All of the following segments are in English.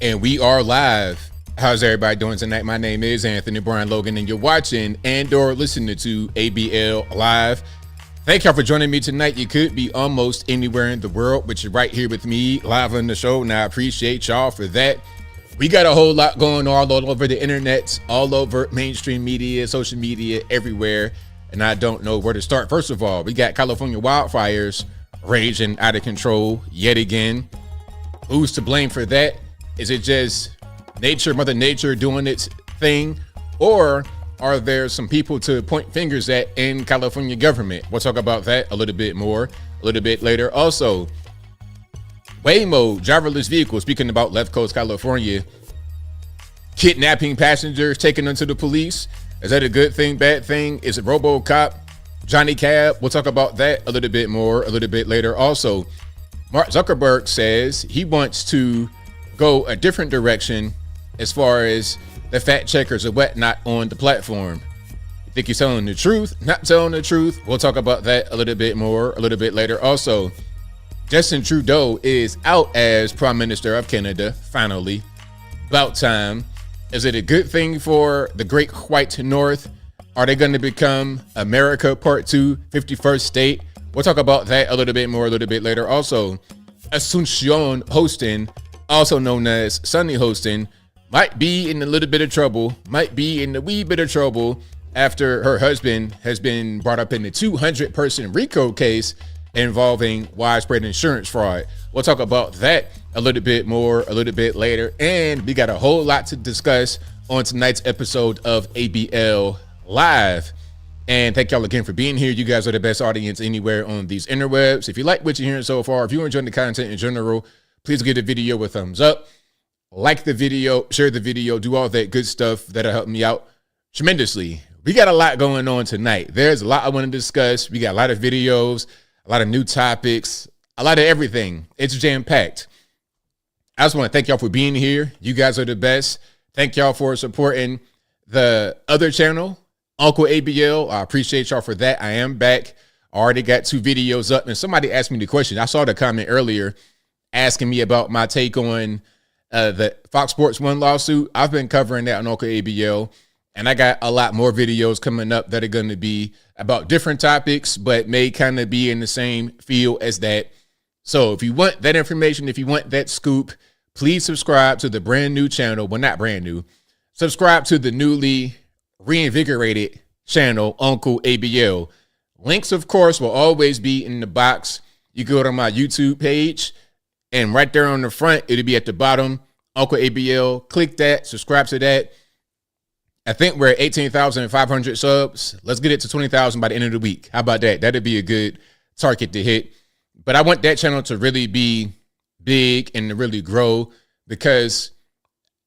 And we are live. How's everybody doing tonight? My name is Anthony Brian Logan, and you're watching and or listening to ABL Live. Thank y'all for joining me tonight. You could be almost anywhere in the world, but you're right here with me live on the show, and I appreciate y'all for that. We got a whole lot going on all over the internet, all over mainstream media, social media, everywhere, and I don't know where to start. First of all, we got California wildfires raging out of control yet again. Who's to blame for that? Is it just nature, Mother Nature doing its thing? Or are there some people to point fingers at in California government? We'll talk about that a little bit more a little bit later. Also, Waymo, driverless vehicle, speaking about left coast California, kidnapping passengers, taking them to the police. Is that a good thing, bad thing? Is it RoboCop, Johnny Cab? We'll talk about that a little bit more a little bit later. Also, Mark Zuckerberg says he wants to go a different direction as far as the fact checkers or whatnot on the platform. You think he's telling the truth? Not telling the truth? We'll talk about that a little bit more a little bit later. Also, Justin Trudeau is out as Prime Minister of Canada, finally. About time. Is it a good thing for the Great White North? Are they going to become America Part 2, 51st state? We'll talk about that a little bit more a little bit later. Also, Asuncion Hostin, also known as Sunny Hostin, might be in a little bit of trouble, might be in a wee bit of trouble after her husband has been brought up in the 200-person RICO case involving widespread insurance fraud. We'll talk about that a little bit more a little bit later. And we got a whole lot to discuss on tonight's episode of ABL Live. And thank y'all again for being here. You guys are the best audience anywhere on these interwebs. If you like what you're hearing so far, if you're enjoying the content in general, please give the video a thumbs up, like the video, share the video, do all that good stuff. That'll help me out tremendously. We got a lot going on tonight. There's a lot I want to discuss. We got a lot of videos, a lot of new topics, a lot of everything. It's jam-packed. I just want to thank y'all for being here. You guys are the best. Thank y'all for supporting the other channel, Uncle ABL. I appreciate y'all for that. I am back. I already got 2 videos up, and somebody asked me the question. I saw the comment earlier asking me about my take on the Fox Sports 1 lawsuit. I've been covering that on Uncle ABL, and I got a lot more videos coming up that are going to be about different topics, but may kind of be in the same field as that. So if you want that information, if you want that scoop, please subscribe to the brand new channel. Well, not brand new. Subscribe to the newly reinvigorated channel, Uncle ABL. Links, of course, will always be in the box. You go to my YouTube page, and right there on the front, it'll be at the bottom, Uncle ABL. Click that, subscribe to that. I think we're at 18,500 subs. Let's get it to 20,000 by the end of the week. How about that? That'd be a good target to hit. But I want that channel to really be big and to really grow, because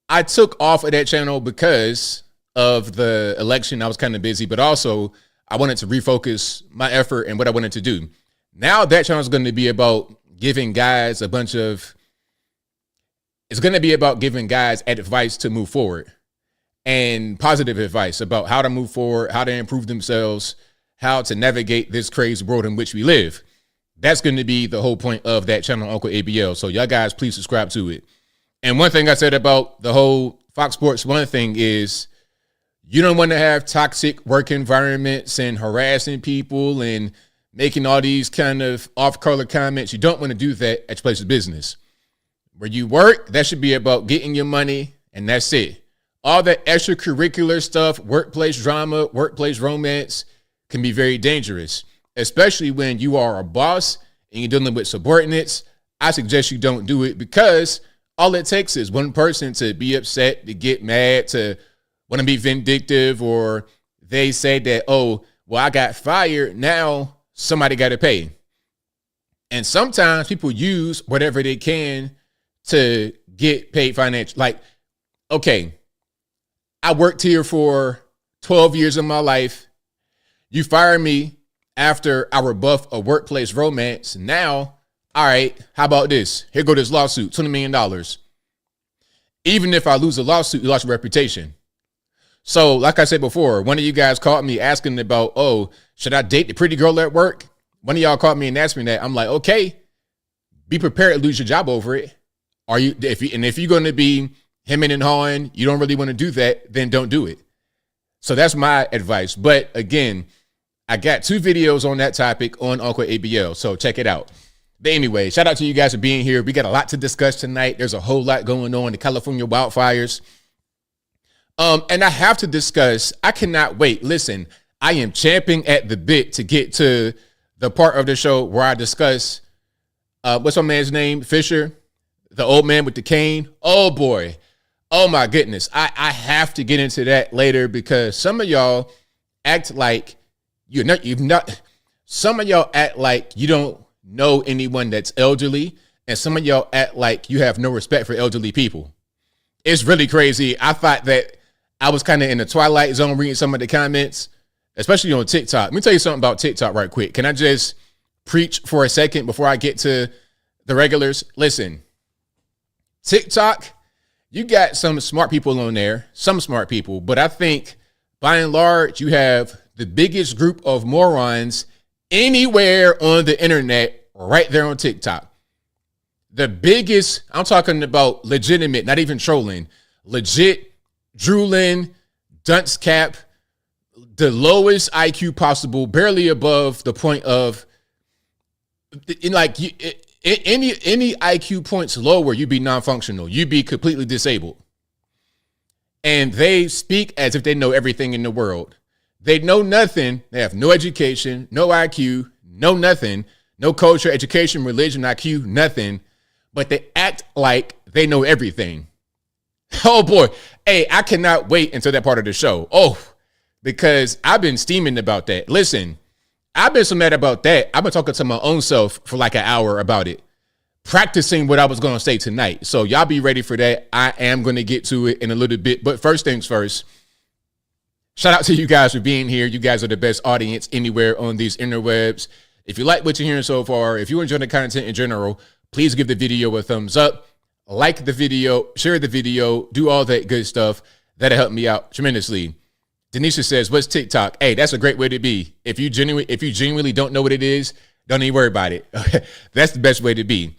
I took off of that channel because of the election. I was kind of busy, but also I wanted to refocus my effort and what I wanted to do. Now that channel is going to be about giving guys it's going to be about giving guys advice to move forward, and positive advice about how to move forward, how to improve themselves, how to navigate this crazy world in which we live. That's going to be the whole point of that channel, Uncle ABL. So y'all guys, please subscribe to it. And one thing I said about the whole Fox Sports 1 thing is you don't want to have toxic work environments and harassing people and making all these kind of off-color comments. You don't want to do that at your place of business. Where you work, that should be about getting your money, and that's it. All that extracurricular stuff, workplace drama, workplace romance, can be very dangerous, especially when you are a boss and you're dealing with subordinates. I suggest you don't do it, because all it takes is one person to be upset, to get mad, to want to be vindictive, or they say that, oh, well, I got fired, now somebody got to pay. And sometimes people use whatever they can to get paid financially. Like, okay, I worked here for 12 years of my life. You fire me after I rebuff a workplace romance. Now, all right, how about this? Here go this lawsuit, $20 million. Even if I lose a lawsuit, you lost your reputation. So like I said before, one of you guys called me asking about, oh, should I date the pretty girl at work? One of y'all called me and asked me that. I'm like, okay, be prepared to lose your job over it. If you're going to be hemming and hawing, you don't really want to do that, then don't do it. So that's my advice. But again, I got 2 videos on that topic on Uncle ABL, so check it out. But anyway, shout out to you guys for being here. We got a lot to discuss tonight. There's a whole lot going on, the California wildfires. And I have to discuss, I cannot wait. Listen, I am champing at the bit to get to the part of the show where I discuss, what's my man's name? Fisher, the old man with the cane. Oh boy. Oh my goodness. I have to get into that later because some of y'all act like some of y'all act like you don't know anyone that's elderly, and some of y'all act like you have no respect for elderly people. It's really crazy. I thought that I was kind of in the twilight zone reading some of the comments, especially on TikTok. Let me tell you something about TikTok right quick. Can I just preach for a second before I get to the regulars? Listen, TikTok, you got some smart people on there, some smart people, but I think by and large, you have the biggest group of morons anywhere on the internet right there on TikTok. The biggest, I'm talking about legitimate, not even trolling, legit, drooling, dunce cap, the lowest IQ possible, barely above the point of, like, any IQ points lower, you'd be non-functional. You'd be completely disabled. And they speak as if they know everything in the world. They know nothing. They have no education, no IQ, no nothing, no culture, education, religion, IQ, nothing. But they act like they know everything. Oh boy. Hey, I cannot wait until that part of the show. Oh, because I've been steaming about that. Listen, I've been so mad about that. I've been talking to my own self for like an hour about it, practicing what I was going to say tonight. So y'all be ready for that. I am going to get to it in a little bit. But first things first, shout out to you guys for being here. You guys are the best audience anywhere on these interwebs. If you like what you're hearing so far, if you enjoy the content in general, please give the video a thumbs up, like the video, share the video, do all that good stuff. That'll help me out tremendously. Denisha says, what's TikTok? Hey, that's a great way to be. If you genuinely don't know what it is, don't even worry about it. That's the best way to be.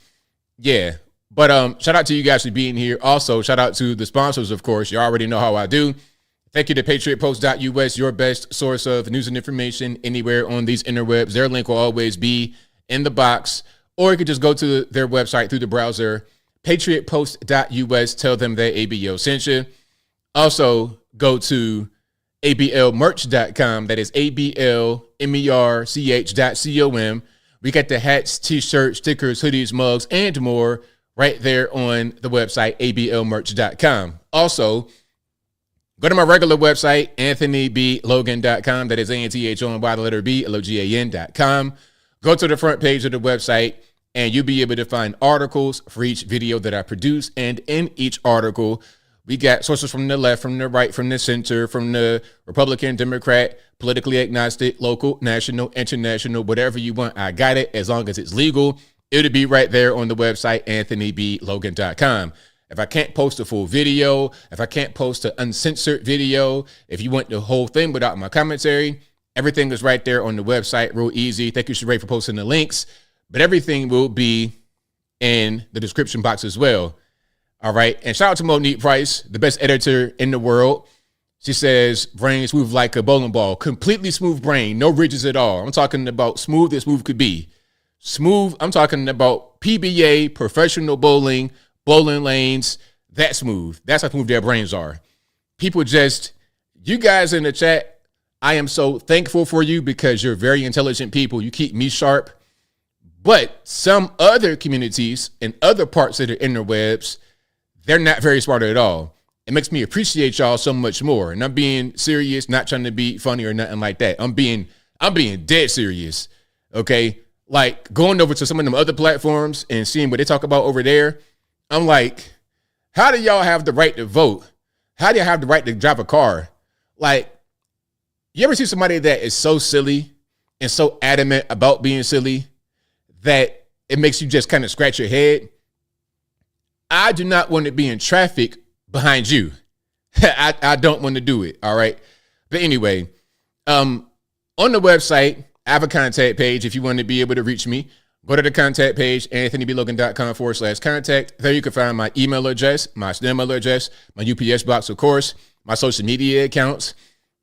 Yeah. But shout out to you guys for being here. Also, shout out to the sponsors, of course. You already know how I do. Thank you to patriotpost.us, your best source of news and information anywhere on these interwebs. Their link will always be in the box, or you could just go to their website through the browser, patriotpost.us. Tell them that ABL sent you. Also, go to ablmerch.com. That is ablmerch.com. We got the hats, t-shirts, stickers, hoodies, mugs, and more right there on the website, ablmerch.com. Also, go to my regular website, anthonyblogan.com. That is ANTHONY, the letter B, LOGAN.com. Go to the front page of the website, and you'll be able to find articles for each video that I produce. And in each article, we got sources from the left, from the right, from the center, from the Republican, Democrat, politically agnostic, local, national, international, whatever you want. I got it as long as it's legal. It'll be right there on the website, anthonyblogan.com. If I can't post a full video, if I can't post an uncensored video, if you want the whole thing without my commentary, everything is right there on the website. Real easy. Thank you, Sheree, for posting the links. But everything will be in the description box as well. All right. And shout out to Monique Price, the best editor in the world. She says, brain smooth like a bowling ball. Completely smooth brain. No ridges at all. I'm talking about smooth as smooth could be. Smooth. I'm talking about PBA, professional bowling lanes. That smooth. That's how smooth their brains are. People just, you guys in the chat, I am so thankful for you because you're very intelligent people. You keep me sharp. But some other communities and other parts of the interwebs, they're not very smart at all. It makes me appreciate y'all so much more. And I'm being serious, not trying to be funny or nothing like that. I'm being dead serious. Okay. Like going over to some of them other platforms and seeing what they talk about over there. I'm like, how do y'all have the right to vote? How do you have the right to drive a car? Like, you ever see somebody that is so silly and so adamant about being silly that it makes you just kind of scratch your head? I do not want to be in traffic behind you. I don't want to do it. All right. But anyway, on the website, I have a contact page if you want to be able to reach me. Go to the contact page, anthonyblogan.com/contact. There you can find my email address, my email address, my UPS box, of course, my social media accounts,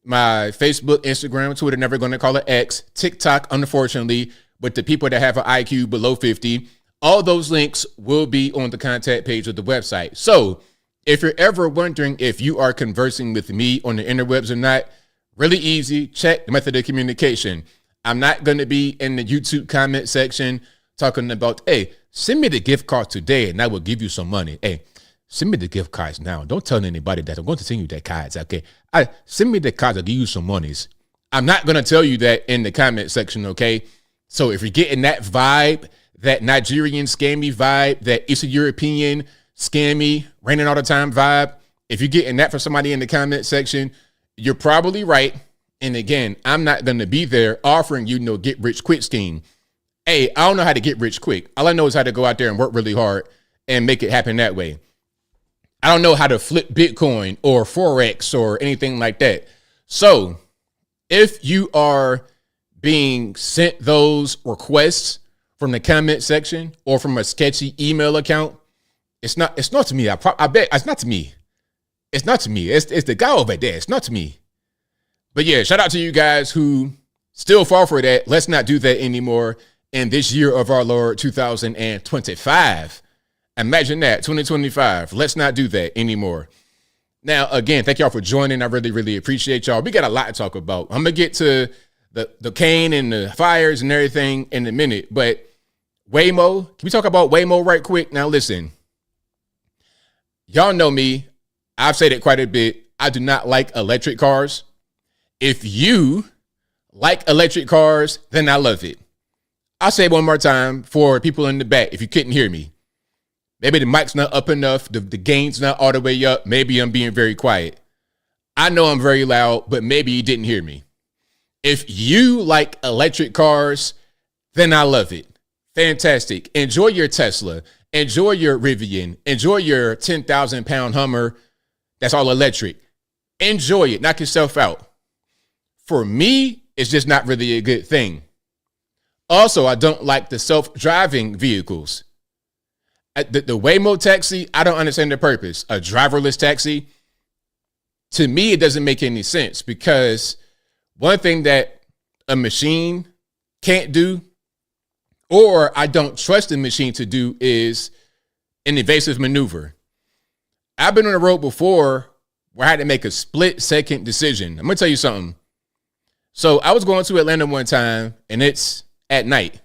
my Facebook, Instagram, Twitter, never going to call it X, TikTok, unfortunately, but the people that have an IQ below 50, all those links will be on the contact page of the website. So if you're ever wondering if you are conversing with me on the interwebs or not, really easy, check the method of communication. I'm not going to be in the YouTube comment section talking about, hey, send me the gift card today and I will give you some money. Hey, send me the gift cards now. Don't tell anybody that I'm going to send you the cards. Okay. Send me the cards. I'll give you some monies. I'm not going to tell you that in the comment section. Okay. So if you're getting that vibe, that Nigerian scammy vibe, that Eastern European scammy, raining all the time vibe, if you're getting that from somebody in the comment section, you're probably right. And again, I'm not going to be there offering you no get rich quick scheme. Hey, I don't know how to get rich quick. All I know is how to go out there and work really hard and make it happen that way. I don't know how to flip Bitcoin or Forex or anything like that. So if you are being sent those requests from the comment section or from a sketchy email account, it's not to me. I bet it's not to me. It's not to me. It's the guy over there. It's not to me. But yeah, shout out to you guys who still fall for that. Let's not do that anymore in this year of our Lord 2025. Imagine that, 2025. Let's not do that anymore. Now, again, thank y'all for joining. I really, really appreciate y'all. We got a lot to talk about. I'm going to get to the cane and the fires and everything in a minute. But Waymo, can we talk about Waymo right quick? Now, listen, y'all know me. I've said it quite a bit. I do not like electric cars. If you like electric cars, then I love it. I'll say it one more time for people in the back if you couldn't hear me. Maybe the mic's not up enough. The gain's not all the way up. Maybe I'm being very quiet. I know I'm very loud, but maybe you didn't hear me. If you like electric cars, then I love it. Fantastic. Enjoy your Tesla. Enjoy your Rivian. Enjoy your 10,000-pound Hummer. That's all electric. Enjoy it. Knock yourself out. For me, it's just not really a good thing. Also, I don't like the self-driving vehicles. The Waymo taxi, I don't understand the purpose. A driverless taxi, to me, it doesn't make any sense because one thing that a machine can't do, or I don't trust the machine to do, is an evasive maneuver. I've been on the road before where I had to make a split-second decision. I'm going to tell you something. So I was going to Atlanta one time, and it's at night.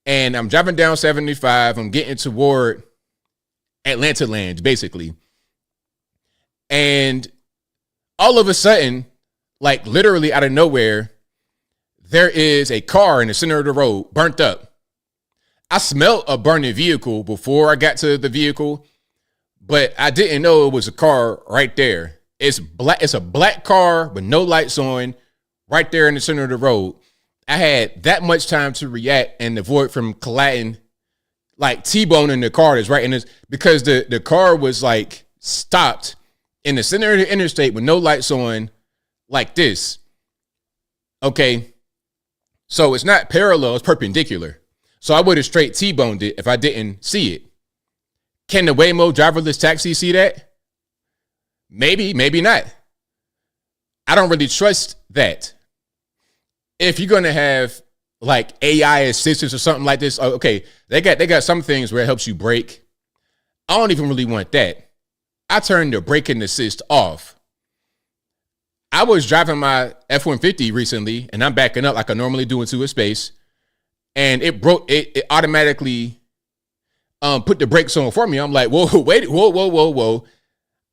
And I'm driving down 75. I'm getting toward Atlanta land, basically. And all of a sudden, like literally out of nowhere, there is a car in the center of the road, burnt up. I smelled a burning vehicle before I got to the vehicle, but I didn't know it was a car right there. It's black. It's a black car with no lights on, right there in the center of the road. I had that much time to react and avoid from colliding, like T-boning the car that's right in this, because the car was like stopped in the center of the interstate with no lights on, like this. Okay. So it's not parallel, it's perpendicular. So I would have straight T-boned it if I didn't see it. Can the Waymo driverless taxi see that? Maybe, maybe not. I don't really trust that. If you're going to have like AI assistance or something like this, okay, they got some things where it helps you brake. I don't even really want that. I turned the braking assist off. I was driving my F-150 recently, and I'm backing up like I normally do into a space, and it broke. It automatically put the brakes on for me. I'm like, whoa, wait, whoa.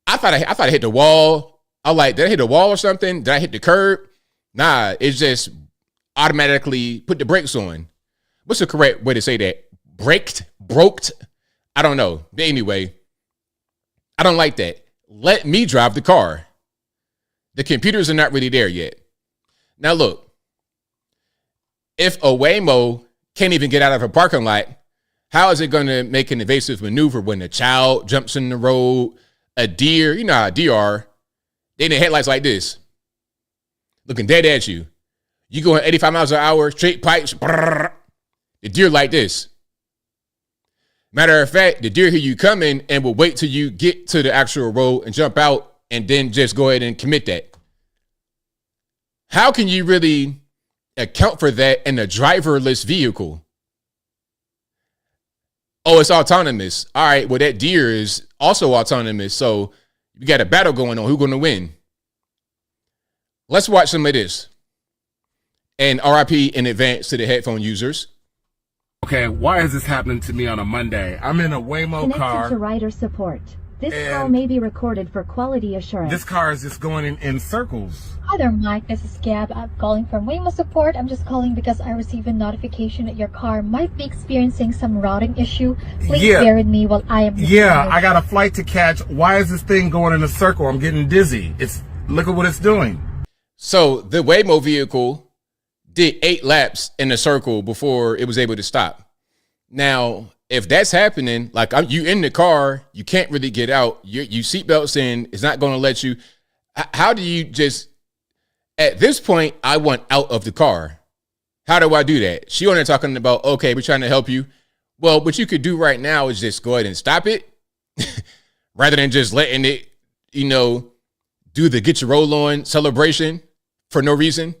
I thought I hit the wall. I'm like, did I hit the wall or something? Did I hit the curb? Nah, it's just automatically put the brakes on. What's the correct way to say that? Broked? I don't know. But anyway, I don't like that. Let me drive the car. The computers are not really there yet. Now look, if a Waymo can't even get out of a parking lot, how is it going to make an evasive maneuver when a child jumps in the road, a deer, you know how a deer are, they in the headlights like this, looking dead at you. You going 85 miles an hour, straight pipes, brrr, The deer like this. Matter of fact, the deer hear you coming and will wait till you get to the actual road and jump out and then just go ahead and commit that. How can you really account for that in a driverless vehicle? Oh, it's autonomous. All right, well, that deer is also autonomous. So you got a battle going on. Who's going to win? Let's watch some of this. And RIP in advance to the headphone users. Okay, why is this happening to me on a Monday? I'm in a Waymo car. Connected to rider support. This call may be recorded for quality assurance. This car is just going in circles. Hi there, Mike. This is Gab. I'm calling from Waymo support. I'm just calling because I received a notification that your car might be experiencing some routing issue. Please bear with me while I am... Yeah, I got a flight to catch. Why is this thing going in a circle? I'm getting dizzy. Look at what it's doing. So the Waymo vehicle did 8 laps in a circle before it was able to stop. Now, if that's happening, like you in the car, you can't really get out. You seatbelts in, it's not going to let you. How do you just, at this point, I want out of the car. How do I do that? She on there talking about, okay, we're trying to help you. Well, what you could do right now is just go ahead and stop it rather than just letting it, do the get your roll on celebration for no reason.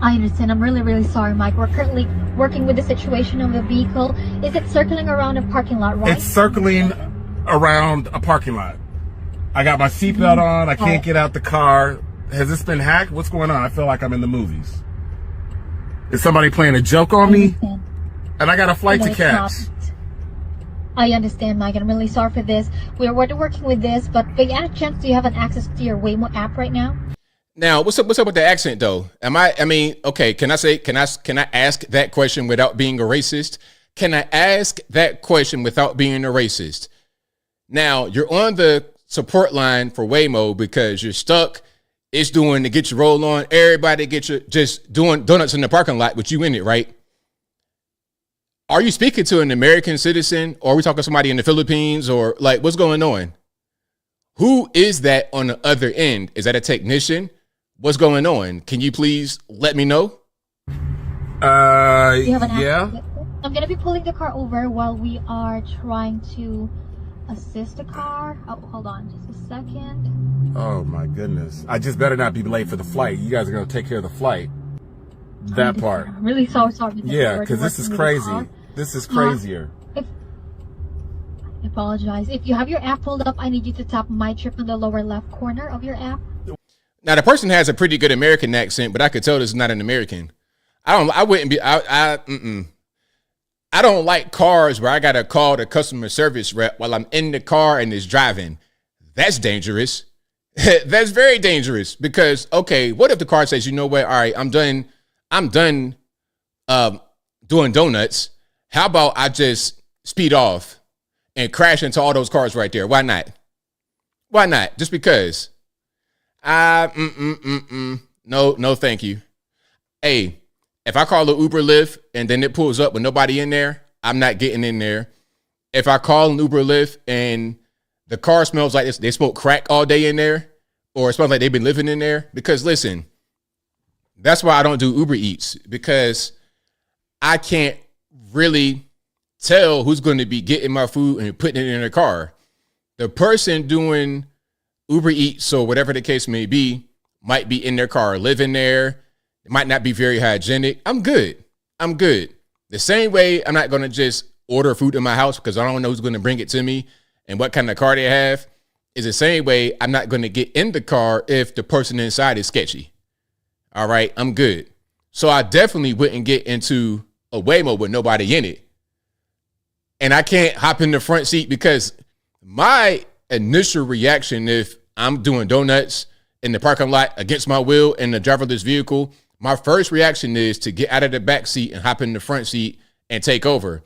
I understand. I'm really, really sorry, Mike. We're currently working with the situation of the vehicle. Is it circling around a parking lot, right? It's circling around a parking lot. I got my seatbelt on. I can't get out the car. Has this been hacked? What's going on? I feel like I'm in the movies. Is somebody playing a joke on me? And I got a flight to catch. I understand, Mike. I'm really sorry for this. We're working with this, but by any chance, do you have an access to your Waymo app right now? Now, what's up with the accent though? Okay, can I ask that question without being a racist? Can I ask that question without being a racist? Now, you're on the support line for Waymo because you're stuck. It's doing the get your roll on. Everybody just doing donuts in the parking lot, but you in it, right? Are you speaking to an American citizen, or are we talking to somebody in the Philippines, or like what's going on? Who is that on the other end? Is that a technician? What's going on? Can you please let me know? Yeah. I'm going to be pulling the car over while we are trying to assist the car. Oh, hold on just a second. Oh my goodness. I just better not be late for the flight. You guys are going to take care of the flight. That part. I'm really sorry. Yeah, because this is crazy. This is crazier. I apologize. If you have your app pulled up, I need you to tap my trip in the lower left corner of your app. Now, the person has a pretty good American accent, but I could tell this is not an American. I don't like cars where I got to call the customer service rep while I'm in the car and it's driving. That's dangerous. That's very dangerous because, okay, what if the car says, you know what? All right, I'm done doing donuts. How about I just speed off and crash into all those cars right there? Why not? Why not? Just because. No, thank you. Hey, if I call an Uber Lyft and then it pulls up with nobody in there, I'm not getting in there. If I call an Uber Lyft and the car smells like they smoke crack all day in there, or it smells like they've been living in there, because listen, that's why I don't do Uber Eats, because I can't really tell who's going to be getting my food and putting it in their car. The person doing Uber Eats or whatever the case may be might be in their car, living there. It might not be very hygienic. I'm good. The same way I'm not going to just order food in my house because I don't know who's going to bring it to me and what kind of car they have, is the same way I'm not going to get in the car if the person inside is sketchy. All right, I'm good. So I definitely wouldn't get into a Waymo with nobody in it. And I can't hop in the front seat because my initial reaction, if I'm doing donuts in the parking lot against my will in the driverless vehicle, my first reaction is to get out of the back seat and hop in the front seat and take over.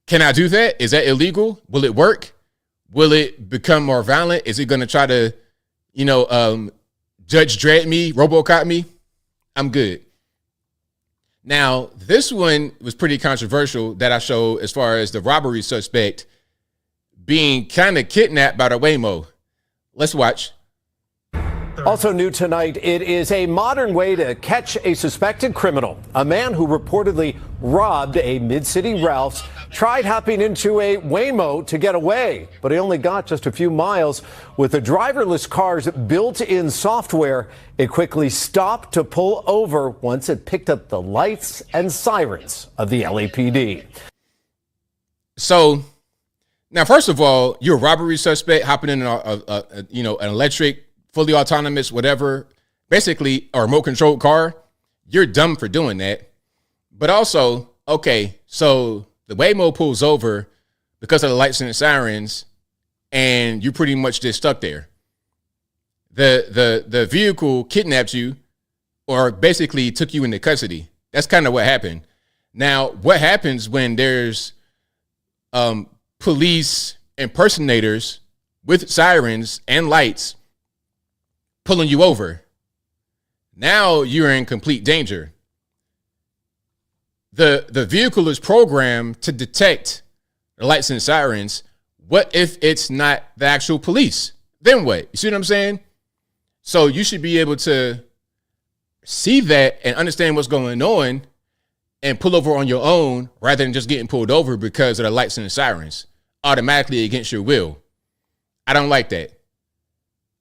Can I do that? Is that illegal? Will it work? Will it become more violent? Is it going to try to, Judge Dredd me, RoboCop me? I'm good. Now, this one was pretty controversial that I showed as far as the robbery suspect being kind of kidnapped by the Waymo. Let's watch. Also new tonight, it is a modern way to catch a suspected criminal. A man who reportedly robbed a mid-city Ralph's tried hopping into a Waymo to get away, but he only got just a few miles. With the driverless car's built-in software, it quickly stopped to pull over once it picked up the lights and sirens of the LAPD. So now, first of all, you're a robbery suspect hopping in an electric, fully autonomous, whatever, basically a remote controlled car. You're dumb for doing that. But also, okay, so the Waymo pulls over because of the lights and the sirens, and you pretty much just stuck there. The vehicle kidnapped you, or basically took you into custody. That's kind of what happened. Now, what happens when there's police impersonators with sirens and lights pulling you over? Now you're in complete danger. The vehicle is programmed to detect the lights and sirens. What if it's not the actual police? Then what? You see what I'm saying? So you should be able to see that and understand what's going on and pull over on your own rather than just getting pulled over because of the lights and the sirens automatically against your will. I don't like that.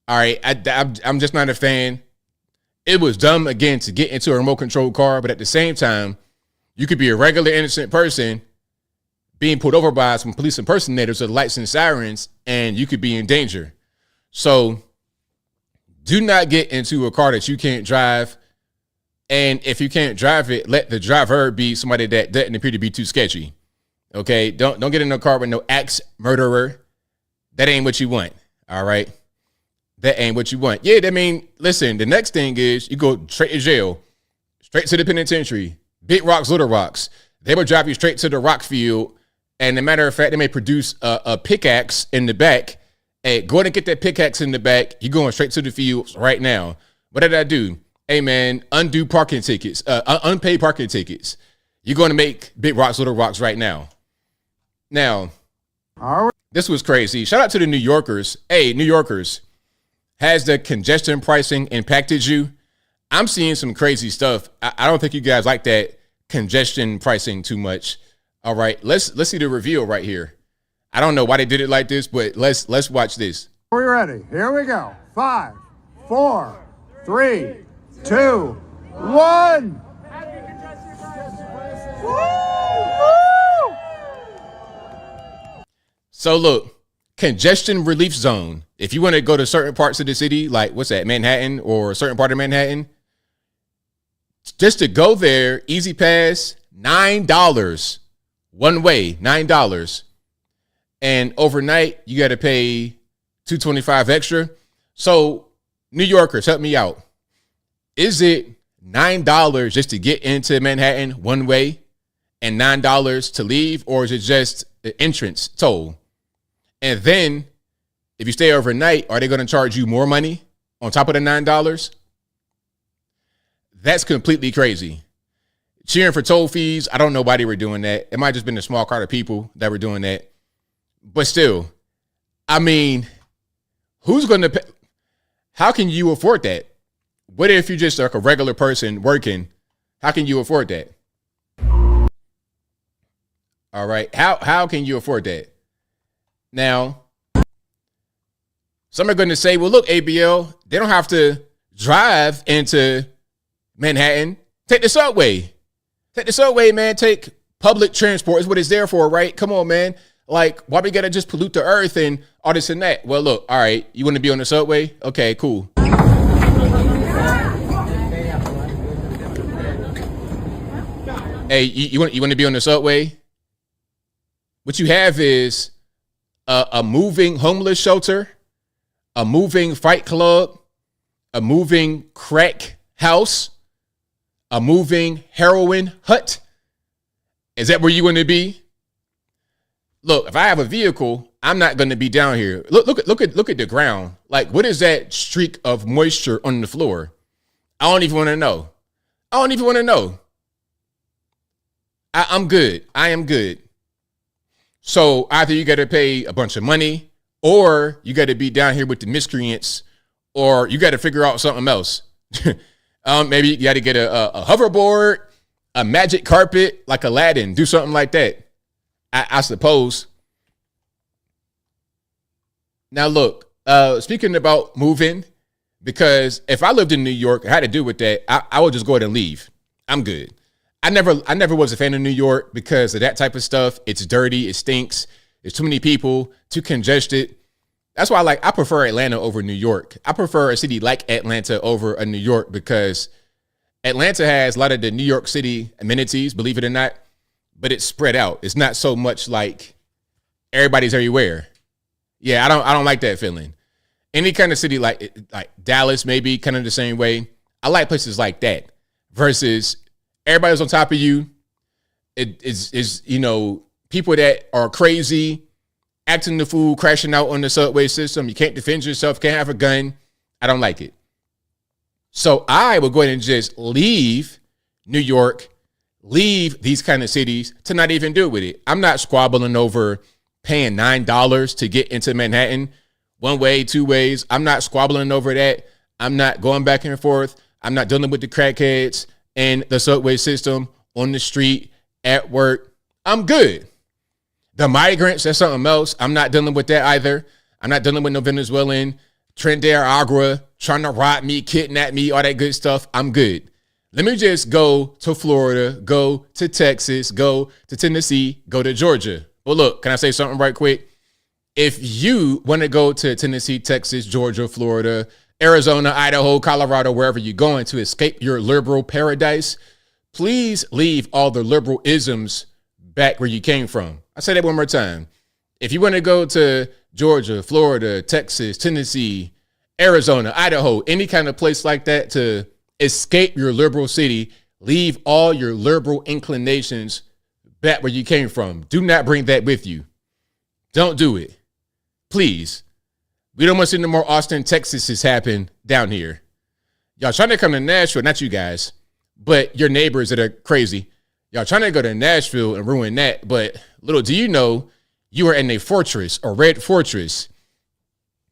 All right, I'm just not a fan. It was dumb, again, to get into a remote control car, but at the same time, you could be a regular innocent person being pulled over by some police impersonators with lights and sirens, and you could be in danger. So do not get into a car that you can't drive. And if you can't drive it, let the driver be somebody that doesn't appear to be too sketchy. Okay, don't get in a car with no axe murderer. That ain't what you want. All right. That ain't what you want. Yeah, I mean, listen, the next thing is you go straight to jail, straight to the penitentiary, big rocks, little rocks. They will drop you straight to the rock field. And as a matter of fact, they may produce a pickaxe in the back. Hey, go ahead and get that pickaxe in the back. You're going straight to the fields right now. What did I do? Hey, man, unpaid parking tickets. You're going to make big rocks, little rocks right now. Now, this was crazy. Shout out to the New Yorkers. Hey, New Yorkers. Has the congestion pricing impacted you? I'm seeing some crazy stuff. I don't think you guys like that congestion pricing too much. All right, let's see the reveal right here. I don't know why they did it like this, but let's watch this. Are we ready? Here we go. 5, 4, 3, 2, 1. So look, congestion relief zone. If you want to go to certain parts of the city, like what's that, Manhattan or a certain part of Manhattan, just to go there, easy pass, $9. One way, $9. And overnight, you got to pay $225 extra. So New Yorkers, help me out. Is it $9 just to get into Manhattan one way and $9 to leave? Or is it just the entrance toll? And then if you stay overnight, are they going to charge you more money on top of the $9? That's completely crazy. Cheering for toll fees. I don't know why they were doing that. It might have just been a small crowd of people that were doing that. But still, I mean, who's going to pay? How can you afford that? What if you're just like a regular person working? How can you afford that? All right. How can you afford that? Now, some are going to say, well, look, ABL, they don't have to drive into Manhattan. Take the subway. Take the subway, man. Take public transport is what it's there for, right? Come on, man. Like, why we got to just pollute the earth and all this and that? Well, look, all right, you want to be on the subway? Okay, cool. Hey, you want to be on the subway? What you have is a moving homeless shelter, a moving fight club, a moving crack house, a moving heroin hut. Is that where you want to be? Look, if I have a vehicle, I'm not going to be down here. Look at the ground. Like, what is that streak of moisture on the floor? I don't even want to know. I don't even want to know. I'm good. I am good. So either you got to pay a bunch of money or you got to be down here with the miscreants or you got to figure out something else. Maybe you got to get a hoverboard, a magic carpet like Aladdin, do something like that. I suppose. Now, look, speaking about moving, because if I lived in New York, I had to do with that, I would just go ahead and leave. I'm good. I never was a fan of New York because of that type of stuff. It's dirty. It stinks. There's too many people, too congested. That's why I prefer Atlanta over New York. I prefer a city like Atlanta over a New York because Atlanta has a lot of the New York City amenities, believe it or not, but it's spread out. It's not so much like everybody's everywhere. Yeah, I don't like that feeling. Any kind of city like Dallas, maybe kind of the same way. I like places like that versus everybody's on top of you. It is people that are crazy, acting the fool, crashing out on the subway system. You can't defend yourself, can't have a gun. I don't like it. So I would go ahead and just leave New York, leave these kind of cities to not even deal with it. I'm not squabbling over paying $9 to get into Manhattan one way, two ways. I'm not squabbling over that. I'm not going back and forth. I'm not dealing with the crackheads and the subway system on the street, at work. I'm good. The migrants, that's something else. I'm not dealing with that either. I'm not dealing with no Venezuelan, Trinidad Agua, trying to rob me, kidnap me, all that good stuff. I'm good. Let me just go to Florida, go to Texas, go to Tennessee, go to Georgia. Well, look, can I say something right quick? If you want to go to Tennessee, Texas, Georgia, Florida, Arizona, Idaho, Colorado, wherever you're going to escape your liberal paradise, please leave all the liberal isms back where you came from. I say that one more time. If you want to go to Georgia, Florida, Texas, Tennessee, Arizona, Idaho, any kind of place like that to escape your liberal city, leave all your liberal inclinations back where you came from. Do not bring that with you. Don't do it. Please. We don't want to see no more Austin, Texas happen down here. Y'all trying to come to Nashville, not you guys, but your neighbors that are crazy. Y'all trying to go to Nashville and ruin that, but little do you know, you are in a fortress, a red fortress.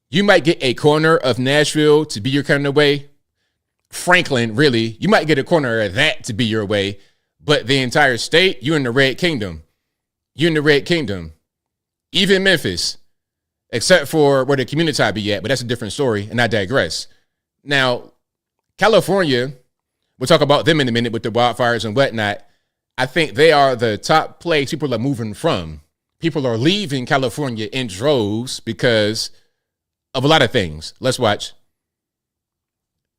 You might get a corner of Nashville to be your kind of way. Franklin, really, you might get a corner of that to be your way, but the entire state, you're in the red kingdom. You're in the red kingdom. Even Memphis, except for where the community be at, but that's a different story, and I digress. Now, California, we'll talk about them in a minute with the wildfires and whatnot. I think they are the top place people are moving from. People are leaving California in droves because of a lot of things. Let's watch.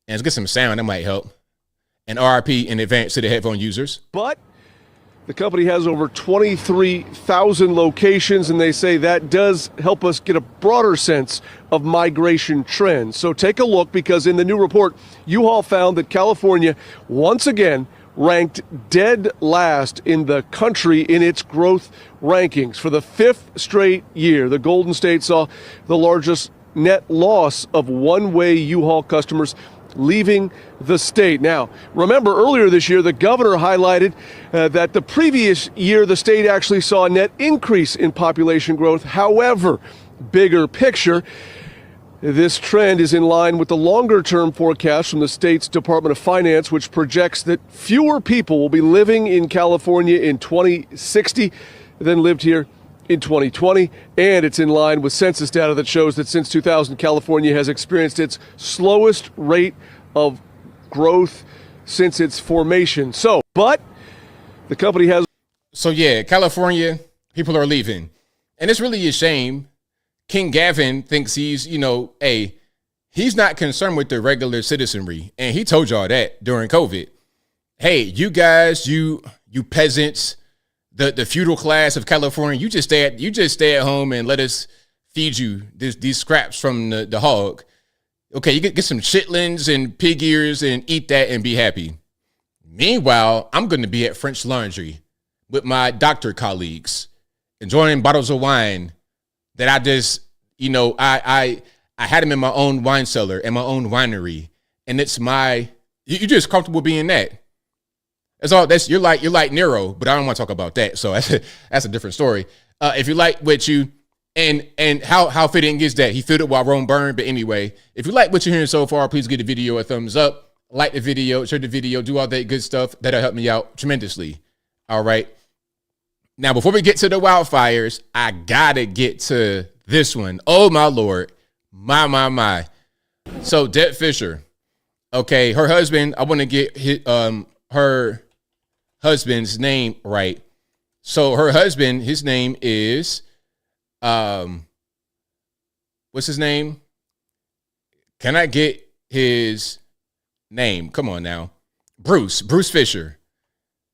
And let's get some sound. That might help. And RIP in advance to the headphone users. But the company has over 23,000 locations, and they say that does help us get a broader sense of migration trends. So take a look, because in the new report, U-Haul found that California once again ranked dead last in the country in its growth rankings. For the fifth straight year, the Golden State saw the largest net loss of one-way U-Haul customers leaving the state. Now, remember earlier this year, the governor highlighted that the previous year, the state actually saw a net increase in population growth. However, bigger picture, this trend is in line with the longer-term forecast from the state's Department of Finance, which projects that fewer people will be living in California in 2060 than lived here in 2020. And it's in line with census data that shows that since 2000, California has experienced its slowest rate of growth since its formation. But the company has... So yeah, California, people are leaving. And it's really a shame. King Gavin thinks he's, he's not concerned with the regular citizenry. And he told y'all that during COVID. Hey, you guys, you peasants, the feudal class of California, you just stay at home and let us feed you these scraps from the hog. Okay, you get some chitlins and pig ears and eat that and be happy. Meanwhile, I'm going to be at French Laundry with my doctor colleagues, enjoying bottles of wine that I just, I had them in my own wine cellar and my own winery, and it's you're just comfortable being that. That's all. You're like Nero, but I don't want to talk about that. So that's a different story. If you like what you And how fitting is that? He filled it while Rome burned. But anyway, if you like what you're hearing so far, please give the video a thumbs up, like the video, share the video, do all that good stuff. That'll help me out tremendously. All right. Now, before we get to the wildfires, I gotta get to this one. Oh my Lord. My. So Deb Fisher. Okay, her husband, I want to get her husband's name right. So her husband, his name is what's his name? Can I get his name? Come on now. Bruce Fisher.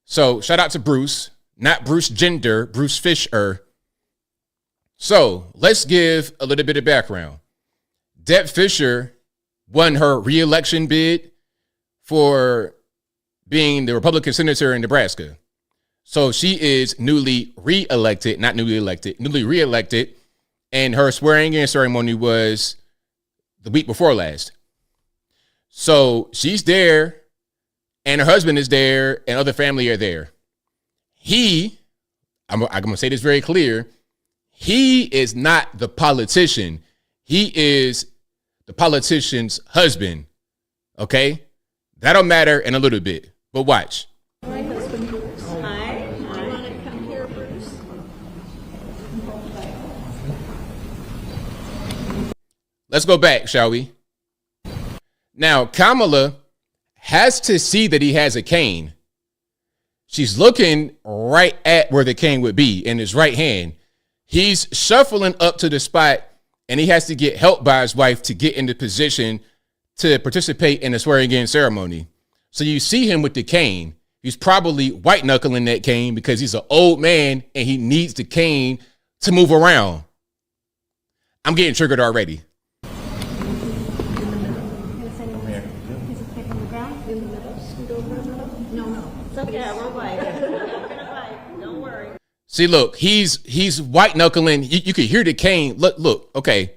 So shout out to Bruce, not Bruce Gender, Bruce Fisher. So let's give a little bit of background. Deb Fisher won her re-election bid for being the Republican senator in Nebraska. So she is newly re-elected, newly re-elected. And her swearing-in ceremony was the week before last. So she's there, and her husband is there, and other family are there. I'm going to say this very clear, he is not the politician. He is the politician's husband. Okay? That'll matter in a little bit. But watch. My husband, Bruce. Hi. Do you want to come here, Bruce? Let's go back, shall we? Now, Kamala has to see that he has a cane. She's looking right at where the cane would be in his right hand. He's shuffling up to the spot, and he has to get help by his wife to get into position to participate in the swearing-in ceremony. So you see him with the cane. He's probably white-knuckling that cane because he's an old man and he needs the cane to move around. I'm getting triggered already. See, look, he's white knuckling. You can hear the cane. Look. Okay,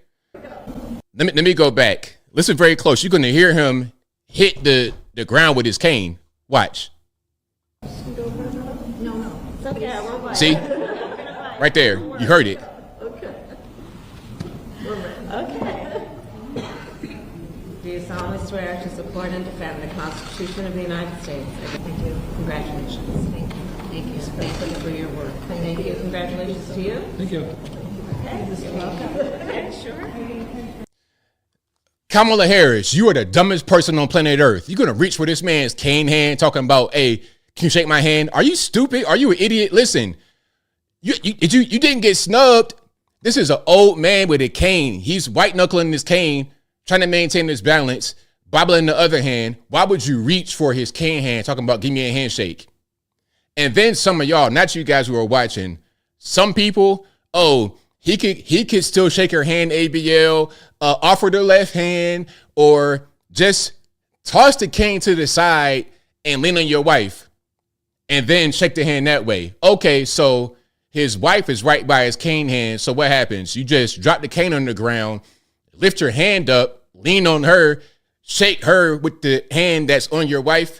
let me go back. Listen very close. You're gonna hear him hit the ground with his cane. Watch. See, right there. You heard it. Okay. Do you solemnly swear to support and defend the Constitution of the United States? Thank you. Congratulations. Thank you. Thank you. Thank you for your work. Thank you. Congratulations to you. Thank you. Okay. You're welcome. Okay, sure. Kamala Harris, you are the dumbest person on planet Earth. You're going to reach for this man's cane hand talking about, hey, can you shake my hand? Are you stupid? Are you an idiot? Listen, you didn't get snubbed. This is an old man with a cane. He's white knuckling his cane, trying to maintain his balance, bobbling the other hand. Why would you reach for his cane hand talking about give me a handshake? And then some of y'all, not you guys who are watching, some people, oh, he could still shake her hand, ABL, offer the left hand, or just toss the cane to the side and lean on your wife and then shake the hand that way. Okay, so his wife is right by his cane hand. So what happens? You just drop the cane on the ground, lift your hand up, lean on her, shake her with the hand that's on your wife.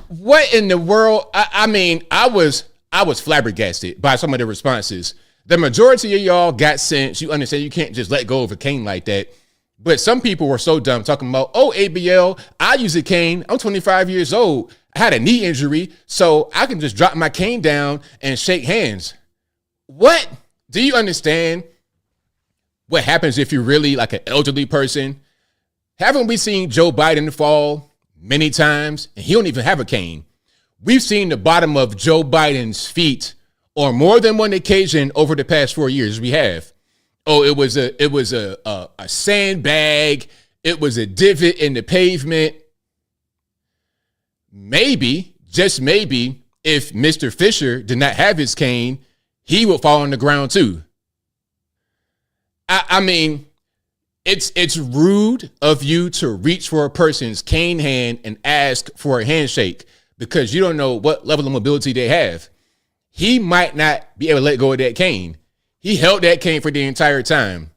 What in the world? I mean, I was flabbergasted by some of the responses. The majority of y'all got sense. You understand you can't just let go of a cane like that. But some people were so dumb talking about, oh, ABL, I use a cane. I'm 25 years old. I had a knee injury, so I can just drop my cane down and shake hands. What? Do you understand what happens if you're really like an elderly person? Haven't we seen Joe Biden fall many times, and he don't even have a cane? We've seen the bottom of Joe Biden's feet on more than one occasion over the past 4 years. We have. Oh, it was a sandbag. It was a divot in the pavement. Maybe, just maybe, if Mr. Fisher did not have his cane, he would fall on the ground too. I mean, it's rude of you to reach for a person's cane hand and ask for a handshake because you don't know what level of mobility they have. He might not be able to let go of that cane. He held that cane for the entire time.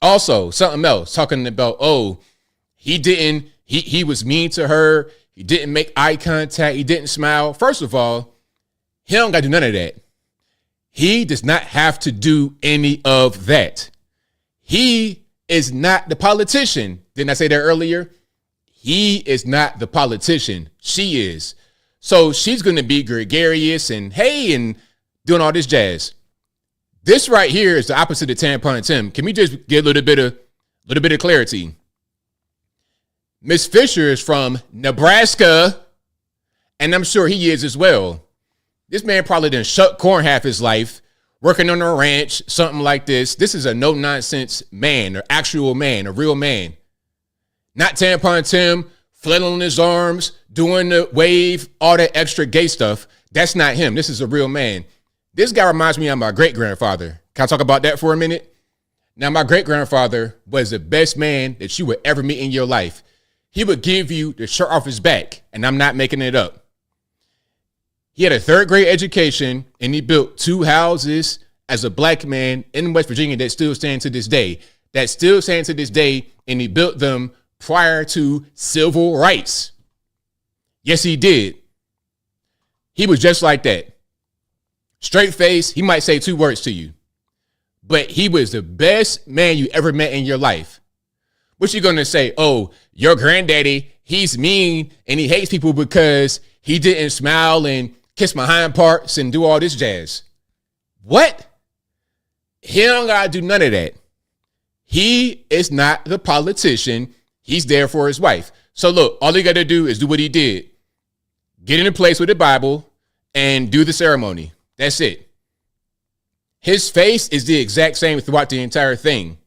Also, something else, talking about, oh, he was mean to her. He didn't make eye contact. He didn't smile. First of all, he don't got to do none of that. He does not have to do any of that. He is not the politician. Didn't I say that earlier? He is not the politician. She is. So she's going to be gregarious and hey, and doing all this jazz. This right here is the opposite of Tampon Tim. Can we just get a little bit of clarity? Miss Fisher is from Nebraska, and I'm sure he is as well. This man probably done shuck corn half his life, working on a ranch, something like this. This is a no-nonsense man, an actual man, a real man. Not Tampon Tim, flailing on his arms, doing the wave, all that extra gay stuff. That's not him. This is a real man. This guy reminds me of my great-grandfather. Can I talk about that for a minute? Now, my great-grandfather was the best man that you would ever meet in your life. He would give you the shirt off his back, and I'm not making it up. He had a third-grade education, and he built 2 houses as a black man in West Virginia that still stand to this day. And he built them prior to civil rights. Yes, he did. He was just like that. Straight face, he might say 2 words to you. But he was the best man you ever met in your life. What you gonna say? Oh, your granddaddy, he's mean and he hates people because he didn't smile and kiss my hind parts and do all this jazz. What? He don't gotta do none of that. He is not the politician. He's there for his wife. So look, all he gotta do is do what he did. Get in a place with the Bible and do the ceremony. That's it. His face is the exact same throughout the entire thing.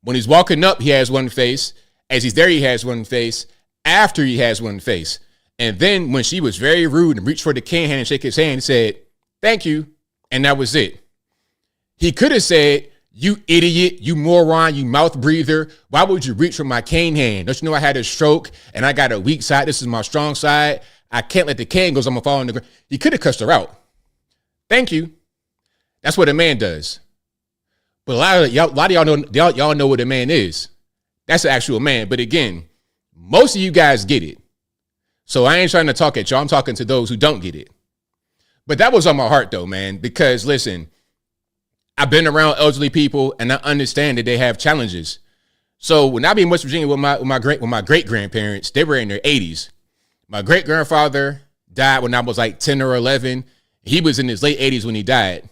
When he's walking up, he has one face. As he's there, he has one face. After, he has one face. And then when she was very rude and reached for the cane hand and shake his hand, he said, thank you. And that was it. He could have said, you idiot, you moron, you mouth breather. Why would you reach for my cane hand? Don't you know I had a stroke and I got a weak side? This is my strong side. I can't let the cane go, I'm going to fall on the ground. He could have cussed her out. Thank you. That's what a man does. But a lot of y'all know what a man is. That's an actual man. But again, most of you guys get it. So I ain't trying to talk at y'all. I'm talking to those who don't get it. But that was on my heart though, man, because listen, I've been around elderly people and I understand that they have challenges. So when I be in West Virginia with my great grandparents, they were in their 80s. My great grandfather died when I was like 10 or 11. He was in his late 80s when he died.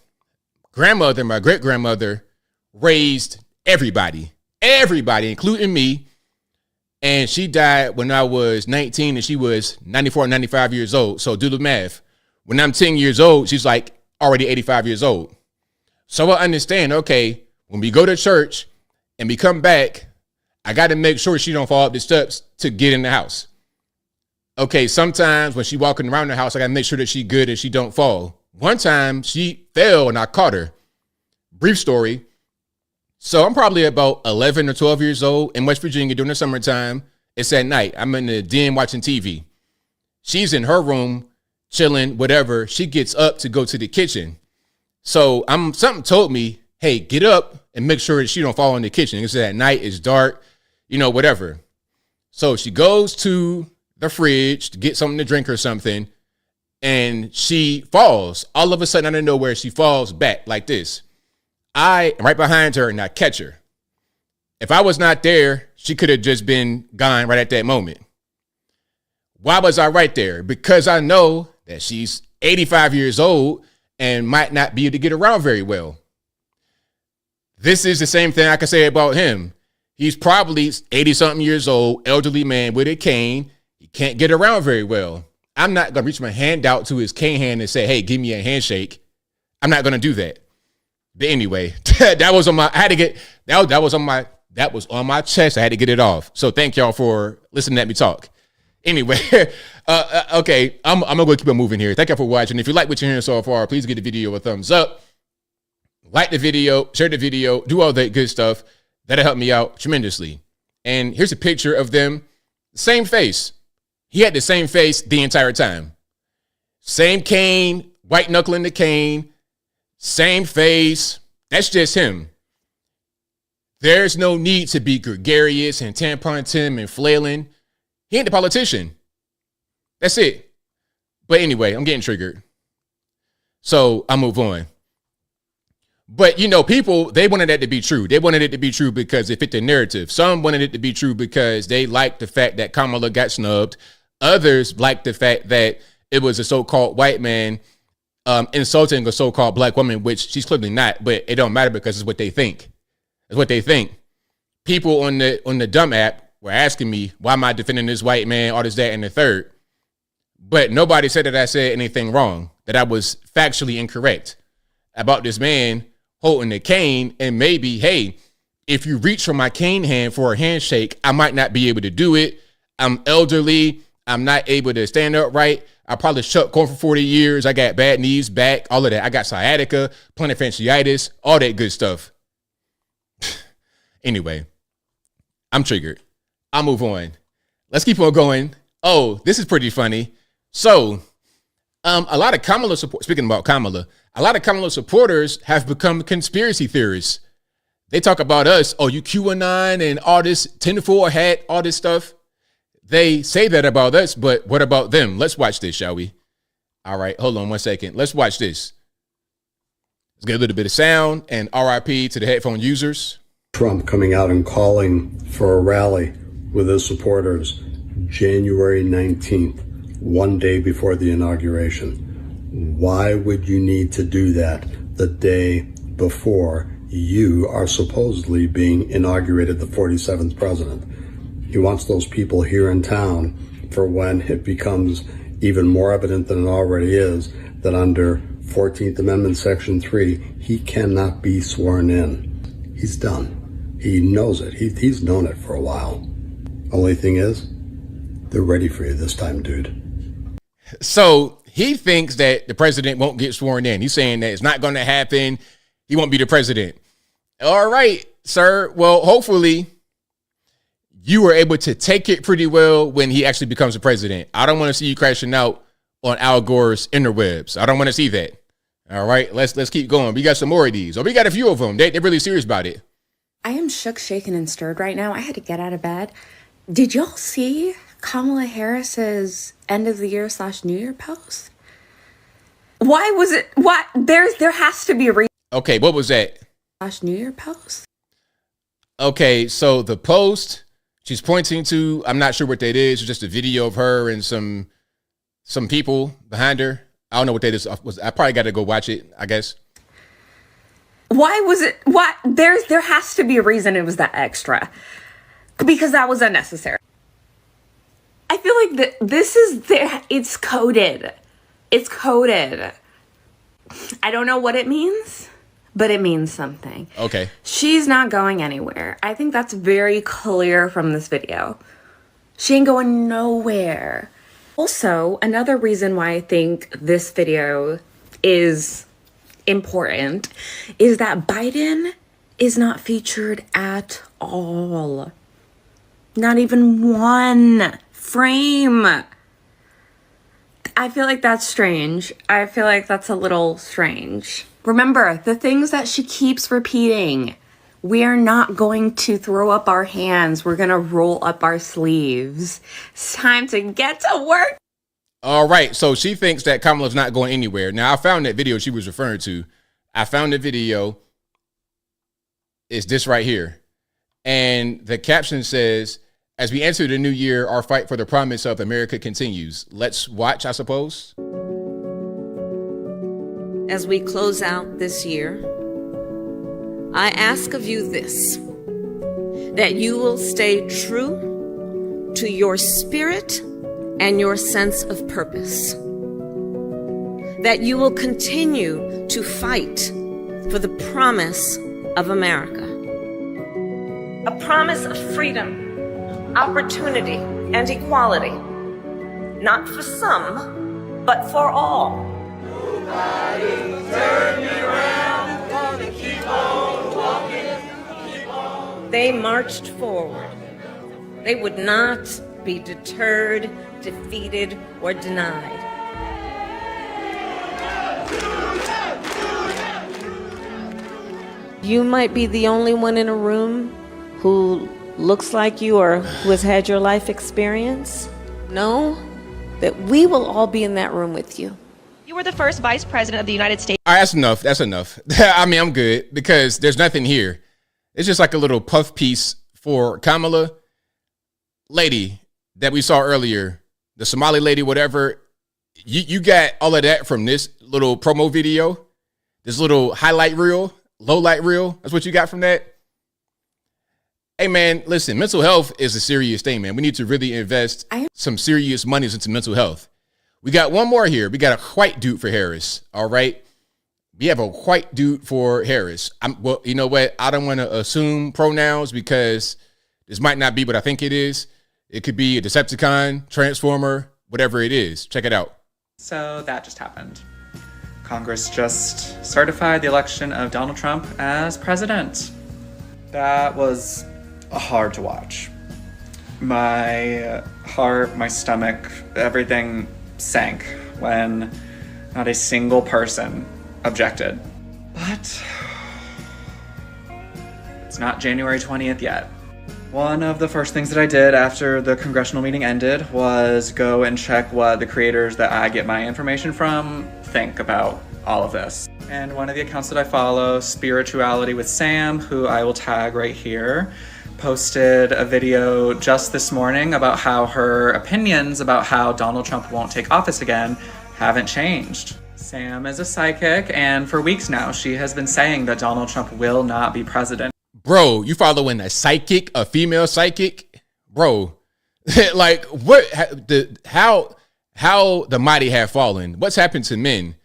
Grandmother, my great grandmother, raised everybody, including me. And she died when I was 19 and she was 94, 95 years old. So do the math. When I'm 10 years old, she's like already 85 years old. So I understand, okay, when we go to church and we come back, I got to make sure she don't fall up the steps to get in the house. Okay, sometimes when she walking around the house, I got to make sure that she good and she don't fall. One time she fell and I caught her. Brief story. So I'm probably about 11 or 12 years old in West Virginia during the summertime. It's at night. I'm in the den watching TV. She's in her room chilling, whatever. She gets up to go to the kitchen. So something told me, hey, get up and make sure that she don't fall in the kitchen. It's at night, it's dark, whatever. So she goes to the fridge to get something to drink or something. And she falls. All of a sudden, out of nowhere, she falls back like this. I am right behind her and I catch her. If I was not there, she could have just been gone right at that moment. Why was I right there? Because I know that she's 85 years old and might not be able to get around very well. This is the same thing I can say about him. He's probably 80-something years old, elderly man with a cane. He can't get around very well. I'm not going to reach my hand out to his cane hand and say, hey, give me a handshake. I'm not going to do that. But anyway, that was on my, I had to get, that was on my chest. I had to get it off. So thank y'all for listening to me talk. Anyway, okay, I'm going to keep on moving here. Thank y'all for watching. If you like what you're hearing so far, please give the video a thumbs up. Like the video, share the video, do all that good stuff. That'll help me out tremendously. And here's a picture of them. Same face. He had the same face the entire time. Same cane, white knuckling the cane, same face. That's just him. There's no need to be gregarious and tampon Tim and flailing. He ain't the politician. That's it. But anyway, I'm getting triggered. So I'll move on. But, you know, people, they wanted that to be true. They wanted it to be true because it fit the narrative. Some wanted it to be true because they liked the fact that Kamala got snubbed. Others liked the fact that it was a so-called white man insulting a so-called black woman, which she's clearly not, but it don't matter because it's what they think. It's what they think. People on the dumb app were asking me, why am I defending this white man, all this, that, and the third? But nobody said that I said anything wrong, that I was factually incorrect about this man holding a cane, and maybe, hey, if you reach for my cane hand for a handshake, I might not be able to do it. I'm elderly. I'm not able to stand upright. I probably shucked corn for 40 years. I got bad knees, back, all of that. I got sciatica, plantar fasciitis, all that good stuff. Anyway, I'm triggered. I'll move on. Let's keep on going. Oh, this is pretty funny. So, a lot of Kamala support. Speaking about Kamala, a lot of Kamala supporters have become conspiracy theorists. They talk about us. Oh, you QAnon and all this tinfoil hat, all this stuff. They say that about us, but what about them? Let's watch this, shall we? All right, hold on 1 second. Let's watch this. Let's get a little bit of sound, and RIP to the headphone users. Trump coming out and calling for a rally with his supporters January 19th, one day before the inauguration. Why would you need to do that the day before you are supposedly being inaugurated the 47th president? He wants those people here in town for when it becomes even more evident than it already is that under 14th Amendment Section 3, he cannot be sworn in. He's done. He knows it. He's known it for a while. Only thing is, they're ready for you this time, dude. So he thinks that the president won't get sworn in. He's saying that it's not going to happen. He won't be the president. All right, sir. Well, hopefully you were able to take it pretty well when he actually becomes the president. I don't want to see you crashing out on Al Gore's interwebs. I don't want to see that. All right, let's keep going. We got some more of these. Oh, we got a few of them. They're really serious about it. I am shook, shaken, and stirred right now. I had to get out of bed. Did y'all see Kamala Harris's end of the year / New Year post? Why was it? What? There has to be a reason. Okay, what was that? / New Year post. Okay, so the post she's pointing to, I'm not sure what that is. It's just a video of her and some people behind her. I don't know what that is. I probably got to go watch it, I guess. Why was it? What? There has to be a reason it was that extra, because that was unnecessary. I feel like this is there. It's coded. It's coded. I don't know what it means, but it means something. Okay. She's not going anywhere. I think that's very clear from this video. She ain't going nowhere. Also, another reason why I think this video is important is that Biden is not featured at all. Not even one frame. I feel like that's strange. I feel like that's a little strange. Remember, the things that she keeps repeating. We are not going to throw up our hands. We're going to roll up our sleeves. It's time to get to work. All right. So she thinks that Kamala's not going anywhere. Now, I found that video she was referring to. I found the video. It's this right here. And the caption says, as we enter the new year, our fight for the promise of America continues. Let's watch, I suppose. As we close out this year, I ask of you this, that you will stay true to your spirit and your sense of purpose, that you will continue to fight for the promise of America, a promise of freedom, opportunity, and equality, not for some, but for all. Turn me around, gonna keep on walking, keep on. They marched forward. They would not be deterred, defeated, or denied. You might be the only one in a room who looks like you or who has had your life experience. Know that we will all be in that room with you. You were the first vice president of the United States. All right, that's enough. That's enough. I mean, I'm good because there's nothing here. It's just like a little puff piece for Kamala. Lady that we saw earlier, the Somali lady, whatever. You got all of that from this little promo video, this little highlight reel, low light reel. That's what you got from that. Hey, man, listen, mental health is a serious thing, man. We need to really invest some serious monies into mental health. We got one more here. We got a white dude for Harris. All right. We have a white dude for Harris. Well, you know what? I don't want to assume pronouns because this might not be what I think it is. It could be a Decepticon, Transformer, whatever it is. Check it out. So that just happened. Congress just certified the election of Donald Trump as president. That was hard to watch. My heart, my stomach, everything sank when not a single person objected. But it's not January 20th yet. One of the first things that I did after the congressional meeting ended was go and check what the creators that I get my information from think about all of this. And one of the accounts that I follow, Spirituality with Sam, who I will tag right here, posted a video just this morning about how her opinions about how Donald Trump won't take office again haven't changed. Sam is a psychic, and for weeks now, she has been saying that Donald Trump will not be president. Bro, you following a psychic, a female psychic? Bro, like what, how the mighty have fallen? What's happened to men?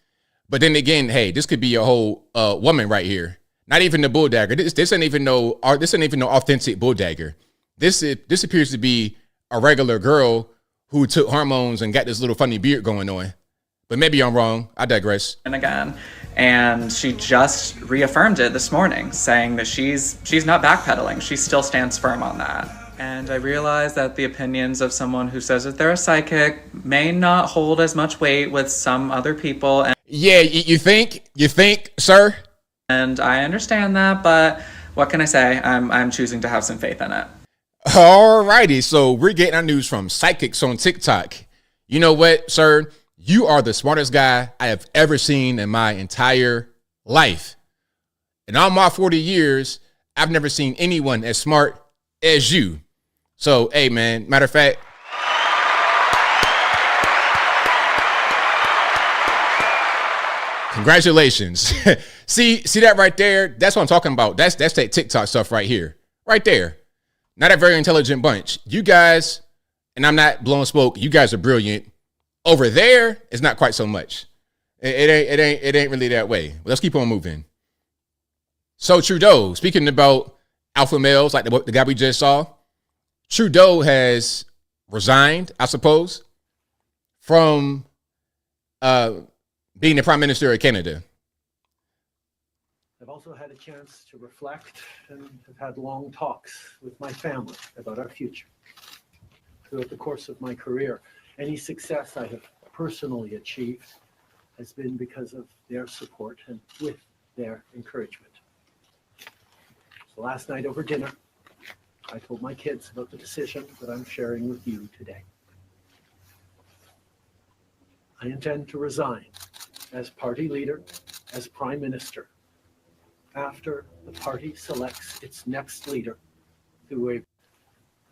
But then again, hey, this could be a whole woman right here. Not even the bull dagger. This ain't even no authentic bull dagger. This appears to be a regular girl who took hormones and got this little funny beard going on. But maybe I'm wrong. I digress. And again, and she just reaffirmed it this morning, saying that she's not backpedaling. She still stands firm on that. And I realize that the opinions of someone who says that they're a psychic may not hold as much weight with some other people. And yeah, you think, sir? And I understand that, but what can I say? I'm choosing to have some faith in it. Alrighty, so we're getting our news from psychics on TikTok. You know what, sir? You are the smartest guy I have ever seen in my entire life. In all my 40 years, I've never seen anyone as smart as you. So, hey, man, matter of fact, congratulations. see that right there? That's what I'm talking about. That's that TikTok stuff right here. Right there. Not a very intelligent bunch. You guys, and I'm not blowing smoke, you guys are brilliant. Over there, it's not quite so much. It ain't really that way. Let's keep on moving. So Trudeau, speaking about alpha males, like the guy we just saw, Trudeau has resigned, I suppose, from being the Prime Minister of Canada. I've also had a chance to reflect and have had long talks with my family about our future. Throughout the course of my career, any success I have personally achieved has been because of their support and with their encouragement. So last night over dinner, I told my kids about the decision that I'm sharing with you today. I intend to resign as party leader, as Prime Minister, after the party selects its next leader through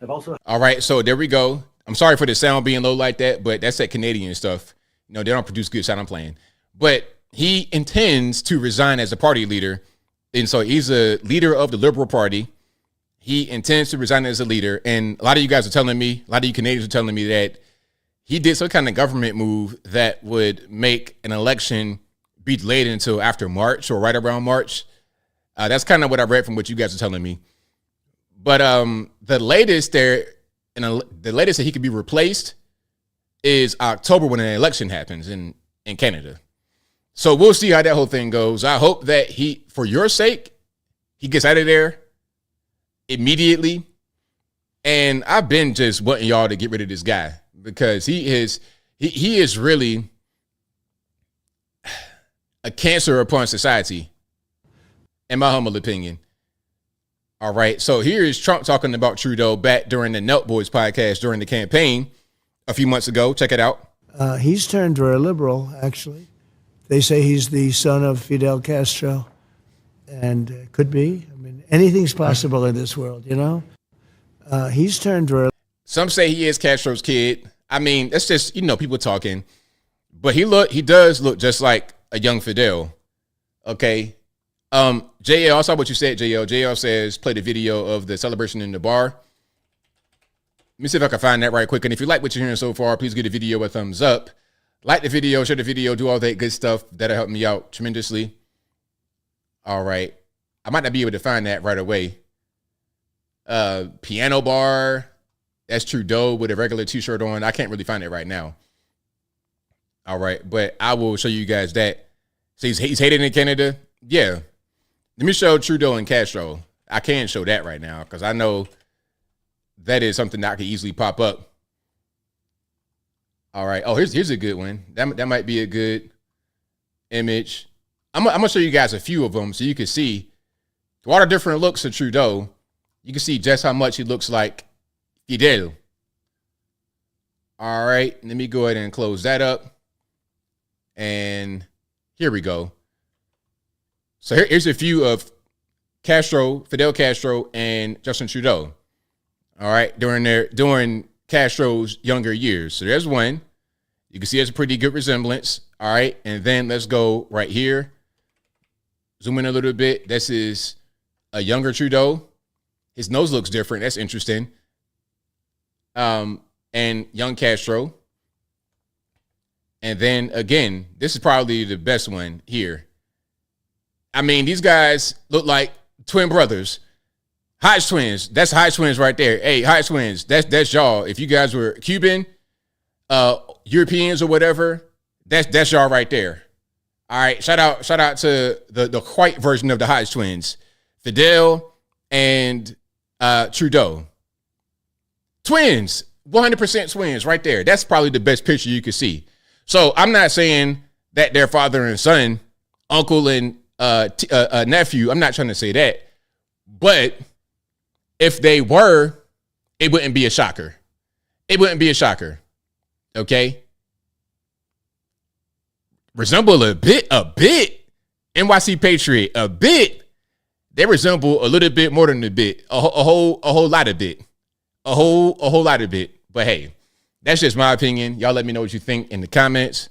I've also... All right, so there we go. I'm sorry for the sound being low like that, but that's that Canadian stuff. You know, they don't produce good sound. I'm playing. But he intends to resign as a party leader. And so he's a leader of the Liberal Party. He intends to resign as a leader. And a lot of you guys are telling me, a lot of you Canadians are telling me that he did some kind of government move that would make an election be delayed until after March or right around March. That's kind of what I read from what you guys are telling me. But the latest that he could be replaced is October when an election happens in Canada. So we'll see how that whole thing goes. I hope that he, for your sake, he gets out of there immediately. And I've been just wanting y'all to get rid of this guy because he is really a cancer upon society, in my humble opinion. All right, so here is Trump talking about Trudeau back during the Nelt Boys podcast during the campaign a few months ago. Check it out. He's turned very liberal, actually. They say he's the son of Fidel Castro, and could be. I mean, anything's possible in this world, you know? He's turned red. Some say he is Castro's kid. I mean, that's just, people talking. But he does look just like a young Fidel. Okay. JL, I saw what you said, JL. JL says, play the video of the celebration in the bar. Let me see if I can find that right quick. And if you like what you're hearing so far, please give the video a thumbs up. Like the video, share the video, do all that good stuff. That'll help me out tremendously. All right. I might not be able to find that right away. Piano bar. That's Trudeau with a regular t-shirt on. I can't really find it right now. All right. But I will show you guys that. So he's hated in Canada. Yeah. Let me show Trudeau and Castro. I can show that right now because I know that is something that could easily pop up. All right. Oh, here's a good one. That might be a good image. I'm going to show you guys a few of them so you can see all the different looks of Trudeau. You can see just how much he looks like Fidel. All right. Let me go ahead and close that up. And here we go. So here's a few of Fidel Castro and Justin Trudeau. All right. During Castro's younger years. So there's one. You can see it's a pretty good resemblance. All right. And then let's go right here. Zoom in a little bit. This is a younger Trudeau. His nose looks different. That's interesting. And young Castro. And then again, this is probably the best one here. I mean, these guys look like twin brothers. Hodge twins. That's Hodge twins right there. Hey, Hodge twins. That's y'all. If you guys were Cuban, Europeans or whatever, that's y'all right there. All right. Shout out to the white version of the Hodge twins, Fidel and Trudeau. Twins. 100% twins right there. That's probably the best picture you could see. So I'm not saying that they're father and son, uncle and nephew. I'm not trying to say that. But if they were, it wouldn't be a shocker. It wouldn't be a shocker. Okay? Resemble a bit. NYC Patriot, a bit. They resemble a little bit more than a bit. A whole lot of bit. A whole lot of bit. But hey, that's just my opinion. Y'all let me know what you think in the comments.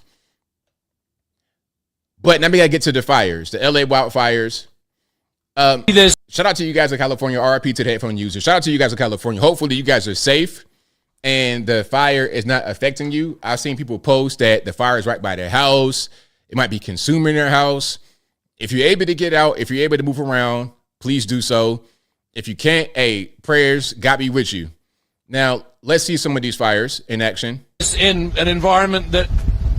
But now we gotta get to the fires, the LA wildfires. Shout out to you guys in California. RIP to the headphone users. Shout out to you guys in California. Hopefully you guys are safe and the fire is not affecting you. I've seen people post that the fire is right by their house. It might be consuming their house. If you're able to get out, if you're able to move around, please do so. If you can't, hey, prayers, God be with you. Now, let's see some of these fires in action. In an environment that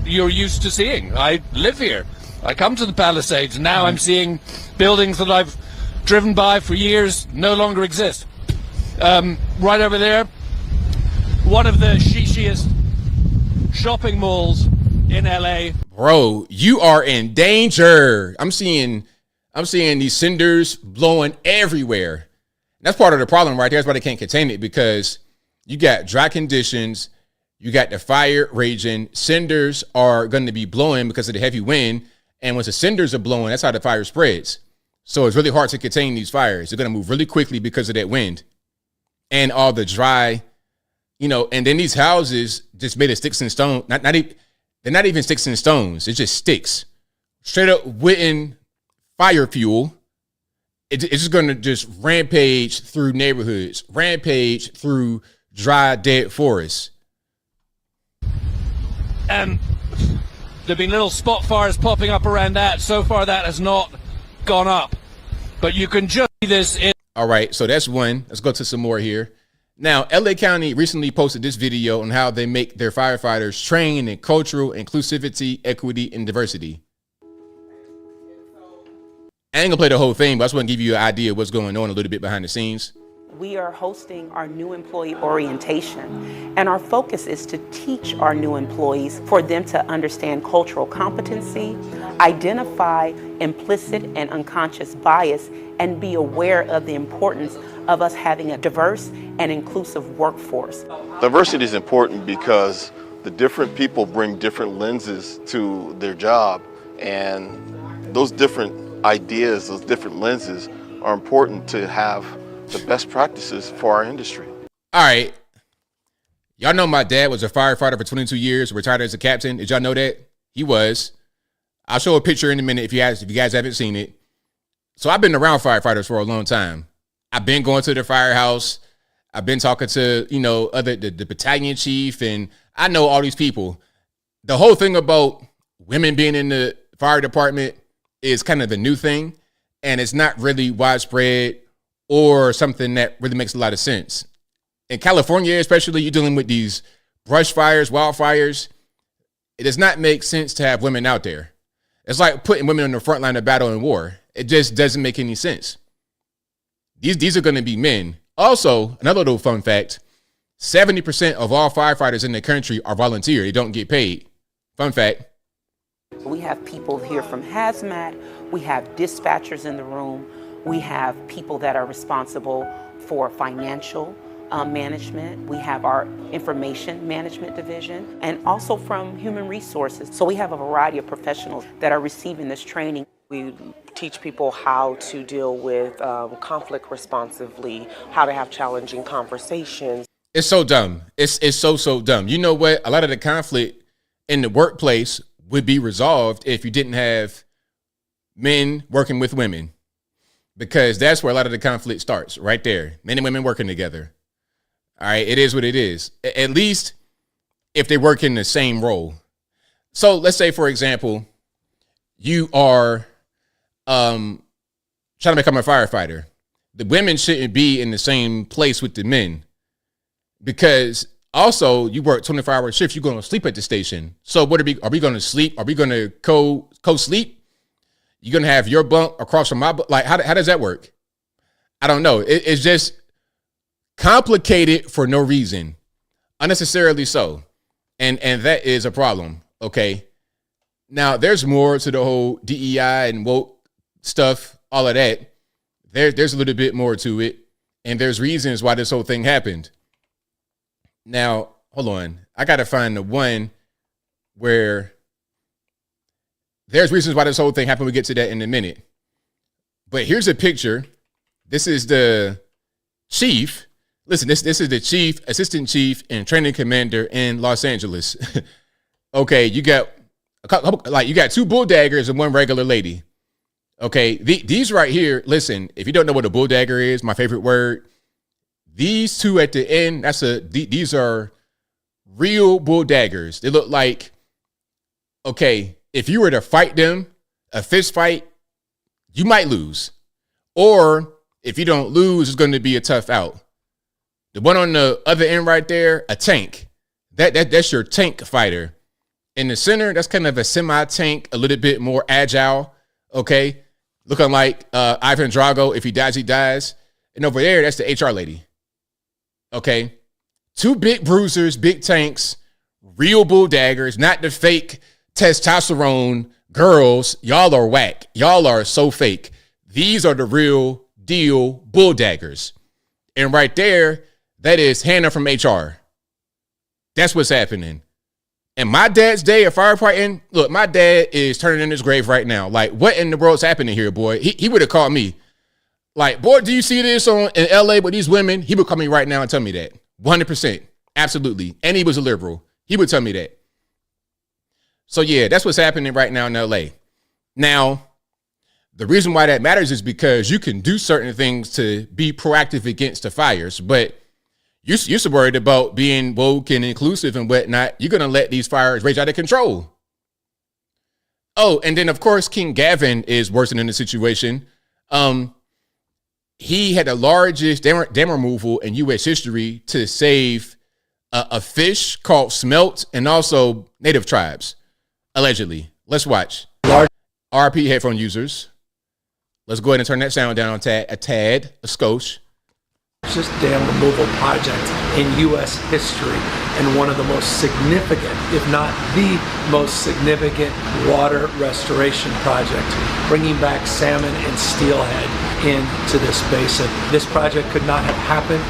you're used to seeing. I live here. I come to the Palisades, and now I'm seeing buildings that I've driven by for years no longer exist. Right over there, one of the shishiest shopping malls in LA. Bro, you are in danger. I'm seeing these cinders blowing everywhere. That's part of the problem right there. That's why they can't contain it, because you got dry conditions, you got the fire raging, cinders are going to be blowing because of the heavy wind. And once the cinders are blowing, that's how the fire spreads. So it's really hard to contain these fires. They're going to move really quickly because of that wind and all the dry, and then these houses just made of sticks and stones. They're not even sticks and stones. It's just sticks. Straight up wooden fire fuel. It's just going to just rampage through neighborhoods, rampage through dry, dead forests. And there've been little spot fires popping up around that. So far, that has not gone up. But you can just see this in. All right, so that's one. Let's go to some more here. Now, LA County recently posted this video on how they make their firefighters train in cultural inclusivity, equity, and diversity. I ain't gonna play the whole thing, but I just want to give you an idea of what's going on a little bit behind the scenes. We are hosting our new employee orientation, and our focus is to teach our new employees for them to understand cultural competency, identify implicit and unconscious bias, and be aware of the importance of us having a diverse and inclusive workforce. Diversity is important because the different people bring different lenses to their job, And those different ideas, those different lenses are important to have the best practices for our industry. All right. Y'all know my dad was a firefighter for 22 years, retired as a captain. Did y'all know that? He was. I'll show a picture in a minute if you guys haven't seen it. So I've been around firefighters for a long time. I've been going to the firehouse. I've been talking to, the battalion chief, and I know all these people. The whole thing about women being in the fire department is kind of a new thing, and it's not really widespread or something that really makes a lot of sense. In California, especially, you're dealing with these brush fires, wildfires. It does not make sense to have women out there. It's like putting women on the front line of battle in war. It just doesn't make any sense. These are going to be men. Also, another little fun fact, 70% of all firefighters in the country are volunteer. They don't get paid. Fun fact. We have people here from hazmat. We have dispatchers in the room. We have people that are responsible for financial management. We have our information management division, and also from human resources. So we have a variety of professionals that are receiving this training. We teach people how to deal with conflict responsively, how to have challenging conversations. It's so dumb. It's so dumb. You know what? A lot of the conflict in the workplace would be resolved if you didn't have men working with women, because that's where a lot of the conflict starts, right there. Men and women working together. All right, it is what it is. At least if they work in the same role. So let's say, for example, you are trying to become a firefighter. The women shouldn't be in the same place with the men, because also you work 24-hour shifts. You're going to sleep at the station. So what are we going to sleep? Are we going to co-sleep? You're going to have your bunk across from my bunk? Like, how does that work? I don't know. It's just complicated for no reason, unnecessarily so. And that is a problem. Okay. Now there's more to the whole DEI and woke stuff, all of that. There's a little bit more to it. And there's reasons why this whole thing happened. Now, hold on. I got to find the one where there's reasons why this whole thing happened. We'll get to that in a minute. But here's a picture. This is the chief. Listen, this is the chief, assistant chief, and training commander in Los Angeles. Okay, you got two bull daggers and one regular lady. Okay, these right here, listen, if you don't know what a bull dagger is, my favorite word, these two at the end, these are real bull daggers. They look like, okay, if you were to fight them, a fist fight, you might lose. Or if you don't lose, it's going to be a tough out. The one on the other end right there, a tank. That's your tank fighter. In the center, that's kind of a semi-tank, a little bit more agile, okay? Looking like Ivan Drago. If he dies, he dies. And over there, that's the HR lady, okay? Two big bruisers, big tanks, real bull daggers, not the fake testosterone girls. Y'all are whack. Y'all are so fake. These are the real deal bull daggers. And right there, that is Hannah from HR. That's what's happening. And my dad's day of firefighting, look, my dad is turning in his grave right now. Like, what in the world's happening here, boy? He would have called me. Like, boy, do you see this in LA with these women? He would call me right now and tell me that. 100%. Absolutely. And he was a liberal. He would tell me that. So, yeah, that's what's happening right now in LA. Now, the reason why that matters is because you can do certain things to be proactive against the fires, but you're so worried about being woke and inclusive and whatnot, you're going to let these fires rage out of control. Oh, and then, of course, King Gavin is worsening the situation. He had the largest dam removal in U.S. history to save a fish called smelt and also native tribes, allegedly. Let's watch. RP headphone users. Let's go ahead and turn that sound down a skosh. Largest dam removal project in U.S. history and one of the most significant, if not the most significant, water restoration project, bringing back salmon and steelhead into this basin. This project could not have happened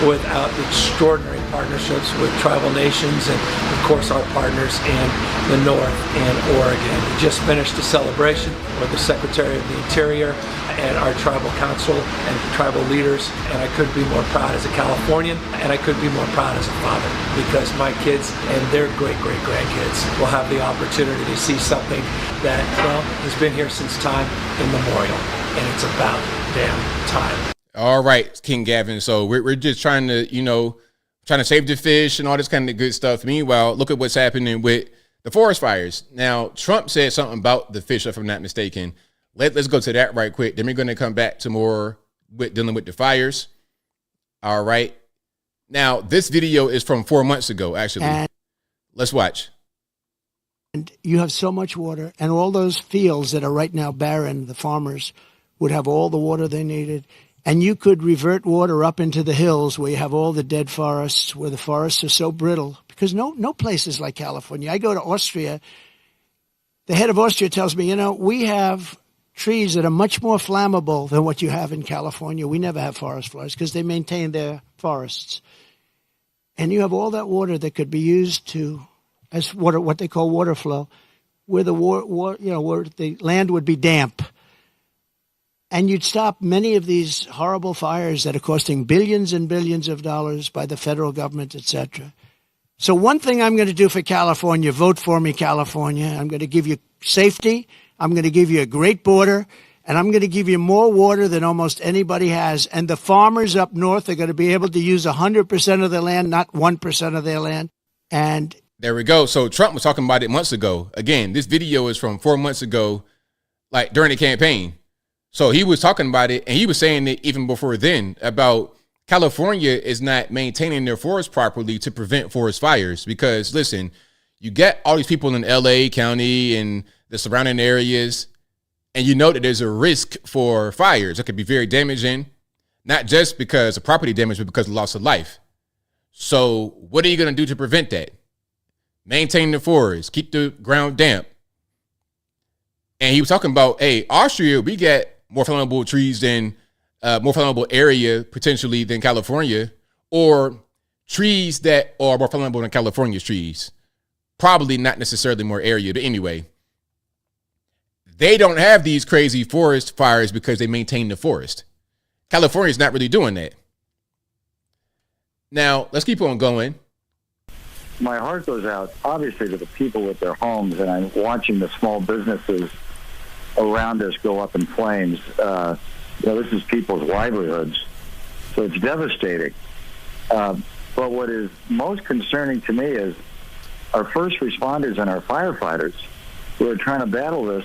without the extraordinary partnerships with tribal nations and, of course, our partners in the North and Oregon. We just finished a celebration with the Secretary of the Interior and our tribal council and tribal leaders, and I couldn't be more proud as a Californian, and I couldn't be more proud as a father, because my kids and their great-great-grandkids will have the opportunity to see something that, well, has been here since time immemorial, and it's about damn time. All right, King Gavin. So we're just trying to, trying to save the fish and all this kind of good stuff. Meanwhile, look at what's happening with the forest fires. Now, Trump said something about the fish, if I'm not mistaken. Let's go to that right quick. Then we're going to come back to more with dealing with the fires. All right. Now, this video is from 4 months ago, actually. Let's watch. And you have so much water, and all those fields that are right now barren, the farmers would have all the water they needed. And you could revert water up into the hills where you have all the dead forests, where the forests are so brittle. Because no place is like California. I go to Austria. The head of Austria tells me, we have trees that are much more flammable than what you have in California. We never have forest fires because they maintain their forests. And you have all that water that could be used as water, what they call water flow, where where the land would be damp. And you'd stop many of these horrible fires that are costing billions and billions of dollars by the federal government, etc. So one thing I'm going to do for California, vote for me, California. I'm going to give you safety. I'm going to give you a great border, and I'm going to give you more water than almost anybody has. And the farmers up north are going to be able to use 100% of their land, not 1% of their land. And there we go. So Trump was talking about it months ago. Again, this video is from 4 months ago, like during the campaign. So he was talking about it, and he was saying it even before then about California is not maintaining their forest properly to prevent forest fires. Because listen, you get all these people in LA County and the surrounding areas, and you know that there's a risk for fires that could be very damaging, not just because of property damage, but because of loss of life. So what are you going to do to prevent that? Maintain the forest, keep the ground damp. And he was talking about, hey, Austria, we got more flammable trees than more flammable area potentially than California, or trees that are more flammable than California's trees. Probably not necessarily more area, but anyway. They don't have these crazy forest fires because they maintain the forest. California's not really doing that. Now, let's keep on going. My heart goes out, obviously, to the people with their homes, and I'm watching the small businesses around us go up in flames. This is people's livelihoods, so it's devastating. But what is most concerning to me is our first responders and our firefighters who are trying to battle this.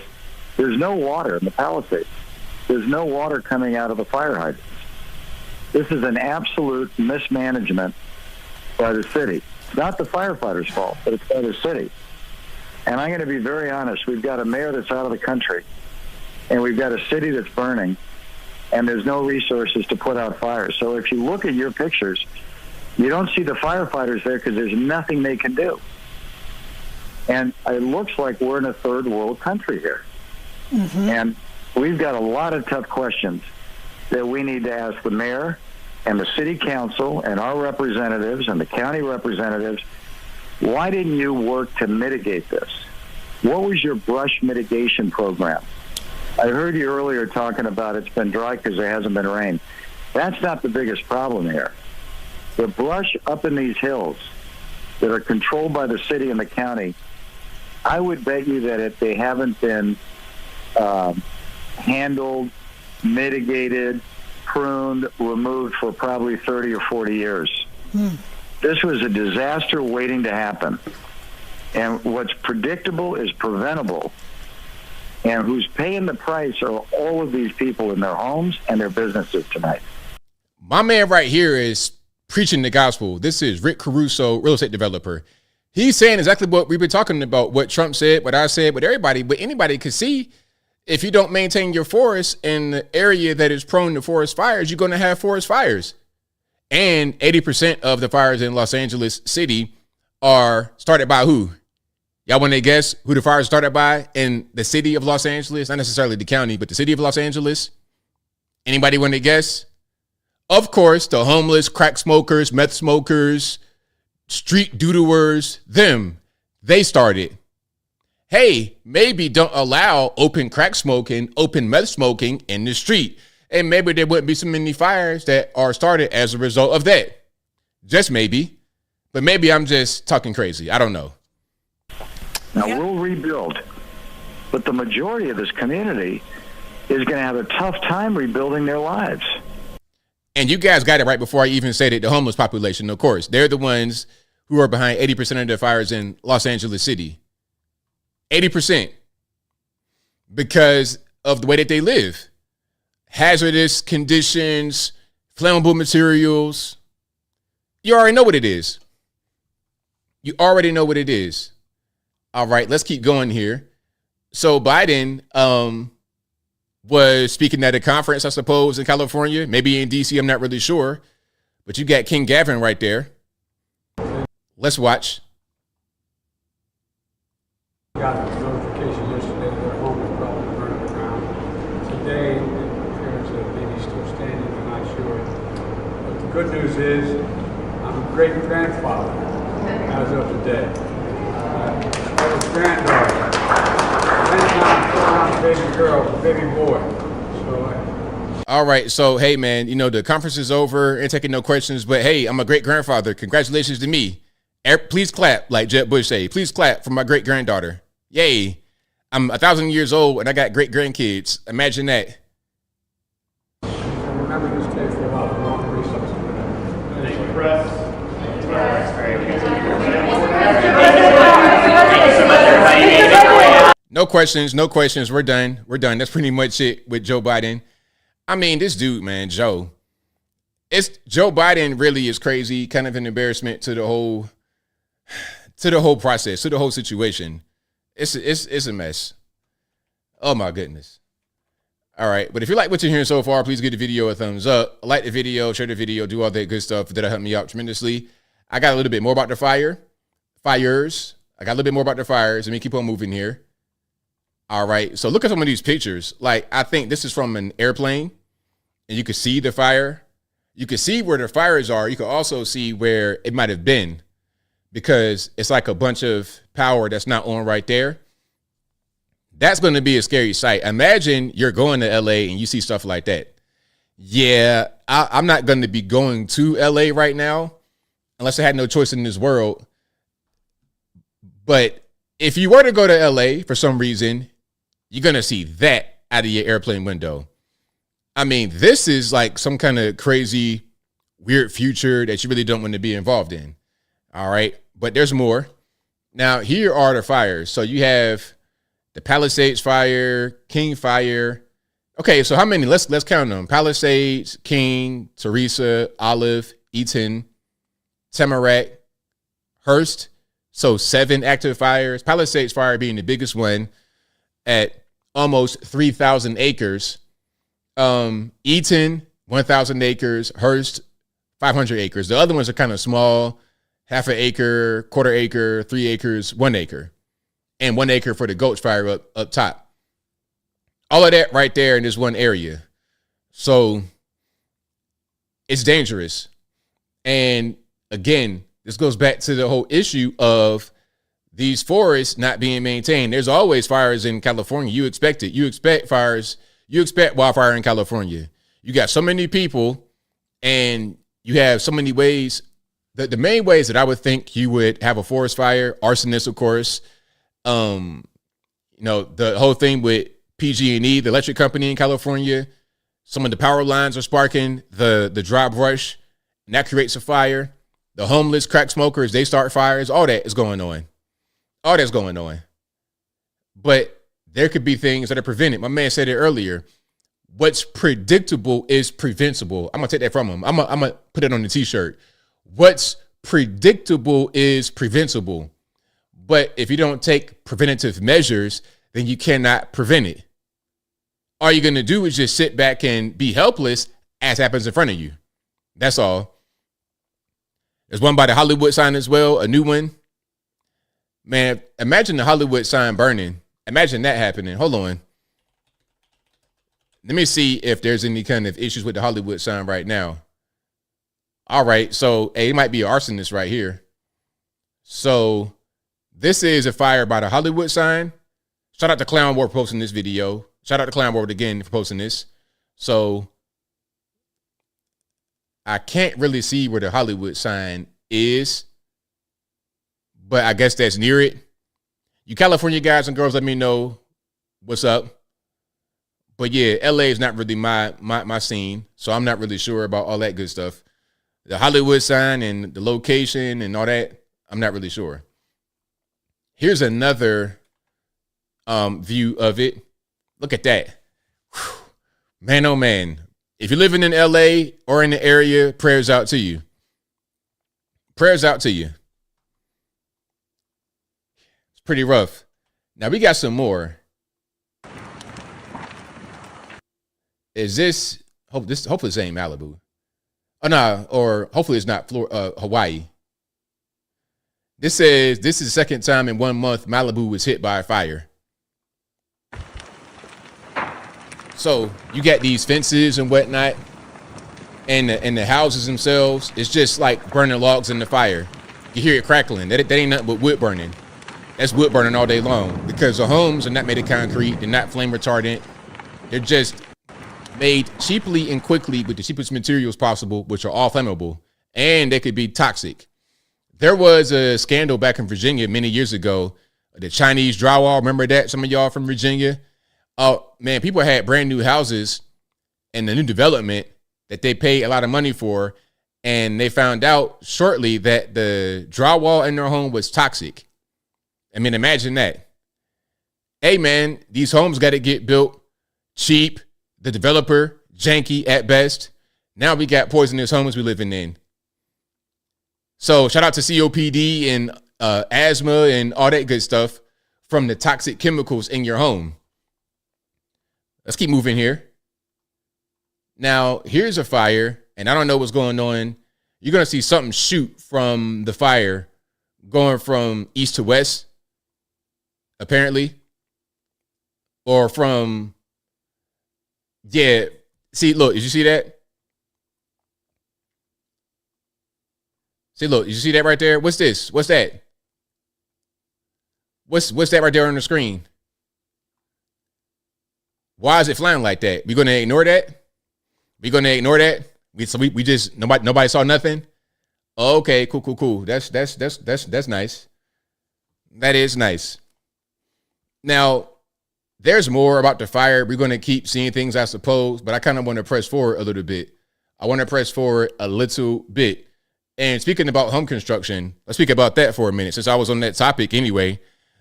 There's no water in the Palisades. There's no water coming out of the fire hydrants. This is an absolute mismanagement by the city. It's not the firefighters' fault, but it's by the city. And I'm going to be very honest. We've got a mayor that's out of the country, and we've got a city that's burning, and there's no resources to put out fires. So if you look at your pictures, you don't see the firefighters there because there's nothing they can do. And it looks like we're in a third world country here. Mm-hmm. And we've got a lot of tough questions that we need to ask the mayor and the city council and our representatives and the county representatives. Why didn't you work to mitigate this? What was your brush mitigation program? I heard you earlier talking about it's been dry because there hasn't been rain. That's not the biggest problem here. The brush up in these hills that are controlled by the city and the county, I would bet you that if they haven't been handled, mitigated, pruned, removed for probably 30 or 40 years. This was a disaster waiting to happen. And what's predictable is preventable. And who's paying the price are all of these people in their homes and their businesses tonight. My man right here is preaching the gospel. This is Rick Caruso, real estate developer. He's saying exactly what we've been talking about, what Trump said, what I said, what everybody, but anybody could see. If you don't maintain your forest in the area that is prone to forest fires, you're going to have forest fires. And 80% of the fires in Los Angeles City are started by who? Y'all want to guess who the fires started by in the city of Los Angeles? Not necessarily the county, but the city of Los Angeles. Anybody want to guess? Of course, the homeless, crack smokers, meth smokers, street doodlers, they started. Hey, maybe don't allow open crack smoking, open meth smoking in the street. And maybe there wouldn't be so many fires that are started as a result of that. Just maybe. But maybe I'm just talking crazy. I don't know. Now, we'll rebuild. But the majority of this community is going to have a tough time rebuilding their lives. And you guys got it right before I even said it. The homeless population, of course. They're the ones who are behind 80% of the fires in Los Angeles City. 80%. Because of the way that they live. Hazardous conditions, flammable materials. You already know what it is. You already know what it is. All right, let's keep going here. So Biden was speaking at a conference, I suppose, in California, maybe in DC, I'm not really sure. But you got King Gavin right there. Let's watch. Got a notification yesterday that their home was probably burning to the ground. Today, the parents are maybe still standing, I'm not sure. But the good news is, I'm a great-grandfather as of today. I was granddaughter. Baby girl, baby boy. All right. So, hey, man, you know, the conference is over. Ain't taking no questions. But, hey, I'm a great-grandfather. Congratulations to me. Please clap, like Jeb Bush say. Please clap for my great-granddaughter. Yay. I'm 1,000 years old, and I got great-grandkids. Imagine that. Remember this day for a lot of long resources. Thank you, press. No questions, no questions. We're done. We're done. That's pretty much it with Joe Biden. I mean, this dude, man, Joe. Joe Biden really is crazy, kind of an embarrassment to the whole process, to the whole situation. It's a mess. Oh my goodness. All right. But if you like what you're hearing so far, please give the video a thumbs up. Like the video, share the video, do all that good stuff. That'll help me out tremendously. I got a little bit more about the fires. I got a little bit more about the fires. Let me keep on moving here. All right. So look at some of these pictures. Like, I think this is from an airplane, and you can see the fire. You can see where the fires are. You can also see where it might have been, because it's like a bunch of power that's not on right there. That's going to be a scary sight. Imagine you're going to LA and you see stuff like that. Yeah, I'm not going to be going to LA right now unless I had no choice in this world. But if you were to go to LA for some reason, you're going to see that out of your airplane window. I mean, this is like some kind of crazy, weird future that you really don't want to be involved in. All right. But there's more. Now, here are the fires. So you have the Palisades fire, King fire. Okay, so how many? Let's count them. Palisades, King, Teresa, Olive, Eaton, Tamarack, Hearst. So 7 active fires. Palisades fire being the biggest one at almost 3,000 acres. Eaton, 1,000 acres. Hearst, 500 acres. The other ones are kind of small. Half an acre, quarter acre, 3 acres, 1 acre. And 1 acre for the Gulch fire up top. All of that right there in this one area. So it's dangerous. And again, this goes back to the whole issue of these forests not being maintained. There's always fires in California. You expect it. You expect fires. You expect wildfire in California. You got so many people and you have so many ways. The main ways that I would think you would have a forest fire, arsonists, of course. You know, the whole thing with PG&E, the electric company in California, some of the power lines are sparking the dry brush, and that creates a fire. The homeless, crack smokers, they start fires. All that is going on. All that's going on. But there could be things that are prevented. My man said it earlier. What's predictable is preventable. I'm going to take that from him. I'm going to put it on the t-shirt. What's predictable is preventable. But if you don't take preventative measures, then you cannot prevent it. All you're going to do is just sit back and be helpless as happens in front of you. That's all. There's one by the Hollywood sign as well, a new one. Man, imagine the Hollywood sign burning. Imagine that happening. Hold on. Let me see if there's any kind of issues with the Hollywood sign right now. All right, so hey, it might be an arsonist right here. So this is a fire by the Hollywood sign. Shout out to Clown War for posting this video. Shout out to Clown War again for posting this. So I can't really see where the Hollywood sign is, but I guess that's near it. You California guys and girls, let me know what's up. But yeah, LA is not really my scene, so I'm not really sure about all that good stuff. The Hollywood sign and the location and all that, I'm not really sure. Here's another view of it. Look at that. Whew. Man, oh man. If you're living in LA or in the area, prayers out to you. Prayers out to you. It's pretty rough. Now we got some more. Is this, hopefully this ain't Malibu. Oh no, or hopefully it's not Hawaii. This is the second time in 1 month Malibu was hit by a fire. So you got these fences and whatnot, and the houses themselves, it's just like burning logs in the fire. You hear it crackling. That ain't nothing but wood burning. That's wood burning all day long, because the homes are not made of concrete. They're not flame retardant. They're just made cheaply and quickly with the cheapest materials possible, which are all flammable, and they could be toxic. There was a scandal back in Virginia many years ago, the Chinese drywall. Remember that? Some of y'all from Virginia. Oh man, people had brand new houses and the new development that they paid a lot of money for, and they found out shortly that the drywall in their home was toxic. I mean, imagine that. Hey man, these homes got to get built cheap. The developer janky at best. Now we got poisonous homes we living in. So shout out to COPD and asthma and all that good stuff from the toxic chemicals in your home. Let's keep moving here. Now, here's a fire, and I don't know what's going on. You're going to see something shoot from the fire going from east to west, apparently. Or from, yeah. See, look, did you see that? See, look, did you see that right there? What's this? What's that? What's that right there on the screen? Why is it flying like that? We gonna ignore that? We gonna ignore that? We just nobody saw nothing? Okay, cool. That's nice. That is nice. Now, there's more about the fire. We're gonna keep seeing things, I suppose, but I kind of want to press forward a little bit. I want to press forward a little bit. And speaking about home construction, let's speak about that for a minute, since I was on that topic anyway.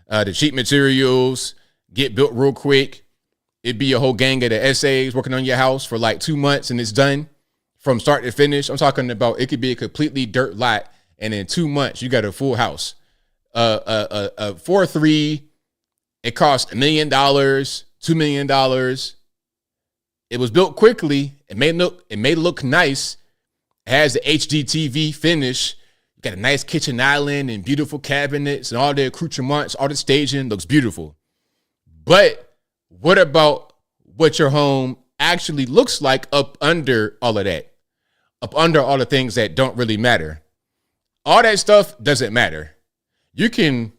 The cheap materials, get built real quick. It'd be a whole gang of the essays working on your house for like 2 months and it's done from start to finish. I'm talking about it could be a completely dirt lot, and in 2 months you got a full house. 4-3, it cost $1 million, $2 million. It was built quickly. It made it look nice. It has the HDTV finish. You got a nice kitchen island and beautiful cabinets and all the accoutrements, all the staging looks beautiful. But what about what your home actually looks like up under all of that? Up under all the things that don't really matter. All that stuff doesn't matter. You can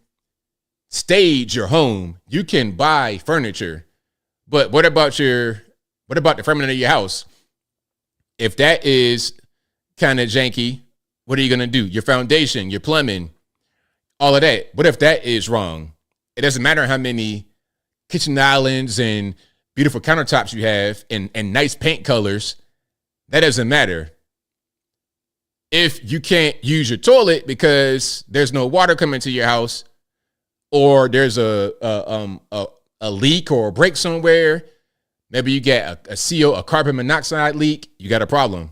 stage your home. You can buy furniture. But what about the framing of your house? If that is kind of janky, what are you going to do? Your foundation, your plumbing, all of that. What if that is wrong? It doesn't matter how many kitchen islands and beautiful countertops you have and nice paint colors. That doesn't matter. If you can't use your toilet because there's no water coming to your house, or there's a leak or a break somewhere, maybe you get a CO, a carbon monoxide leak, you got a problem.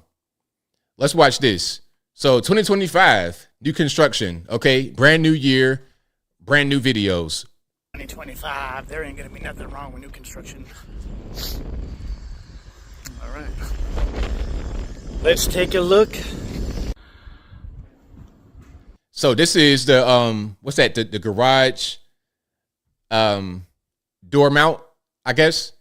Let's watch this. So 2025, new construction, okay? Brand new year, brand new videos. 2025, there ain't gonna be nothing wrong with new construction. All right, let's take a look. So this is the what's that? The garage door mount, I guess.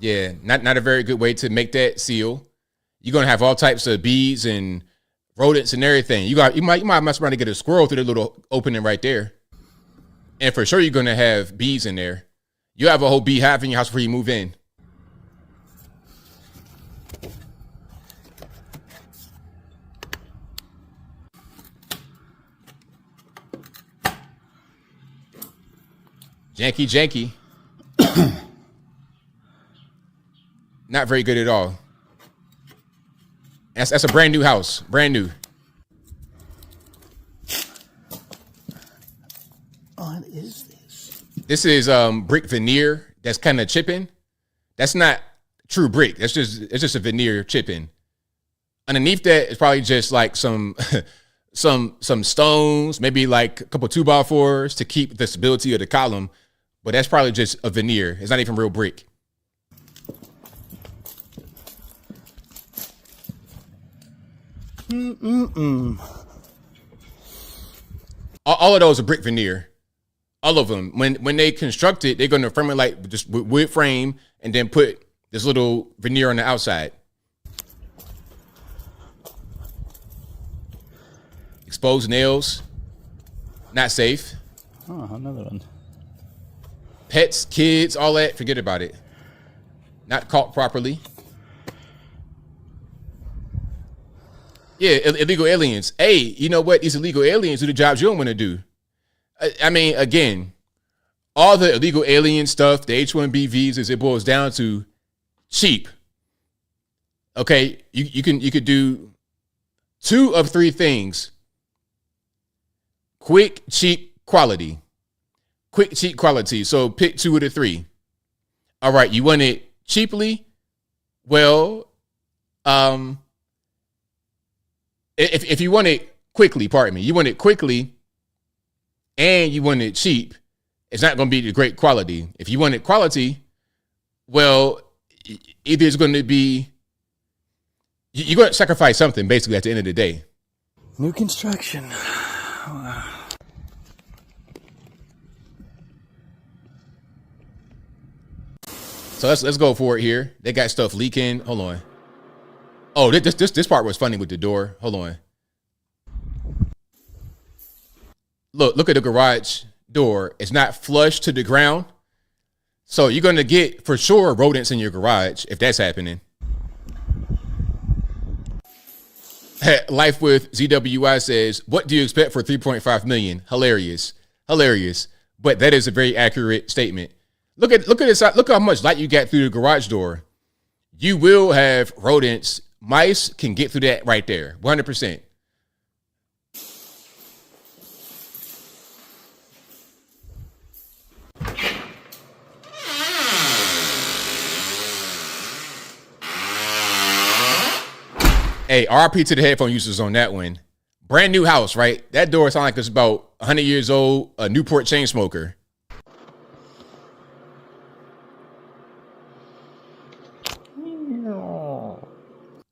Yeah, not a very good way to make that seal. You're gonna have all types of bees and rodents and everything. You might mess around to get a squirrel through the little opening right there. And for sure you're gonna have bees in there. You have a whole beehive in your house before you move in. Janky. Not very good at all. That's a brand new house. Brand new. What is this? This is brick veneer that's kind of chipping. That's not true brick. It's just a veneer chipping. Underneath that is probably just like some some stones, maybe like a couple 2x4s to keep the stability of the column. But that's probably just a veneer. It's not even real brick. All of those are brick veneer. All of them. When they construct it, they're going to frame it like just wood frame and then put this little veneer on the outside. Exposed nails. Not safe. Oh, another one. Pets, kids, all that, forget about it. Not caught properly. Yeah, illegal aliens. Hey, you know what? These illegal aliens do the jobs you don't want to do. I mean, again, all the illegal alien stuff, the H-1B visas, it boils down to cheap. Okay, you could do 2 of 3 things. Quick, cheap, quality. Quick, cheap, quality. So pick 2 of the 3. All right, you want it cheaply? Well, if you want it quickly, you want it quickly and you want it cheap, it's not going to be the great quality. If you want it quality, well, either it's going to be, you're going to sacrifice something basically at the end of the day. New construction. Wow. So let's go for it here. They got stuff leaking. Hold on. Oh, this part was funny with the door. Hold on. Look at the garage door. It's not flush to the ground. So you're going to get, for sure, rodents in your garage if that's happening. Life with ZWI says, what do you expect for 3.5 million? Hilarious. But that is a very accurate statement. Look at this. Look how much light you got through the garage door. You will have rodents. Mice can get through that right there. 100%. Hey, RP to the headphone users on that one. Brand new house, right? That door sounds like it's about 100 years old, a Newport chain smoker.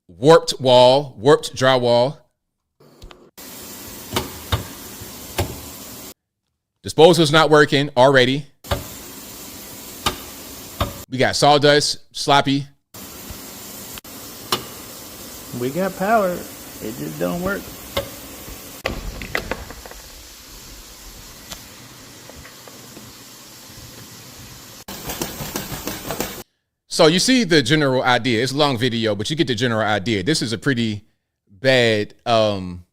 Warped wall, warped drywall. Disposal's not working already. We got sawdust, sloppy. We got power. It just don't work. So you see the general idea. It's a long video, but you get the general idea. This is a pretty bad home.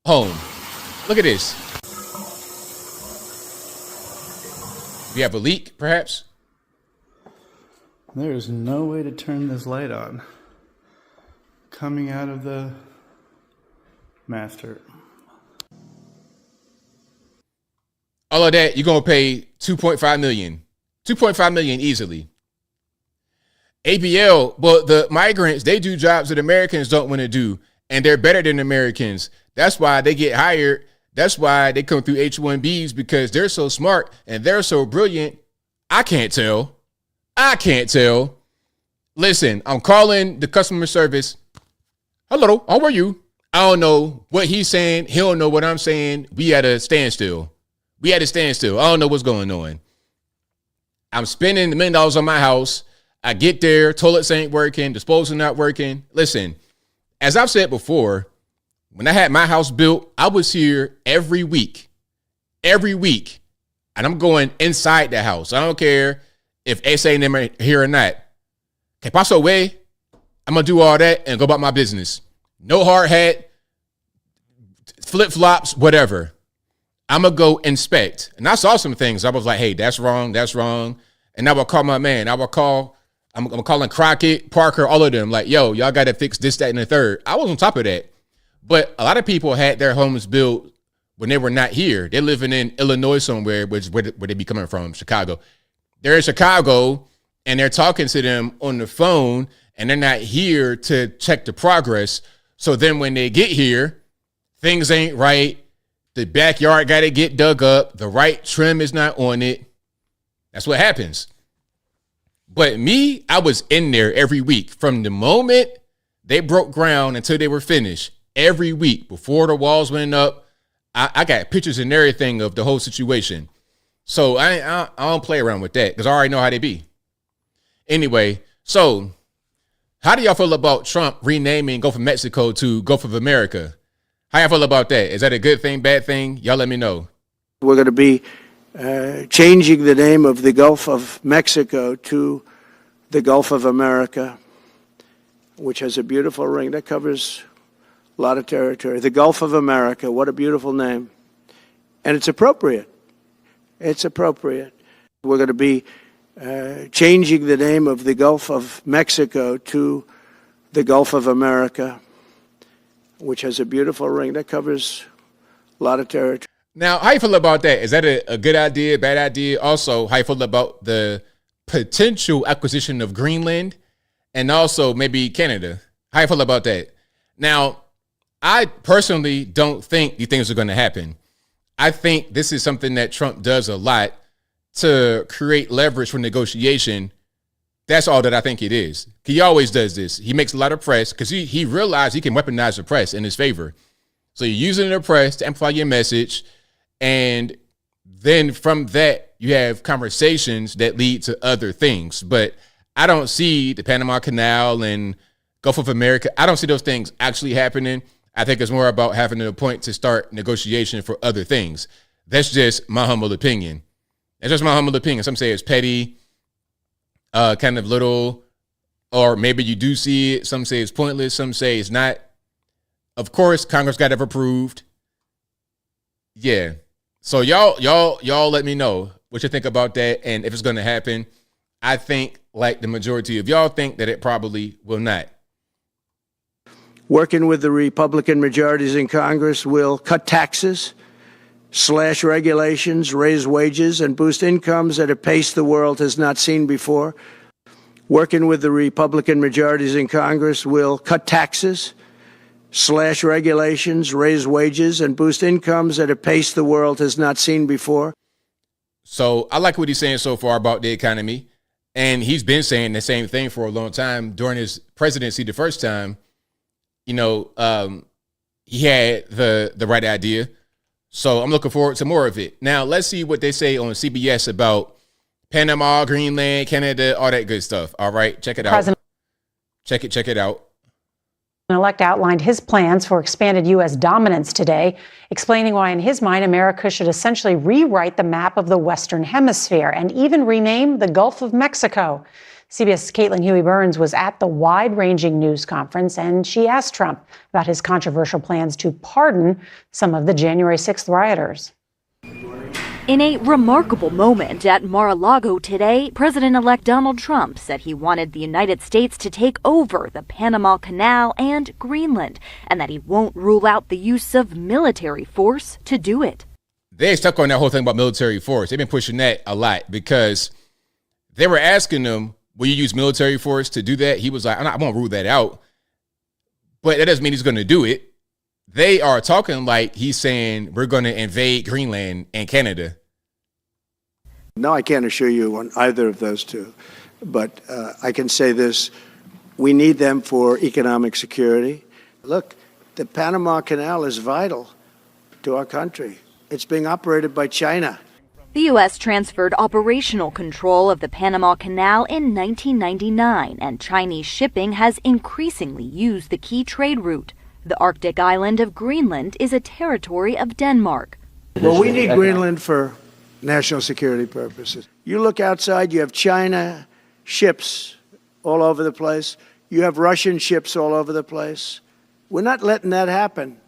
Look at this. We have a leak, perhaps? There is no way to turn this light on. Coming out of the master. All of that, you're going to pay 2.5 million. 2.5 million easily. ABL, well, the migrants, they do jobs that Americans don't want to do, and they're better than Americans. That's why they get hired. That's why they come through H-1Bs, because they're so smart and they're so brilliant. I can't tell. Listen, I'm calling the customer service. Hello, how are you? I don't know what he's saying. He don't know what I'm saying. We at a standstill. I don't know what's going on. I'm spending $1 million on my house. I get there, toilets ain't working, disposal not working. Listen, as I've said before, when I had my house built, I was here every week, and I'm going inside the house. I don't care if SA and them are here or not. Que paso way, I'm going to do all that and go about my business. No hard hat, flip-flops, whatever. I'm going to go inspect. And I saw some things. I was like, hey, that's wrong. And I will call my man. I'm calling Crockett, Parker, all of them. Like, yo, y'all got to fix this, that, and the third. I was on top of that. But a lot of people had their homes built when they were not here. They're living in Illinois somewhere, which is where they be coming from, Chicago. They're in Chicago, and they're talking to them on the phone, and they're not here to check the progress. So then when they get here, things ain't right. The backyard got to get dug up. The right trim is not on it. That's what happens. But me, I was in there every week. From the moment they broke ground until they were finished, every week before the walls went up, I got pictures and everything of the whole situation. So I don't play around with that because I already know how they be. Anyway, so how do y'all feel about Trump renaming Gulf of Mexico to Gulf of America? How y'all feel about that? Is that a good thing, bad thing? Y'all let me know. We're going to be changing the name of the Gulf of Mexico to the Gulf of America, which has a beautiful ring that covers a lot of territory. The Gulf of America, what a beautiful name. And it's appropriate. It's appropriate. We're going to be changing the name of the Gulf of Mexico to the Gulf of America, which has a beautiful ring that covers a lot of territory. Now, how you feel about that? Is that a good idea, bad idea? Also, how you feel about the potential acquisition of Greenland and also maybe Canada? How you feel about that? Now, I personally don't think these things are going to happen. I think this is something that Trump does a lot to create leverage for negotiation. That's all that I think it is. He always does this. He makes a lot of press because he realized he can weaponize the press in his favor. So you're using the press to amplify your message. And then from that, you have conversations that lead to other things. But I don't see the Panama Canal and Gulf of America. I don't see those things actually happening. I think it's more about having a point to start negotiation for other things. That's just my humble opinion. That's just my humble opinion. Some say it's petty, kind of little, or maybe you do see it. Some say it's pointless. Some say it's not. Of course, Congress got it approved. Yeah. So y'all let me know what you think about that and if it's going to happen. I think, like the majority of y'all think, that it probably will not. Working with the Republican majorities in Congress, will cut taxes, slash regulations, raise wages, and boost incomes at a pace the world has not seen before. Working with the Republican majorities in Congress, will cut taxes, slash regulations, raise wages, and boost incomes at a pace the world has not seen before. So I like what he's saying so far about the economy. And he's been saying the same thing for a long time. During his presidency the first time, he had the right idea. So I'm looking forward to more of it. Now, let's see what they say on CBS about Panama, Greenland, Canada, all that good stuff. All right, check it out. Check it out. Elect outlined his plans for expanded U.S. dominance today, explaining why, in his mind, America should essentially rewrite the map of the Western Hemisphere and even rename the Gulf of Mexico. CBS's Caitlin Huey-Burns was at the wide-ranging news conference, and she asked Trump about his controversial plans to pardon some of the January 6th rioters. In a remarkable moment at Mar-a-Lago today, President-elect Donald Trump said he wanted the United States to take over the Panama Canal and Greenland, and that he won't rule out the use of military force to do it. They stuck on that whole thing about military force. They've been pushing that a lot because they were asking him, will you use military force to do that? He was like, I won't rule that out. But that doesn't mean he's going to do it. They are talking like he's saying we're going to invade Greenland and Canada. No, I can't assure you on either of those two. But I can say this. We need them for economic security. Look, the Panama Canal is vital to our country. It's being operated by China. The U.S. transferred operational control of the Panama Canal in 1999, and Chinese shipping has increasingly used the key trade route. The Arctic island of Greenland is a territory of Denmark. Well, we need Greenland for national security purposes. You look outside, you have China ships all over the place. You have Russian ships all over the place. We're not letting that happen.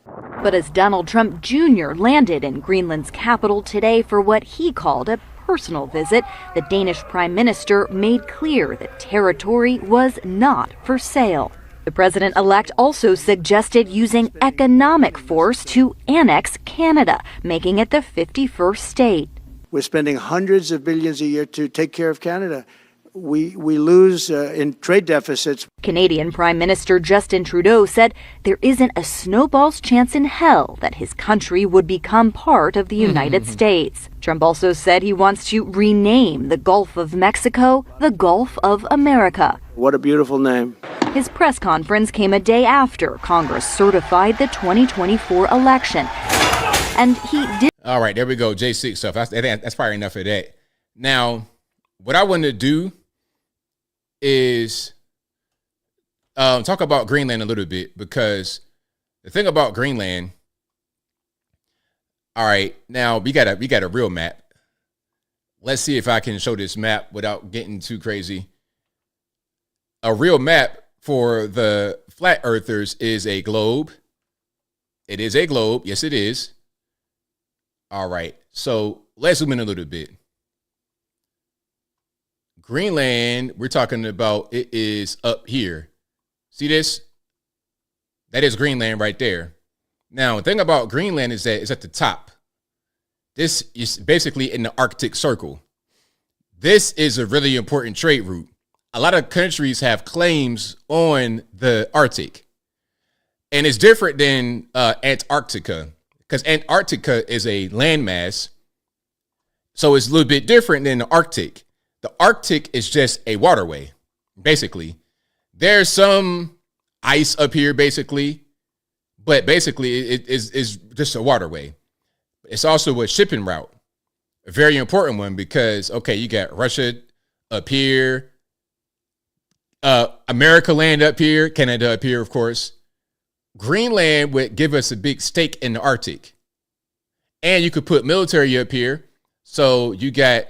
But as Donald Trump Jr. landed in Greenland's capital today for what he called a personal visit, the Danish Prime Minister made clear the territory was not for sale. The president-elect also suggested using economic force to annex Canada, making it the 51st state. We're spending hundreds of billions a year to take care of Canada. We lose in trade deficits. Canadian Prime Minister Justin Trudeau said there isn't a snowball's chance in hell that his country would become part of the United States. Trump also said he wants to rename the Gulf of Mexico the Gulf of America. What a beautiful name. His press conference came a day after Congress certified the 2024 election. And he did. All right, there we go. J6 stuff. That's probably enough of that. Now, what I want to do is talk about Greenland a little bit, because the thing about Greenland, all right, now we got a real map. Let's see if I can show this map without getting too crazy. A real map for the flat earthers is a globe. It is a globe. Yes, it is. All right, so let's zoom in a little bit. Greenland, we're talking about, it is up here. See this? That is Greenland right there. Now, the thing about Greenland is that it's at the top. This is basically in the Arctic Circle. This is a really important trade route. A lot of countries have claims on the Arctic. And it's different than Antarctica, because Antarctica is a landmass. So it's a little bit different than the Arctic. The Arctic is just a waterway, basically. There's some ice up here, basically, but basically it is just a waterway. It's also a shipping route, a very important one, because, okay, you got Russia up here, America land up here, Canada up here, of course. Greenland would give us a big stake in the Arctic. And you could put military up here. So you got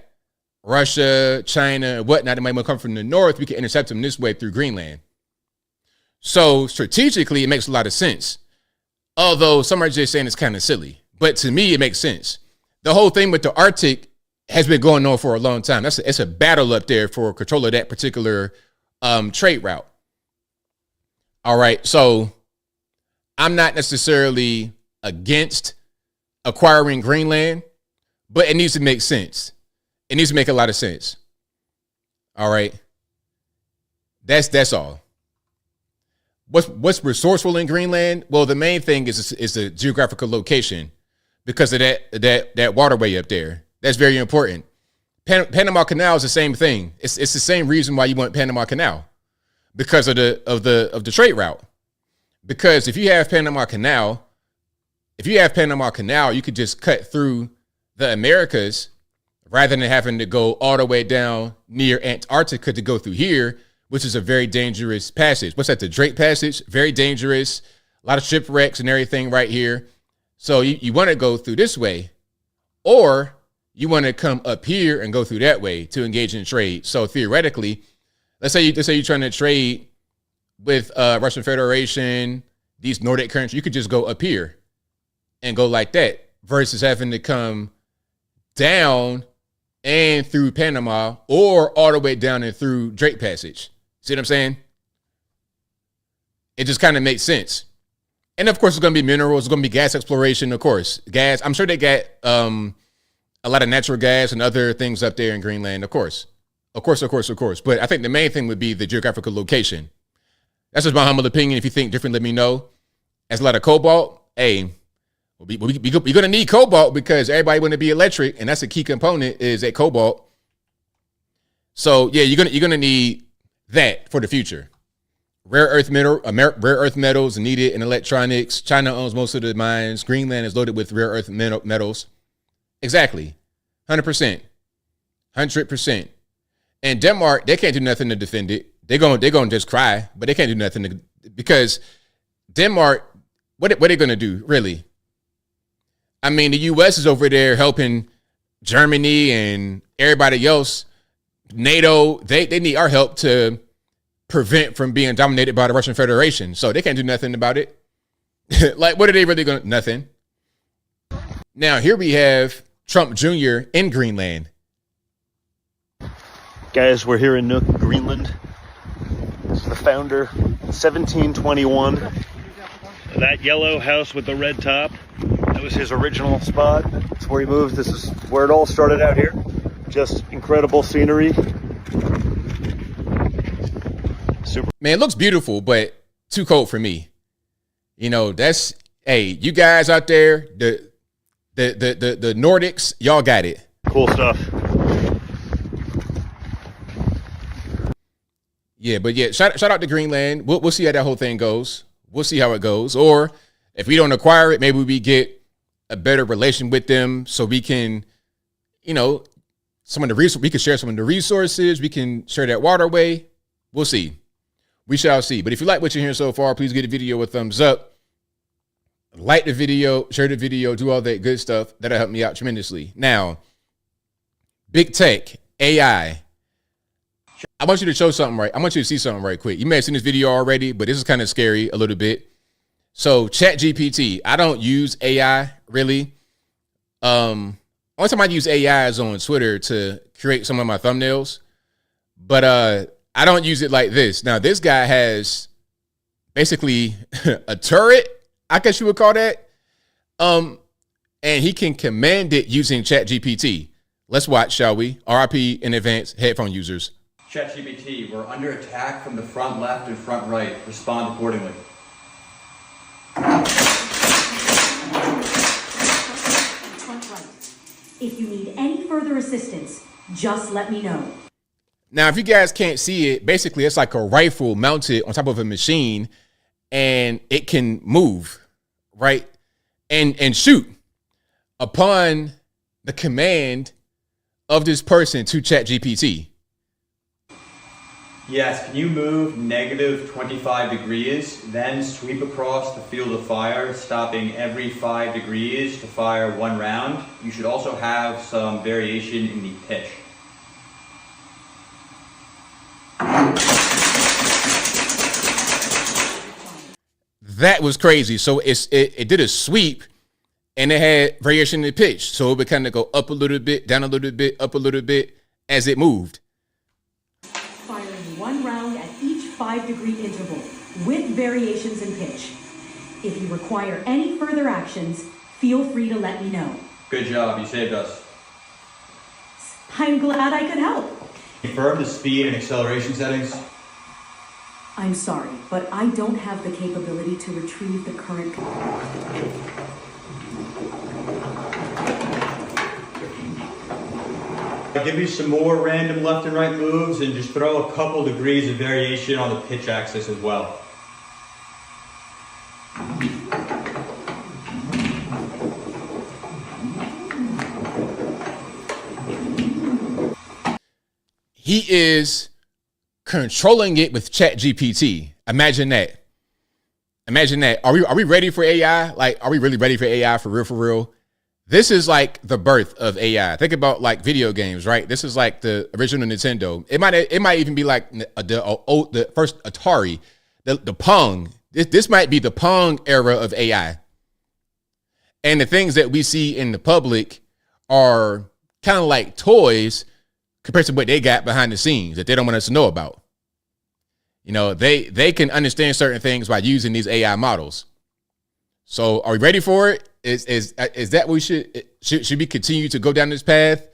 Russia, China, and whatnot, it might come from the north. We can intercept them this way through Greenland. So strategically, it makes a lot of sense. Although some are just saying it's kind of silly. But to me, it makes sense. The whole thing with the Arctic has been going on for a long time. It's a battle up there for control of that particular trade route. All right, so I'm not necessarily against acquiring Greenland, but it needs to make sense. It needs to make a lot of sense. All right. That's all. What's resourceful in Greenland? Well, the main thing is the geographical location, because of that waterway up there. That's very important. Panama Canal is the same thing. It's the same reason why you want Panama Canal, because of the trade route. Because if you have Panama Canal, you could just cut through the Americas rather than having to go all the way down near Antarctica to go through here, which is a very dangerous passage. What's that? The Drake Passage? Very dangerous. A lot of shipwrecks and everything right here. So you want to go through this way, or you want to come up here and go through that way to engage in trade. So theoretically, let's say you're trying to trade with Russian Federation, these Nordic countries, you could just go up here and go like that, versus having to come down and through Panama, or all the way down and through Drake Passage. See what I'm saying? It just kind of makes sense. And of course, it's going to be minerals. It's going to be gas exploration, of course. Gas. I'm sure they got a lot of natural gas and other things up there in Greenland, of course. Of course. But I think the main thing would be the geographical location. That's just my humble opinion. If you think different, let me know. There's a lot of cobalt. Hey, we're going to need cobalt, because everybody want to be electric, and that's a key component, is that cobalt. So yeah, you're gonna need that for the future. Rare earth metals needed in electronics. China owns most of the mines. Greenland is loaded with rare earth metals. Exactly, 100%. 100%. And Denmark, they can't do nothing to defend it. They're gonna just cry, but they can't do nothing because Denmark, what are they gonna do, really? I mean, the US is over there helping Germany and everybody else. NATO, they need our help to prevent from being dominated by the Russian Federation. So they can't do nothing about it. Like, what are they really going to? Nothing. Now, here we have Trump Jr. in Greenland. Guys, we're here in Nuuk, Greenland. This is the founder, 1721. That yellow house with the red top, that was his original spot. That's where he moved. This is where it all started out here. Just incredible scenery. Super. Man, it looks beautiful, but too cold for me. You know, that's, hey, you guys out there, the Nordics, y'all got it. Cool stuff. Yeah, but yeah, shout out to Greenland. We'll see how that whole thing goes. We'll see how it goes. Or if we don't acquire it, maybe we get a better relation with them so we can, you know, we can share some of the resources. We can share that waterway. We'll see. We shall see. But if you like what you're hearing so far, please give the video a thumbs up. Like the video, share the video, do all that good stuff. That'll help me out tremendously. Now, big tech, AI. I want you to show something right. I want you to see something right quick. You may have seen this video already, but this is kind of scary a little bit. So ChatGPT, I don't use AI really. Only time I use AI is on Twitter to create some of my thumbnails, but I don't use it like this. Now, this guy has basically a turret, I guess you would call that. And he can command it using ChatGPT. Let's watch, shall we? RIP in advance, headphone users. ChatGPT, we're under attack from the front left and front right. Respond accordingly. If you need any further assistance, just let me know. Now, if you guys can't see it, basically it's like a rifle mounted on top of a machine and it can move, right? And shoot upon the command of this person to ChatGPT. Yes, can you move negative 25 degrees, then sweep across the field of fire, stopping every 5 degrees to fire one round? You should also have some variation in the pitch. That was crazy. So it did a sweep and it had variation in the pitch. So it would kind of go up a little bit, down a little bit, up a little bit as it moved. Firing one round at each 5-degree interval with variations in pitch. If you require any further actions, feel free to let me know. Good job, you saved us. I'm glad I could help. Confirm the speed and acceleration settings. I'm sorry, but I don't have the capability to retrieve the current. I'll give you some more random left and right moves and just throw a couple degrees of variation on the pitch axis as well. He is controlling it with ChatGPT. Imagine that. Imagine that. Are we ready for AI? Like, are we really ready for AI for real, for real? This is like the birth of AI. Think about like video games, right? This is like the original Nintendo. It might even be like the first Atari, the Pong. This might be the Pong era of AI. And the things that we see in the public are kind of like toys compared to what they got behind the scenes that they don't want us to know about. You know, they can understand certain things by using these AI models. So are we ready for it? Is that what we should we continue to go down this path?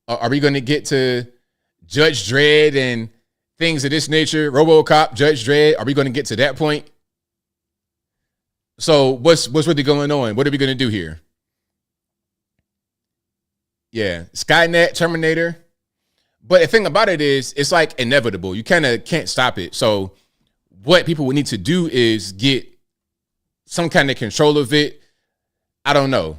Are we going to get to Judge Dredd and things of this nature? RoboCop, Judge Dredd. Are we going to get to that point? So what's really going on? What are we going to do here? Yeah, Skynet, Terminator. But the thing about it is, it's like inevitable. You kind of can't stop it. So what people would need to do is get some kind of control of it. I don't know.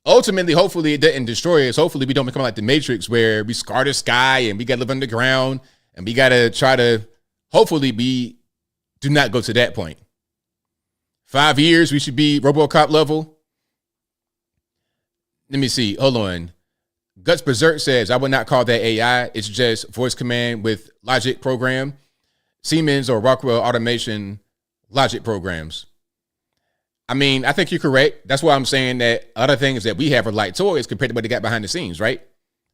ultimately, hopefully it doesn't destroy us. Hopefully we don't become like the Matrix where we scar the sky and we got to live underground and we got to try to, hopefully we do not go to that point. 5 years, we should be RoboCop level. Let me see. Hold on. Guts Berserk says, I would not call that AI. It's just voice command with logic program. Siemens or Rockwell Automation logic programs. I mean, I think you're correct. That's why I'm saying that other things that we have are like toys compared to what they got behind the scenes, right?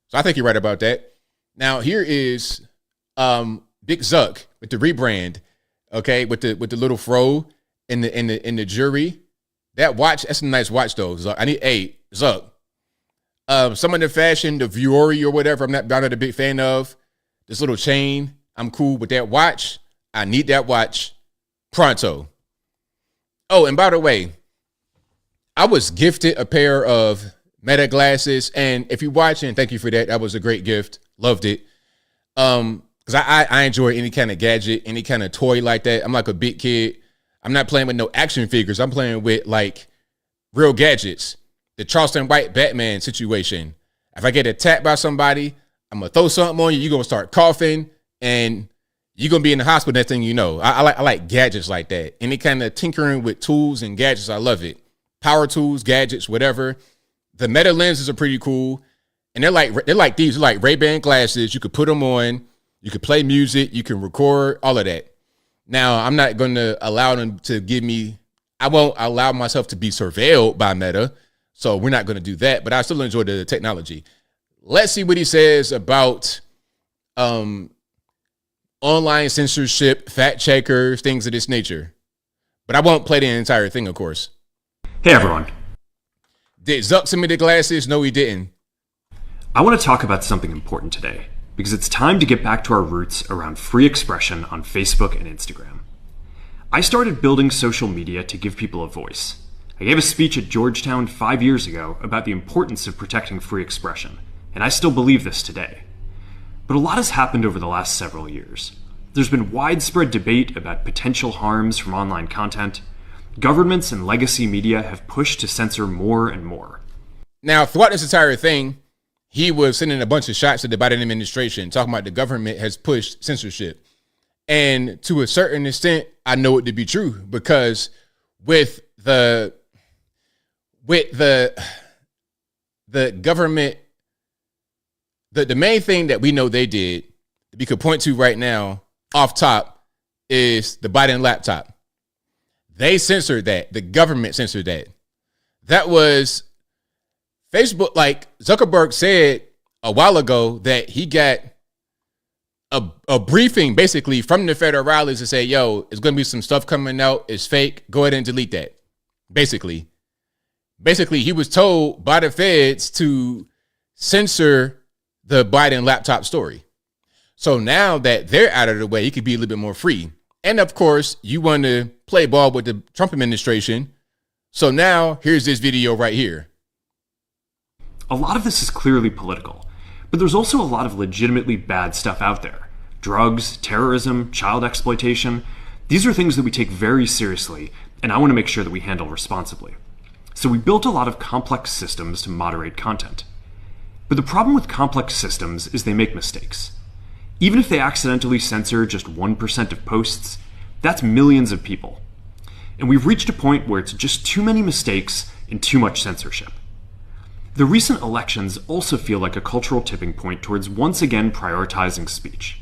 So I think you're right about that. Now, here is Big Zuck with the rebrand, okay, with the little fro in the jury. That watch, that's a nice watch though. Zuck. I need Zuck. Some of the fashion, the Vuori or whatever, I'm not a big fan of. This little chain, I'm cool with that watch. I need that watch pronto. Oh, and by the way, I was gifted a pair of Meta glasses, and if you're watching, thank you for that. That was a great gift. Loved it. Because I enjoy any kind of gadget, any kind of toy like that. I'm like a big kid. I'm not playing with no action figures. I'm playing with like real gadgets. The Charleston White Batman situation. If I get attacked by somebody, I'm gonna throw something on you. You're gonna start coughing, and you're gonna be in the hospital. Next thing you know, I like gadgets like that. Any kind of tinkering with tools and gadgets, I love it. Power tools, gadgets, whatever. The Meta lenses are pretty cool, and they're like these. They're like Ray-Ban glasses. You could put them on. You could play music. You can record all of that. Now, I'm not gonna allow them to give me. I won't allow myself to be surveilled by Meta. So we're not going to do that, but I still enjoy the technology. Let's see what he says about online censorship, fact checkers, things of this nature. But I won't play the entire thing, of course. Hey, everyone. Did Zuck send me the glasses? No, he didn't. I want to talk about something important today, because it's time to get back to our roots around free expression on Facebook and Instagram. I started building social media to give people a voice. I gave a speech at Georgetown 5 years ago about the importance of protecting free expression, and I still believe this today. But a lot has happened over the last several years. There's been widespread debate about potential harms from online content. Governments and legacy media have pushed to censor more and more. Now, throughout this entire thing, he was sending a bunch of shots at the Biden administration, talking about the government has pushed censorship. And to a certain extent, I know it to be true, because with the government, the main thing that we know they did, that we could point to right now off top, is the Biden laptop. They censored that. The government censored that. That was Facebook. Like Zuckerberg said a while ago that he got a briefing basically from the federales to say, yo, it's going to be some stuff coming out. It's fake. Go ahead and delete that. Basically, he was told by the feds to censor the Biden laptop story. So now that they're out of the way, he could be a little bit more free. And of course, you want to play ball with the Trump administration. So now here's this video right here. A lot of this is clearly political, but there's also a lot of legitimately bad stuff out there. Drugs, terrorism, child exploitation. These are things that we take very seriously, and I want to make sure that we handle responsibly. So we built a lot of complex systems to moderate content. But the problem with complex systems is they make mistakes. Even if they accidentally censor just 1% of posts, that's millions of people. And we've reached a point where it's just too many mistakes and too much censorship. The recent elections also feel like a cultural tipping point towards once again prioritizing speech.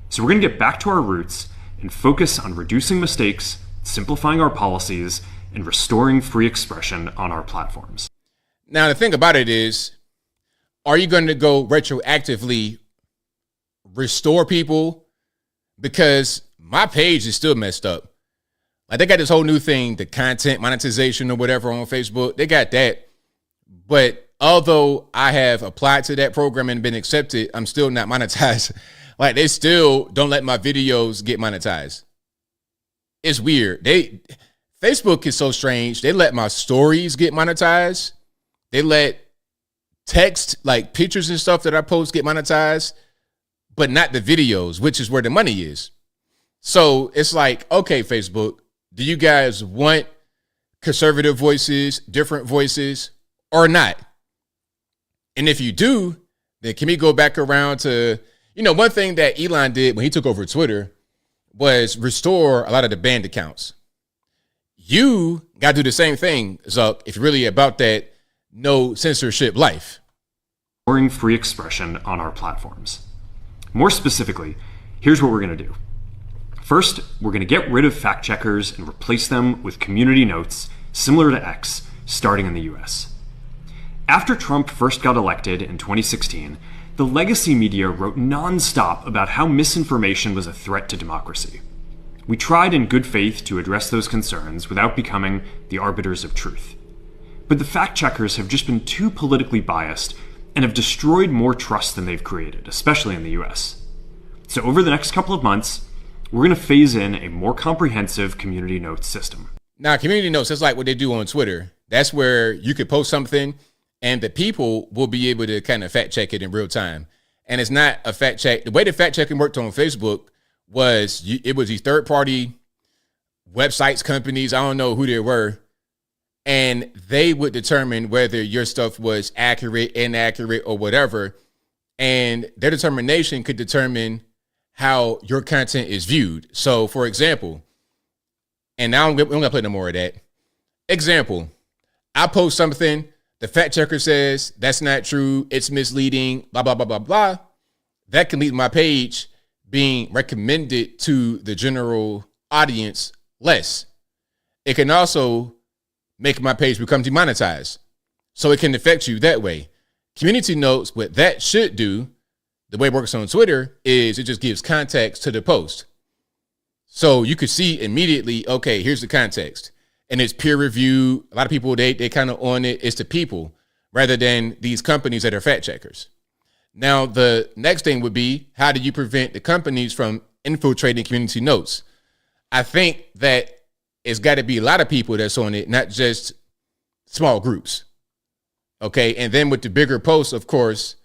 So we're going to get back to our roots and focus on reducing mistakes, simplifying our policies, and restoring free expression on our platforms. Now, the thing about it is, are you going to go retroactively restore people? Because my page is still messed up. Like, they got this whole new thing, the content monetization or whatever on Facebook. They got that. But although I have applied to that program and been accepted, I'm still not monetized. Like, they still don't let my videos get monetized. It's weird. Facebook is so strange. They let my stories get monetized. They let text, like pictures and stuff that I post, get monetized, but not the videos, which is where the money is. So it's like, okay, Facebook, do you guys want conservative voices, different voices, or not? And if you do, then can we go back around to, one thing that Elon did when he took over Twitter was restore a lot of the banned accounts. You got to do the same thing, Zuck, if you're really about that no censorship life. Free expression on our platforms. More specifically, here's what we're going to do. First, we're going to get rid of fact checkers and replace them with community notes similar to X, starting in the US. After Trump first got elected in 2016, the legacy media wrote nonstop about how misinformation was a threat to democracy. We tried in good faith to address those concerns without becoming the arbiters of truth. But the fact checkers have just been too politically biased and have destroyed more trust than they've created, especially in the US. So over the next couple of months, we're going to phase in a more comprehensive community notes system. Now, community notes is like what they do on Twitter. That's where you could post something and the people will be able to kind of fact check it in real time. And it's not a fact check. The way the fact checking worked on Facebook was it was these third party websites, companies, I don't know who they were, and they would determine whether your stuff was accurate, inaccurate, or whatever. And their determination could determine how your content is viewed. So, for example, and now I'm going to play no more of that. Example, I post something, the fact checker says that's not true, it's misleading, blah, blah, blah, blah, blah. That can lead to my page being recommended to the general audience less. It can also make my page become demonetized. So it can affect you that way. Community notes, what that should do, the way it works on Twitter, is it just gives context to the post. So you could see immediately, okay, here's the context. And it's peer review. A lot of people, they kind of on it. It's the people rather than these companies that are fact checkers. Now, the next thing would be, how do you prevent the companies from infiltrating community notes? I think that it's got to be a lot of people that's on it, not just small groups. Okay. And then with the bigger posts, of course,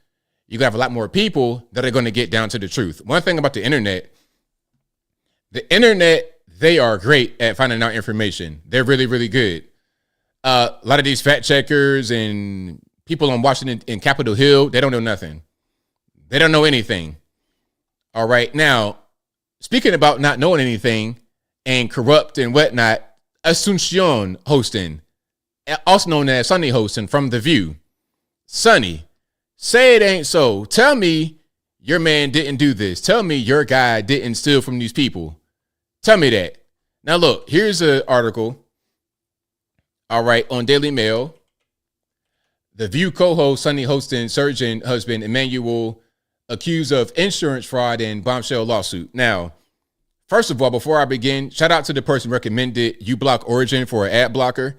you have a lot more people that are going to get down to the truth. One thing about the internet, they are great at finding out information. They're really, really good. A lot of these fact checkers and people on Washington and Capitol Hill, they don't know nothing. They don't know anything. All right. Now, speaking about not knowing anything and corrupt and whatnot, Asuncion Hostin, also known as Sunny Hostin from The View. Sunny, say it ain't so. Tell me your man didn't do this. Tell me your guy didn't steal from these people. Tell me that. Now, look, here's an article. All right, on Daily Mail. The View co-host Sunny Hostin surgeon husband Emmanuel accused of insurance fraud and bombshell lawsuit. Now, first of all, before I begin, shout out to the person recommended uBlock Origin for an ad blocker.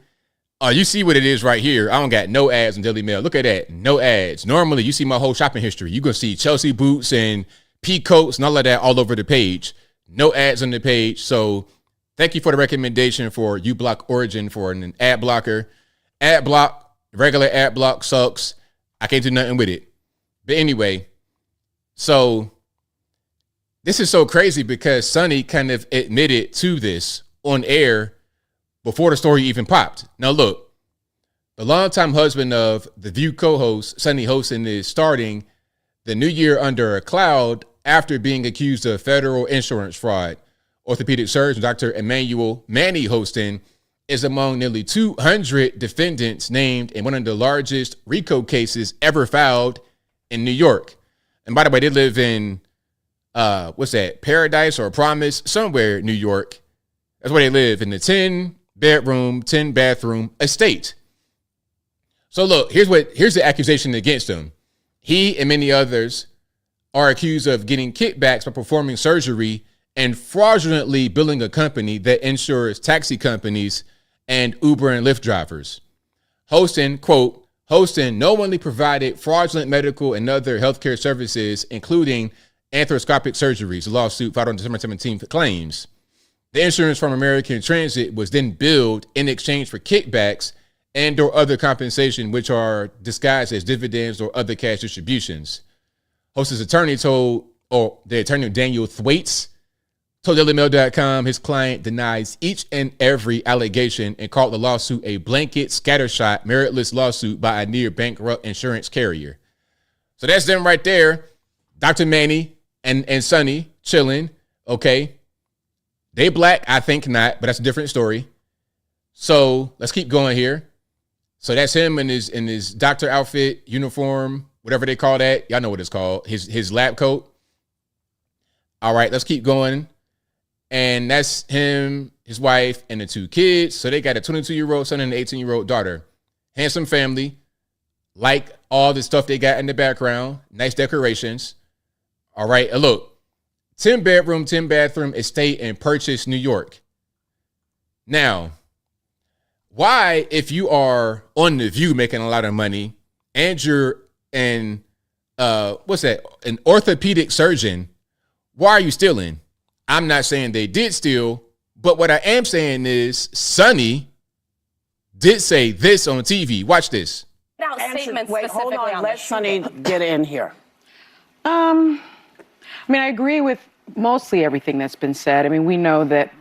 You see what it is right here. I don't got no ads on Daily Mail. Look at that. No ads. Normally, you see my whole shopping history. You're going to see Chelsea boots and pea coats and all of that all over the page. No ads on the page. So thank you for the recommendation for uBlock Origin for an ad blocker. Ad block, regular ad block sucks. I can't do nothing with it. But anyway, so this is so crazy because Sunny kind of admitted to this on air before the story even popped. Now, look, the longtime husband of The View co-host Sunny Hostin is starting the new year under a cloud after being accused of federal insurance fraud. Orthopedic surgeon Dr. Emmanuel Manny Hostin is among nearly 200 defendants named in one of the largest RICO cases ever filed in New York. And by the way, they live in, Paradise or Promise, somewhere in New York. That's where they live, in the 10-bedroom, 10-bathroom estate. So look, here's the accusation against him. He and many others are accused of getting kickbacks by performing surgery and fraudulently billing a company that insures taxi companies and Uber and Lyft drivers. Hostin, quote, Hostin knowingly provided fraudulent medical and other healthcare services, including arthroscopic surgeries. The lawsuit filed on December 17th claims the insurance from American Transit was then billed in exchange for kickbacks and or other compensation, which are disguised as dividends or other cash distributions. Hostin's attorney the attorney Daniel Thwaites told DailyMail.com his client denies each and every allegation and called the lawsuit a blanket, scattershot, meritless lawsuit by a near bankrupt insurance carrier. So that's them right there. Dr. Manny and Sonny chilling. Okay. They black? I think not, but that's a different story. So let's keep going here. So that's him in his doctor outfit, uniform, whatever they call that. Y'all know what it's called. His lab coat. All right, let's keep going. And that's him, his wife, and the 2 kids. So they got a 22-year-old son and an 18-year-old daughter. Handsome family. Like all the stuff they got in the background. Nice decorations. All right, and look. 10-bedroom, 10-bathroom estate in Purchase, New York. Now, why, if you are on The View making a lot of money and you're an orthopedic surgeon, why are you stealing? I'm not saying they did steal, but what I am saying is Sonny did say this on TV. Watch this. Wait, hold on. Let Sonny get in here. I mean, I agree with mostly everything that's been said. I mean, we know that,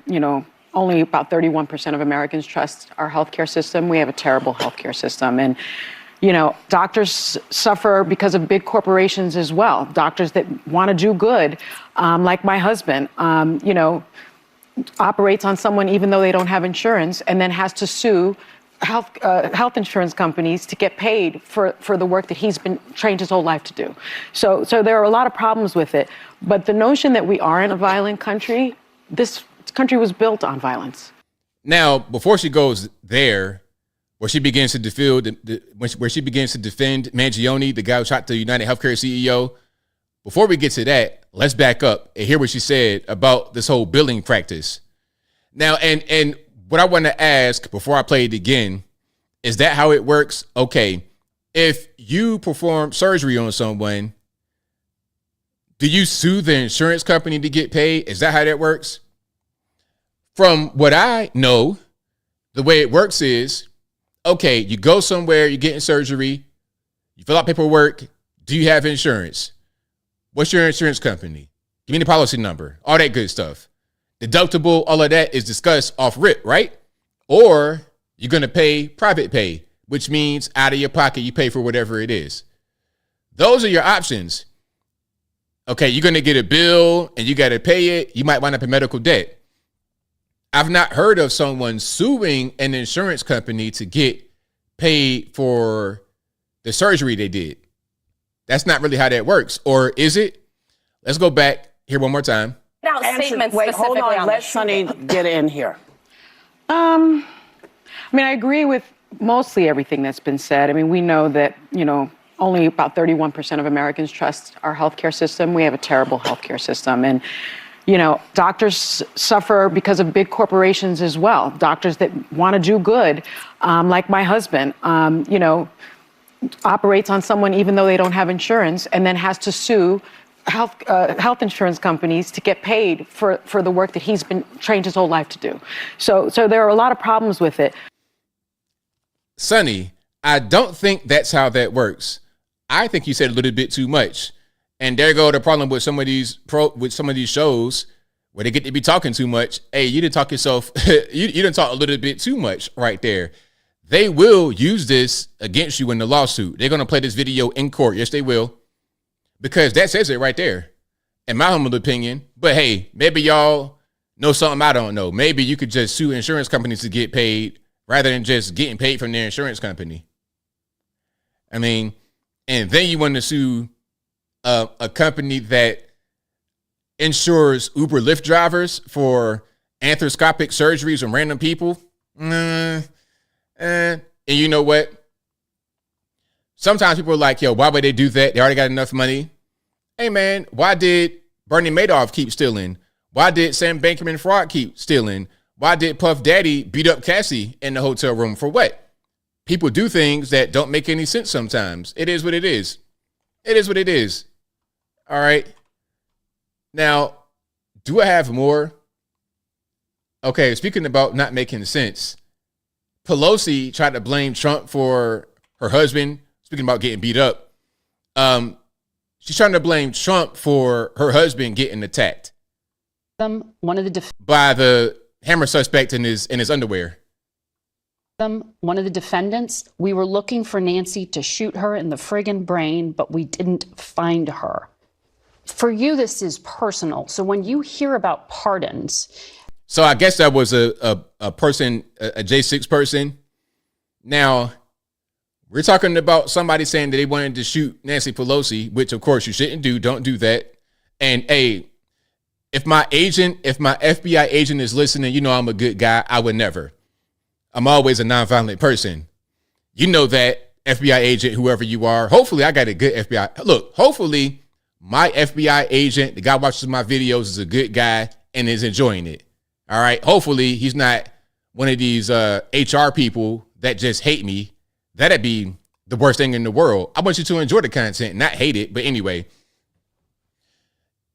only about 31% of Americans trust our healthcare system. We have a terrible healthcare system. And, doctors suffer because of big corporations as well. Doctors that want to do good, like my husband, operates on someone even though they don't have insurance and then has to sue health insurance companies to get paid for the work that he's been trained his whole life to do. So there are a lot of problems with it. But the notion that we are in a violent country, this country was built on violence. Now, before she goes there, where she begins to defend Mangione, the guy who shot the United Healthcare CEO, before we get to that, let's back up and hear what she said about this whole billing practice. Now, and what I want to ask before I play it again, is that how it works? Okay, if you perform surgery on someone, do you sue the insurance company to get paid? Is that how that works? From what I know, the way it works is, okay, you go somewhere, you're getting surgery, you fill out paperwork. Do you have insurance? What's your insurance company? Give me the policy number, all that good stuff. Deductible, all of that is discussed off rip, right? Or you're going to pay private pay, which means out of your pocket, you pay for whatever it is. Those are your options. Okay, you're going to get a bill and you got to pay it. You might wind up in medical debt. I've not heard of someone suing an insurance company to get paid for the surgery they did. That's not really how that works. Or is it? Let's go back here one more time. Wait, hold on. Let Sonny get in here. I mean, I agree with mostly everything that's been said. I mean, we know that, only about 31% of Americans trust our healthcare system. We have a terrible healthcare system. And, doctors suffer because of big corporations as well. Doctors that want to do good, like my husband, operates on someone even though they don't have insurance and then has to sue health insurance companies to get paid for the work that he's been trained his whole life to do. So there are a lot of problems with it. Sonny, I don't think that's how that works. I think you said a little bit too much. And there go the problem with some of these shows where they get to be talking too much. Hey, you didn't talk yourself. you didn't talk a little bit too much right there. They will use this against you in the lawsuit. They're going to play this video in court. Yes, they will. Because that says it right there, in my humble opinion. But hey, maybe y'all know something I don't know. Maybe you could just sue insurance companies to get paid rather than just getting paid from their insurance company. I mean, and then you want to sue a company that insures Uber Lyft drivers for arthroscopic surgeries on random people. And you know what? Sometimes people are like, yo, why would they do that? They already got enough money. Hey, man, why did Bernie Madoff keep stealing? Why did Sam Bankman-Fried keep stealing? Why did Puff Daddy beat up Cassie in the hotel room? For what? People do things that don't make any sense sometimes. It is what it is. It is what it is. All right. Now, do I have more? Okay, speaking about not making sense, Pelosi tried to blame Trump for her husband. Speaking about getting beat up, she's trying to blame Trump for her husband getting attacked. One of the by the hammer suspect in his underwear. One of the defendants, we were looking for Nancy to shoot her in the friggin' brain, but we didn't find her. For you, this is personal. So when you hear about pardons. So I guess that was a person, a J6 person. Now, we're talking about somebody saying that they wanted to shoot Nancy Pelosi, which of course you shouldn't do. Don't do that. And hey, if my FBI agent is listening, you know I'm a good guy. I would never. I'm always a nonviolent person. You know that, FBI agent, whoever you are. Hopefully I got a good FBI. Look, hopefully my FBI agent, the guy watches my videos, is a good guy and is enjoying it. All right. Hopefully he's not one of these HR people that just hate me. That'd be the worst thing in the world. I want you to enjoy the content, not hate it. But anyway,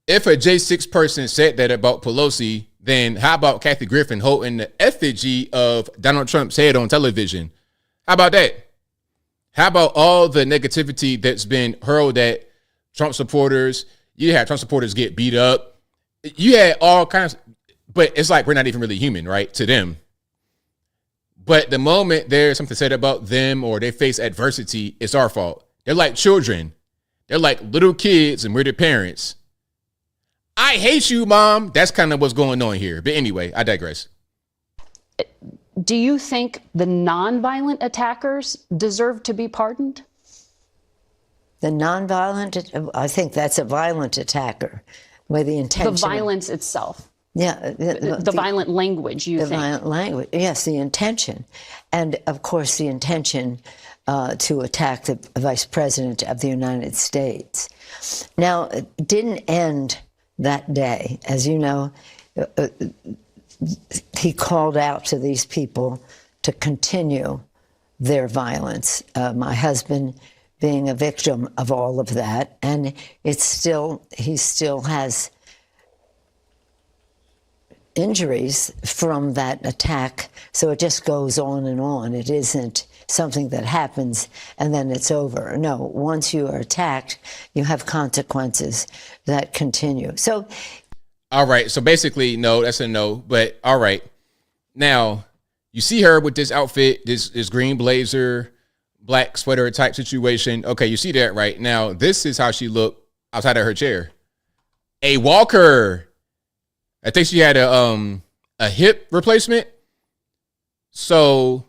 if a J6 person said that about Pelosi, then how about Kathy Griffin holding the effigy of Donald Trump's head on television? How about that? How about all the negativity that's been hurled at Trump supporters? You had Trump supporters get beat up. You had all kinds, but it's like we're not even really human, right? To them. But the moment there's something said about them or they face adversity, it's our fault. They're like children. They're like little kids and we're their parents. I hate you, Mom. That's kind of what's going on here. But anyway, I digress. Do you think the nonviolent attackers deserve to be pardoned? The nonviolent, I think that's a violent attacker with the intention. The violence itself. Yeah. The violent language, you think? The violent language, yes, the intention. And, of course, the intention to attack the Vice President of the United States. Now, it didn't end that day. As you know, he called out to these people to continue their violence. My husband being a victim of all of that. And he still has injuries from that attack. So it just goes on and on. It isn't something that happens and then it's over. No, once you are attacked, you have consequences that continue. So, all right. So basically, no, that's a no. But all right. Now, you see her with this outfit, this green blazer, black sweater type situation. Okay, you see that right now. This is how she looked outside of her chair. A walker. I think she had a hip replacement. So,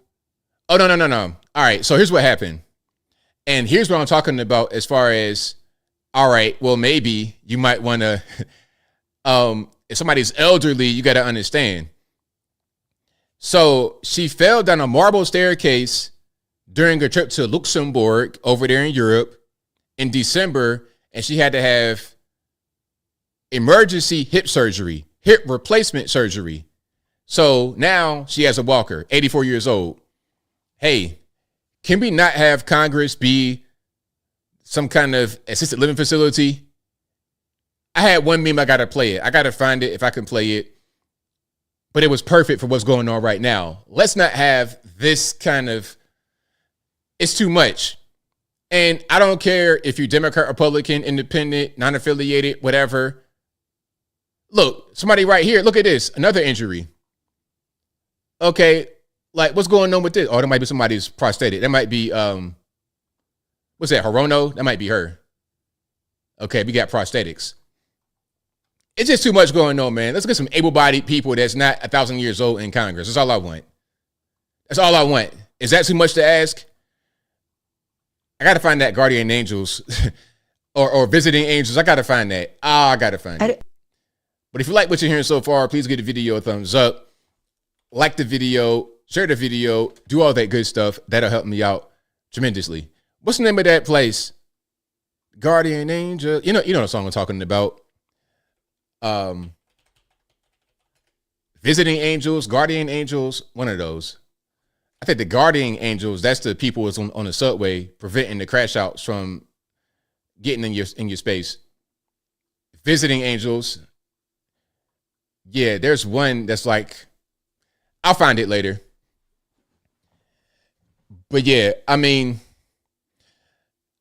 oh, no. All right, so here's what happened. And here's what I'm talking about as far as, all right, well, maybe you might want to, if somebody's elderly, you got to understand. So she fell down a marble staircase during a trip to Luxembourg over there in Europe in December, and she had to have emergency hip replacement surgery. So now she has a walker, 84 years old. Hey, can we not have Congress be some kind of assisted living facility? I had one meme, I got to play it. I got to find it if I can play it. But it was perfect for what's going on right now. Let's not have this kind of, it's too much. And I don't care if you're Democrat, Republican, independent, non-affiliated, whatever. Look, somebody right here, look at this, another injury. Okay, like what's going on with this? Oh, that might be somebody's prosthetic. That might be, what's that, Hirono? That might be her. Okay, we got prosthetics. It's just too much going on, man. Let's get some able-bodied people that's not 1,000 years old in Congress. That's all I want. That's all I want. Is that too much to ask? I got to find that guardian angels or visiting angels. I got to find that. I got to find it. But if you like what you're hearing so far, please give the video a thumbs up. Like the video, share the video, do all that good stuff. That'll help me out tremendously. What's the name of that place? Guardian Angel. You know the song I'm talking about. Visiting angels, guardian angels, one of those. I think the guardian angels, that's the people that's on the subway preventing the crash outs from getting in your space. Visiting angels. Yeah, there's one that's like, I'll find it later. But yeah, I mean,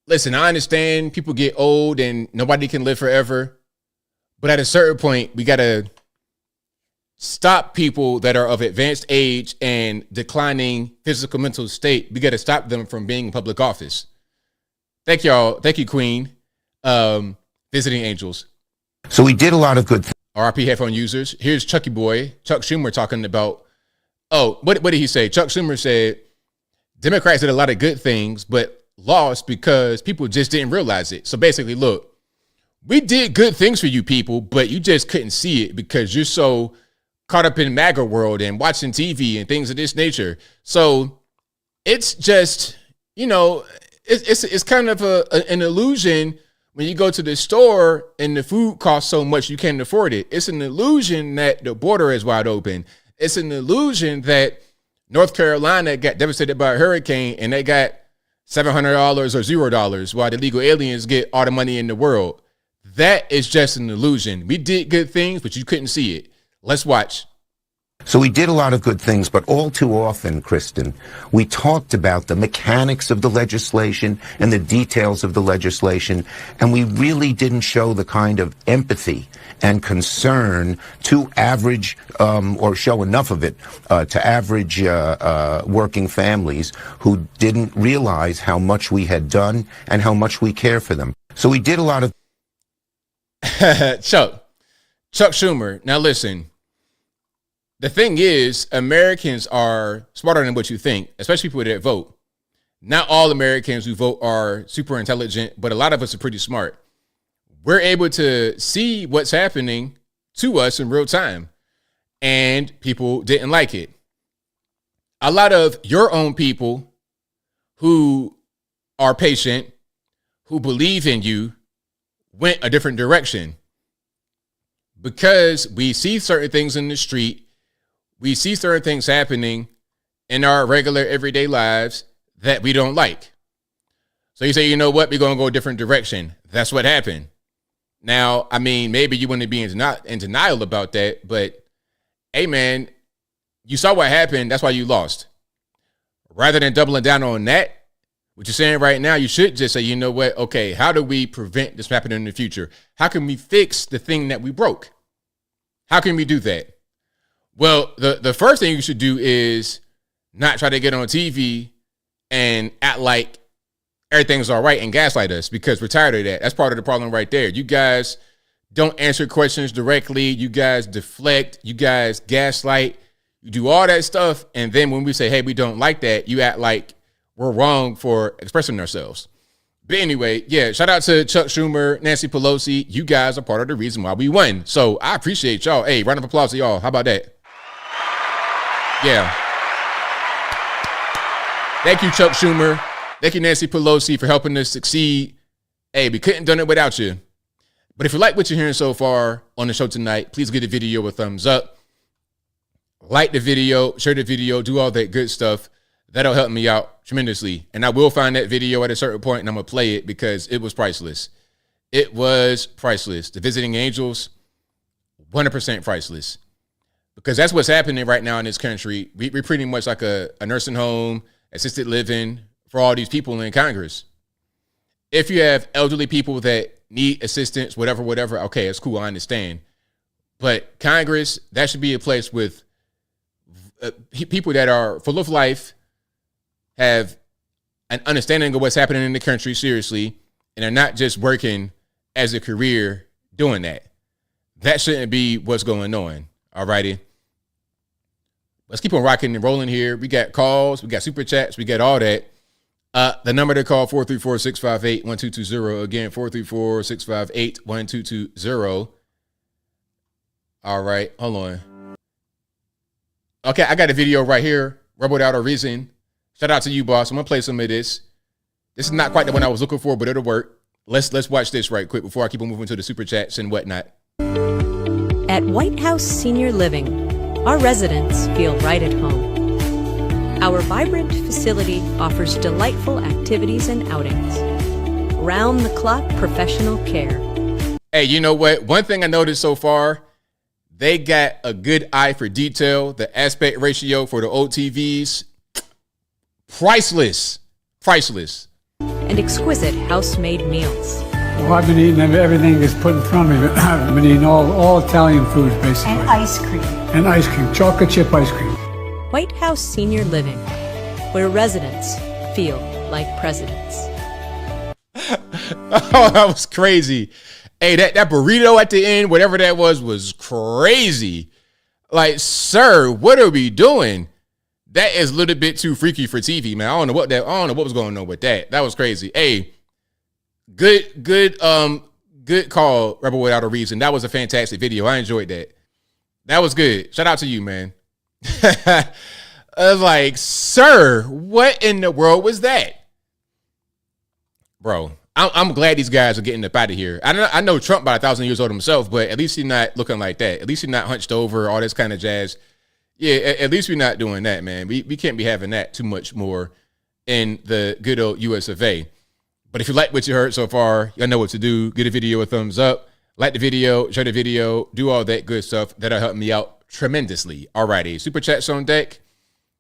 listen, I understand people get old and nobody can live forever. But at a certain point, we got to stop people that are of advanced age and declining physical mental state. We got to stop them from being in public office. Thank y'all. Thank you, Queen. Visiting angels. So we did a lot of good things. RIP headphone users. Here's Chucky Boy, Chuck Schumer, talking about, what did he say? Chuck Schumer said, Democrats did a lot of good things, but lost because people just didn't realize it. So basically, look, we did good things for you people, but you just couldn't see it because you're so caught up in MAGA world and watching TV and things of this nature. So it's just, it's kind of an illusion when you go to the store and the food costs so much you can't afford it. It's an illusion that the border is wide open. It's an illusion that North Carolina got devastated by a hurricane and they got $700 or $0 while the illegal aliens get all the money in the world. That is just an illusion. We did good things, but you couldn't see it. Let's watch. So we did a lot of good things, but all too often, Kristen, we talked about the mechanics of the legislation and the details of the legislation, and we really didn't show the kind of empathy and concern to average, or show enough of it to average working families who didn't realize how much we had done and how much we care for them. So we did a lot of... Chuck Schumer, now listen. The thing is, Americans are smarter than what you think, especially people that vote. Not all Americans who vote are super intelligent, but a lot of us are pretty smart. We're able to see what's happening to us in real time, and people didn't like it. A lot of your own people who are patient, who believe in you, went a different direction because we see certain things in the street. We see certain things happening in our regular everyday lives that we don't like. So you say, you know what? We're going to go a different direction. That's what happened. Now, I mean, maybe you wouldn't be in denial about that, but hey, man, you saw what happened. That's why you lost. Rather than doubling down on that, what you're saying right now, you should just say, you know what? Okay, how do we prevent this happening in the future? How can we fix the thing that we broke? How can we do that? Well, the first thing you should do is not try to get on TV and act like everything's all right and gaslight us, because we're tired of that. That's part of the problem right there. You guys don't answer questions directly. You guys deflect. You guys gaslight. You do all that stuff. And then when we say, hey, we don't like that, you act like we're wrong for expressing ourselves. But anyway, yeah, shout out to Chuck Schumer, Nancy Pelosi. You guys are part of the reason why we won. So I appreciate y'all. Hey, round of applause to y'all. How about that? Yeah. Thank you, Chuck Schumer. Thank you, Nancy Pelosi, for helping us succeed. Hey, we couldn't have done it without you. But if you like what you're hearing so far on the show tonight, please give the video a thumbs up. Like the video, share the video, do all that good stuff. That'll help me out tremendously. And I will find that video at a certain point and I'm going to play it because it was priceless. It was priceless. The Visiting Angels, 100% priceless. Because that's what's happening right now in this country. We're pretty much like a nursing home, assisted living for all these people in Congress. If you have elderly people that need assistance, whatever, okay, it's cool, I understand. But Congress, that should be a place with people that are full of life, have an understanding of what's happening in the country, seriously, and are not just working as a career doing that. That shouldn't be what's going on. All righty. Let's keep on rocking and rolling here. We got calls, we got super chats, we got all that. The number to call, 434-658-1220. Again, 434-658-1220. All right, hold on. Okay, I got a video right here. Rebel Without a Reason. Shout out to you, boss. I'm gonna play some of this. This is not quite the one I was looking for, but it'll work. Let's watch this right quick before I keep on moving to the super chats and whatnot. At White House Senior Living, our residents feel right at home. Our vibrant facility offers delightful activities and outings. Round-the-clock professional care. Hey, you know what? One thing I noticed so far, they got a good eye for detail. The aspect ratio for the old TVs, priceless. Priceless. And exquisite house-made meals. Well, I've been eating everything that's put in front of me. I've been eating all Italian foods, basically. And ice cream. And ice cream, chocolate chip ice cream. White House Senior Living, where residents feel like presidents. Oh, that was crazy. Hey, that burrito at the end, whatever that was crazy. Like, sir, what are we doing? That is a little bit too freaky for TV, man. I don't know what was going on with that. That was crazy. Hey, good call, Rebel Without a Reason. That was a fantastic video. I enjoyed that. That was good. Shout out to you, man. I was like, sir, what in the world was that? Bro, I'm glad these guys are getting up out of here. I know Trump about 1,000 years old himself, but at least he's not looking like that. At least he's not hunched over, all this kind of jazz. Yeah, at least we're not doing that, man. We can't be having that too much more in the good old US of A. But if you like what you heard so far, you know what to do. Give the video a thumbs up, like the video, share the video, do all that good stuff. That'll help me out tremendously. Alrighty, super chats on deck.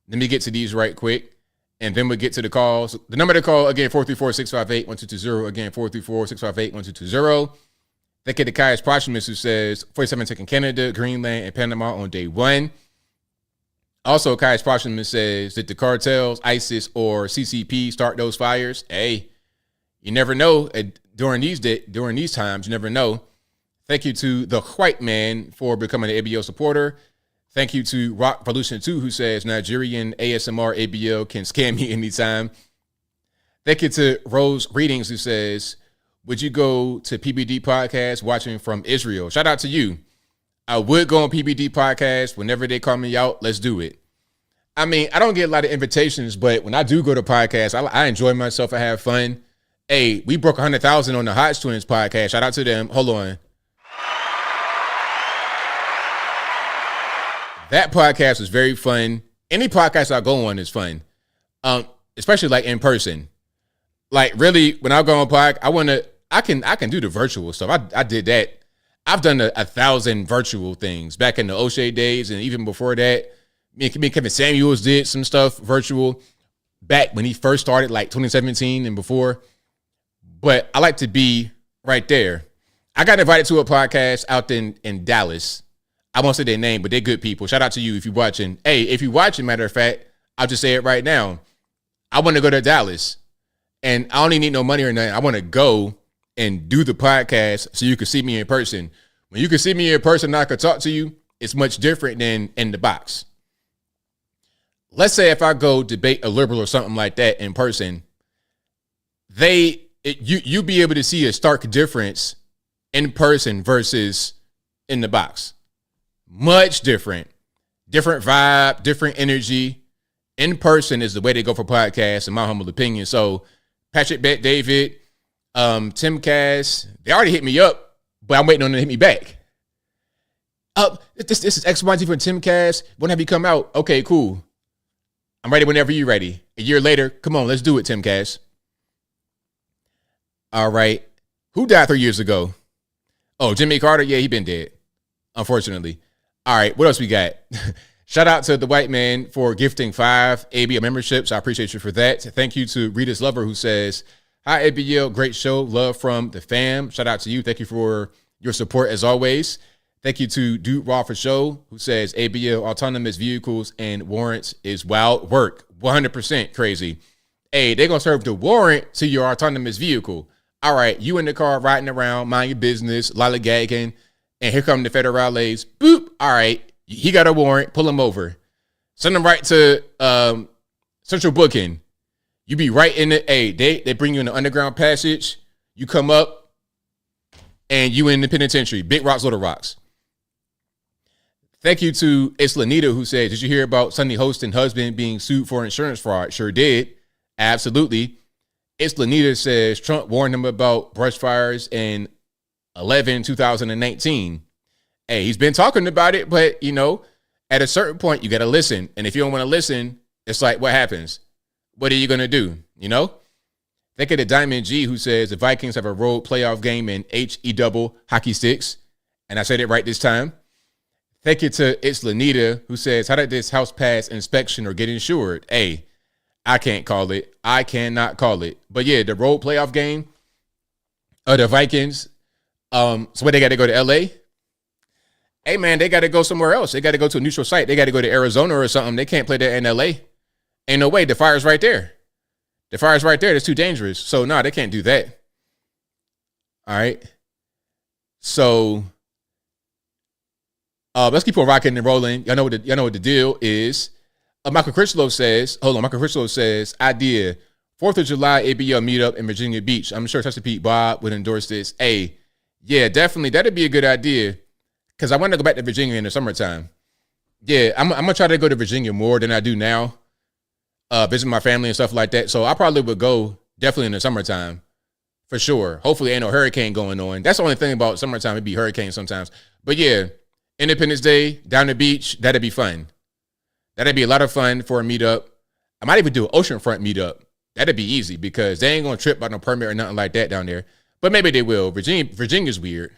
Let me get to these right quick, and then we'll get to the calls. The number to call, again, 434-658-1220. Again, 434-658-1220. Thank you to Caius Proximus, who says 47 taking Canada, Greenland, and Panama on day one. Also, Caius Proximus says, did the cartels, ISIS, or CCP start those fires? Hey, you never know. During these times, you never know. Thank you to the white man for becoming an ABL supporter. Thank you to Rock Revolution 2, who says Nigerian ASMR ABL can scam me anytime. Thank you to Rose Readings, who says, would you go to PBD podcast watching from Israel? Shout out to you. I would go on PBD podcast whenever they call me out. Let's do it. I mean, I don't get a lot of invitations, but when I do go to podcasts, I enjoy myself. I have fun. Hey, we broke 100,000 on the Hodge Twins podcast. Shout out to them. Hold on. That podcast was very fun. Any podcast I go on is fun, especially like in person. Like really, when I go on podcast, I can do the virtual stuff. I did that. I've done 1,000 virtual things back in the O'Shea days, and even before that, me and Kevin Samuels did some stuff virtual back when he first started, like 2017 and before. But I like to be right there. I got invited to a podcast out in Dallas. I won't say their name, but they're good people. Shout out to you if you're watching. Hey, if you're watching, matter of fact, I'll just say it right now. I want to go to Dallas, and I don't even need no money or nothing. I want to go and do the podcast so you can see me in person. When you can see me in person and I can talk to you, it's much different than in the box. Let's say if I go debate a liberal or something like that in person, you be able to see a stark difference in person versus in the box. Much different. Different vibe, different energy. In person is the way they go for podcasts, in my humble opinion. So Patrick Bet David, Tim Cass, they already hit me up, but I'm waiting on them to hit me back. This is XYZ from Tim Cass. When have you come out? Okay, cool. I'm ready whenever you're ready. A year later, come on, let's do it, Tim Cass. All right. Who died 3 years ago? Oh, Jimmy Carter? Yeah, he been dead, unfortunately. All right, what else we got? Shout out to the white man for gifting 5 ABL memberships. I appreciate you for that. Thank you to Rita's Lover, who says, hi, ABL, great show. Love from the fam. Shout out to you. Thank you for your support as always. Thank you to Dude Raw for Show, who says ABL autonomous vehicles and warrants is wild work. 100% crazy. Hey, they're going to serve the warrant to your autonomous vehicle. All right, you in the car riding around, mind your business, lollygagging, and here come the federales. Boop. All right, he got a warrant. Pull him over. Send him right to central booking. You be right in the, they bring you in the underground passage. You come up, and you in the penitentiary. Big rocks, little rocks. Thank you to It's Lanita, who said, did you hear about Sunny Hostin husband being sued for insurance fraud? Sure did. Absolutely. It's Lanita says Trump warned him about brush fires in 2019. Hey, he's been talking about it, but, at a certain point, you got to listen. And if you don't want to listen, it's like, what happens? What are you going to do? Think of the Diamond G, who says the Vikings have a road playoff game in HE double hockey sticks. And I said it right this time. Thank you to It's Lanita, who says, how did this house pass inspection or get insured? Hey, I can't call it. I cannot call it. But yeah, the road playoff game, Oh, the Vikings. So where they got to go to LA? Hey man, they got to go somewhere else. They got to go to a neutral site. They got to go to Arizona or something. They can't play there in LA. Ain't no way. The fire's right there. The fire's right there. It's too dangerous. So no, they can't do that. All right. So let's keep on rocking and rolling. Y'all know what the deal is. Michael Critchlow says, idea, 4th of July ABL meetup in Virginia Beach. I'm sure Chesapeake Bob would endorse this. Hey, yeah, definitely. That'd be a good idea. Because I want to go back to Virginia in the summertime. Yeah, I'm going to try to go to Virginia more than I do now. Visit my family and stuff like that. So I probably would go definitely in the summertime. For sure. Hopefully ain't no hurricane going on. That's the only thing about summertime. It'd be hurricanes sometimes. But yeah, Independence Day, down the beach, that'd be fun. That'd be a lot of fun for a meetup. I might even do an oceanfront meetup. That'd be easy because they ain't going to trip by no permit or nothing like that down there. But maybe they will. Virginia's weird.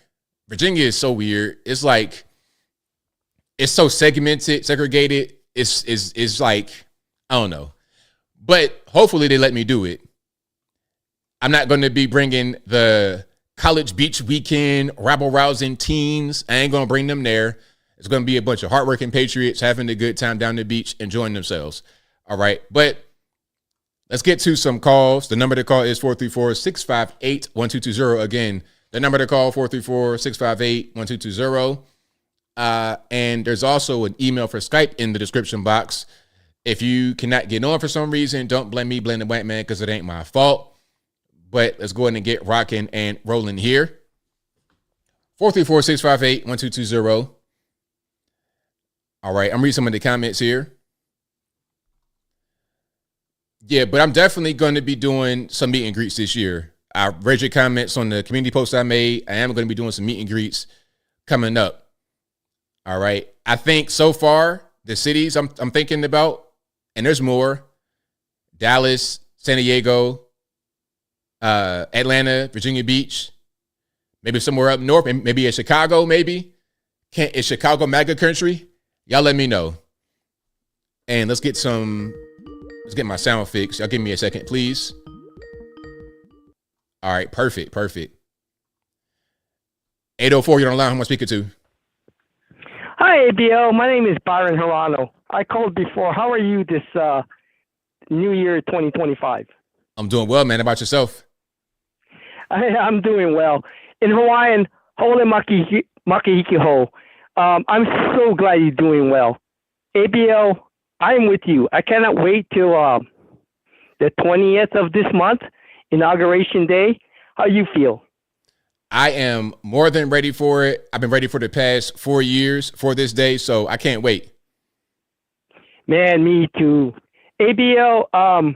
Virginia is so weird. It's like, it's so segregated. It's like, I don't know. But hopefully they let me do it. I'm not going to be bringing the college beach weekend, rabble-rousing teens. I ain't going to bring them there. It's going to be a bunch of hardworking patriots having a good time down the beach, enjoying themselves. All right. But let's get to some calls. The number to call is 434-658-1220. Again, the number to call, 434-658-1220. And there's also an email for Skype in the description box. If you cannot get on for some reason, don't blame me, blame the white man, because it ain't my fault. But let's go ahead and get rocking and rolling here. 434-658-1220. All right, I'm reading some of the comments here. Yeah, but I'm definitely going to be doing some meet and greets this year. I read your comments on the community post I made. I am going to be doing some meet and greets coming up. All right. I think so far, the cities I'm thinking about, and there's more, Dallas, San Diego, Atlanta, Virginia Beach, maybe somewhere up north, maybe in Chicago, maybe. Is Chicago MAGA country? Y'all let me know. And let's get my sound fixed. Y'all give me a second, please. All right, perfect. 804, you're on the line. Who am I speaking to? Hi, ABL. My name is Byron Hirano. I called before. How are you this New Year 2025? I'm doing well, man. How about yourself? I'm doing well. In Hawaiian, hole makihiki ho. I'm so glad you're doing well. ABL, I'm with you. I cannot wait till the 20th of this month, Inauguration Day. How you feel? I am more than ready for it. I've been ready for the past 4 years for this day, so I can't wait. Man, me too. ABL,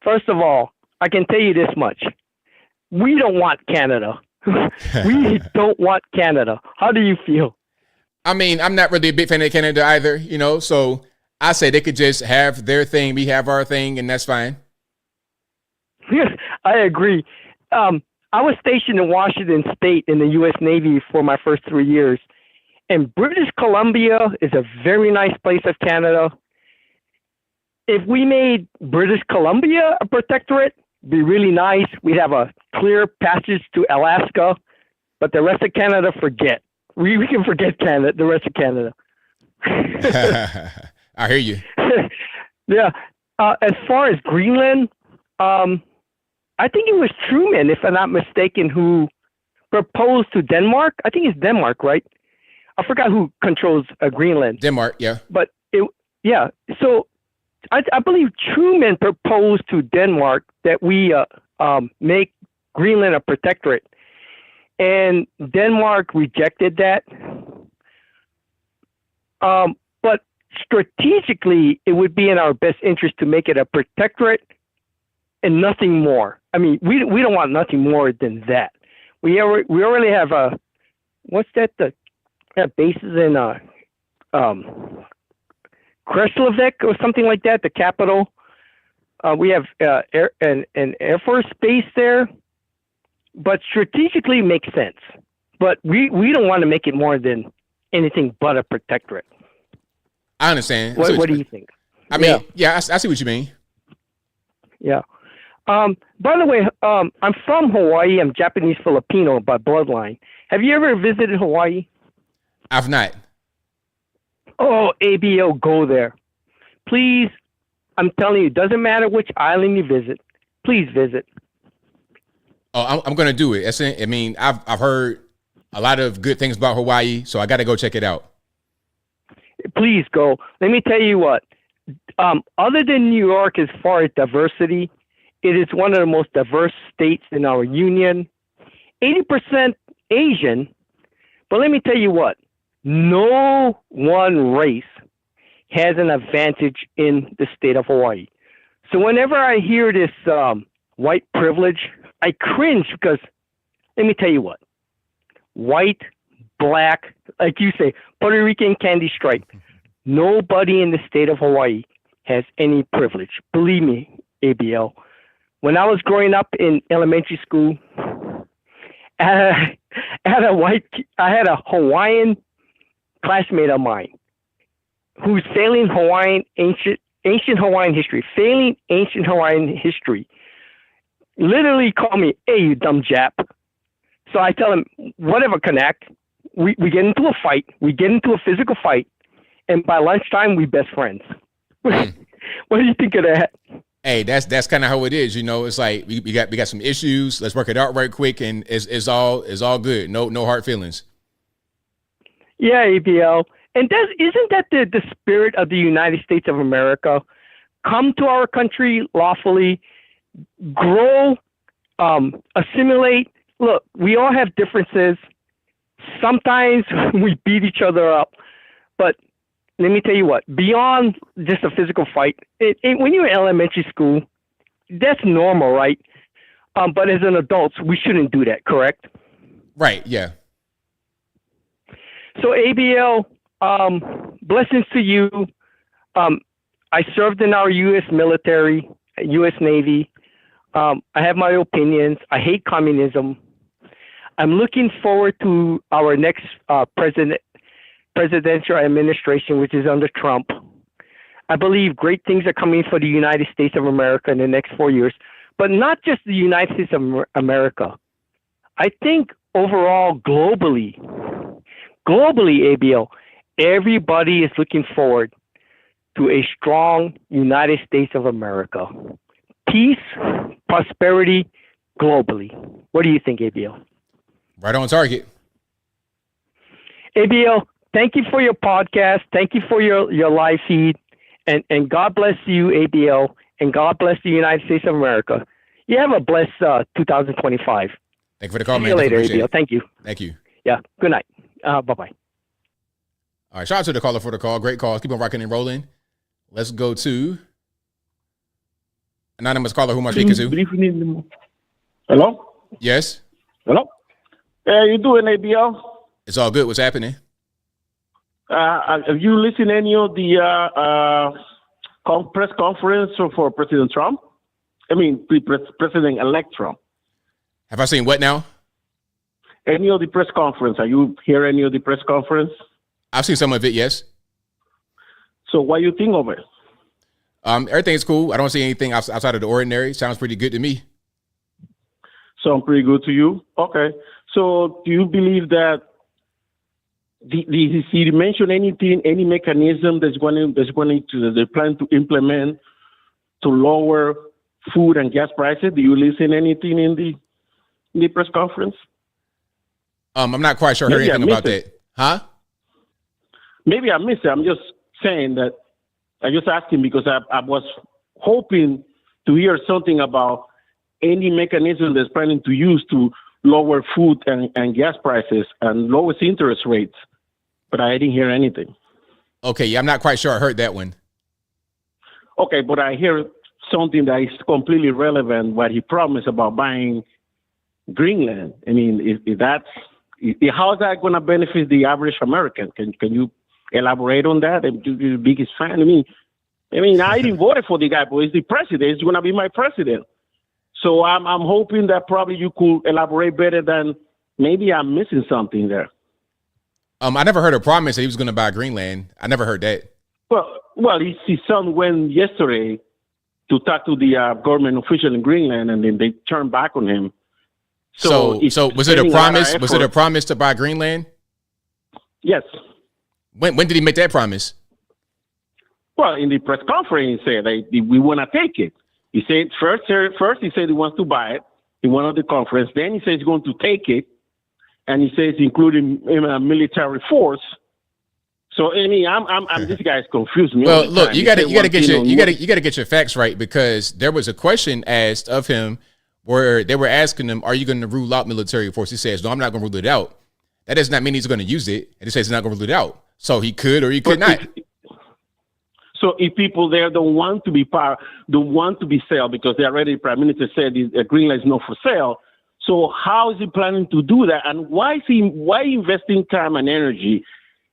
first of all, I can tell you this much. We don't want Canada. We don't want Canada. How do you feel? I mean, I'm not really a big fan of Canada either, so I say they could just have their thing, we have our thing, and that's fine. I agree. I was stationed in Washington State in the U.S. Navy for my first 3 years. And British Columbia is a very nice place of Canada. If we made British Columbia a protectorate, it'd be really nice. We'd have a clear passage to Alaska, but the rest of Canada, forget. We can forget Canada, the rest of Canada. I hear you. Yeah. As far as Greenland, I think it was Truman, if I'm not mistaken, who proposed to Denmark. I think it's Denmark, right? I forgot who controls Greenland. Denmark, yeah. But yeah. So I believe Truman proposed to Denmark that we make Greenland a protectorate, and Denmark rejected that. But strategically, it would be in our best interest to make it a protectorate and nothing more. I mean, we don't want nothing more than that. We already have what's that? The bases in Kreslavik or something like that, the capital. We have an Air Force base there, but strategically it makes sense. But we don't want to make it more than anything but a protectorate. I understand. What do you think? I mean, yeah I see what you mean. Yeah. By the way, I'm from Hawaii. I'm Japanese Filipino by bloodline. Have you ever visited Hawaii? I've not. Oh, ABL, go there. Please, I'm telling you, it doesn't matter which island you visit. Please visit. Oh, I'm gonna do it. I mean, I've heard a lot of good things about Hawaii, so I got to go check it out. Please go. Let me tell you what. Other than New York, as far as diversity, it is one of the most diverse states in our union. 80% Asian, but let me tell you what. No one race has an advantage in the state of Hawaii. So whenever I hear this white privilege, I cringe because let me tell you what. White, black, like you say, Puerto Rican candy stripe. Nobody in the state of Hawaii has any privilege. Believe me, ABL. When I was growing up in elementary school, I had a Hawaiian classmate of mine who's failing ancient Hawaiian history. Literally call me, hey, you dumb Jap. So I tell him, whatever, connect. We get into a fight. We get into a physical fight. And by lunchtime, we best friends. What do you think of that? Hey, that's kind of how it is. You know, it's like we got some issues. Let's work it out right quick. And it's all good. No hard feelings. Yeah, ABL. And isn't that the spirit of the United States of America? Come to our country lawfully, grow, assimilate. Look, we all have differences. Sometimes we beat each other up. But let me tell you what, beyond just a physical fight, when you're in elementary school, that's normal, right? But as an adult, we shouldn't do that, correct? Right, yeah. So ABL, blessings to you. I served in our U.S. military, U.S. Navy. I have my opinions. I hate communism. I'm looking forward to our next presidential administration, which is under Trump. I believe great things are coming for the United States of America in the next 4 years, but not just the United States of America. I think overall, globally, ABL, everybody is looking forward to a strong United States of America. Peace, prosperity, globally. What do you think, ABL? Right on target. ABL, thank you for your podcast. Thank you for your live feed. And God bless you, ABL, and God bless the United States of America. You have a blessed 2025. Thank you for the call, man. See you later, ABL. Thank you. Thank you. Yeah, good night. Bye-bye. All right, shout out to the caller for the call. Great call. Keep on rocking and rolling. Let's go to anonymous caller. Who am I speaking to? Hello? Yes. Hello? How you doing, ABL? It's all good. What's happening? Have you listened to any of the press conference for President Trump? I mean, President-elect Trump. Have I seen what now? Any of the press conference? Are you hear any of the press conference? I've seen some of it, yes. So what do you think of it? Everything's cool. I don't see anything outside of the ordinary. Sounds pretty good to me. Sounds pretty good to you? Okay. So do you believe that did he mention anything, any mechanism that's going to they plan to implement to lower food and gas prices? Do you listen anything in the press conference? I'm not quite sure I heard anything about that. Huh? Maybe I missed it. I'm just saying that. I'm just asking because I was hoping to hear something about any mechanism that's planning to use to lower food and gas prices and lowest interest rates. But I didn't hear anything. Okay, yeah, I'm not quite sure I heard that one. Okay, but I hear something that is completely relevant, what he promised about buying Greenland. I mean, how is that going to benefit the average American? Can you elaborate on that? I'm the biggest fan. I mean, I didn't vote for the guy, but he's the president. He's going to be my president. So I'm hoping that probably you could elaborate better than maybe I'm missing something there. I never heard a promise that he was going to buy Greenland. I never heard that. Well, his son went yesterday to talk to the government official in Greenland, and then they turned back on him. So was it a promise? Was it a promise to buy Greenland? Yes. When did he make that promise? Well, in the press conference, he said we want to take it. He said first he said he wants to buy it in one of the conference. Then he says he's going to take it, and he says including military force. So I mean, I'm this guy's confused me. Well, look, you got to get your facts right, because there was a question asked of him where they were asking him, "Are you going to rule out military force?" He says, "No, I'm not going to rule it out." That does not mean he's going to use it, and he says he's not going to rule it out. So he could or he could not. So if people there don't want to be sale because they already, Prime Minister said Greenland is not for sale. So how is he planning to do that? And why investing time and energy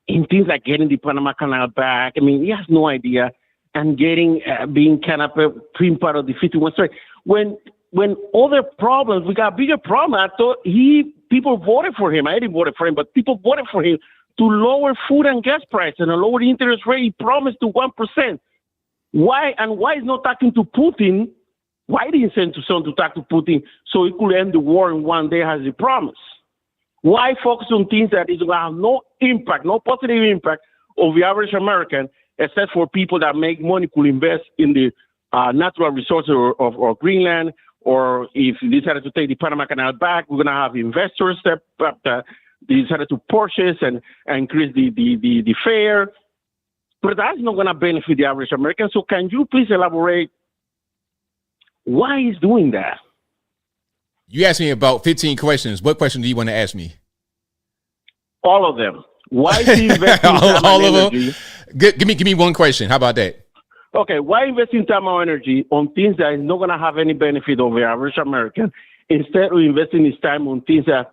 in things like getting the Panama Canal back? I mean, he has no idea. And getting being kind of a part of the 51 strike. When other problems, we got bigger problems. I thought people voted for him. I didn't vote for him, but people voted for him to lower food and gas prices and a lower interest rate. He promised to 1%. Why is not talking to Putin? Why didn't he send to someone to talk to Putin so he could end the war in one day as he promised? Why focus on things that is going to have no impact, no positive impact of the average American, except for people that make money could invest in the natural resources of Greenland, or if they decided to take the Panama Canal back, we're going to have investors step up. They decided to purchase and increase the fare. But that's not going to benefit the average American. So can you please elaborate why he's doing that? You asked me about 15 questions. What question do you want to ask me? All of them. Why is he investing all of them? Give me one question. How about that? Okay, why investing time or energy on things that is not going to have any benefit of the average American, instead of investing his time on things that,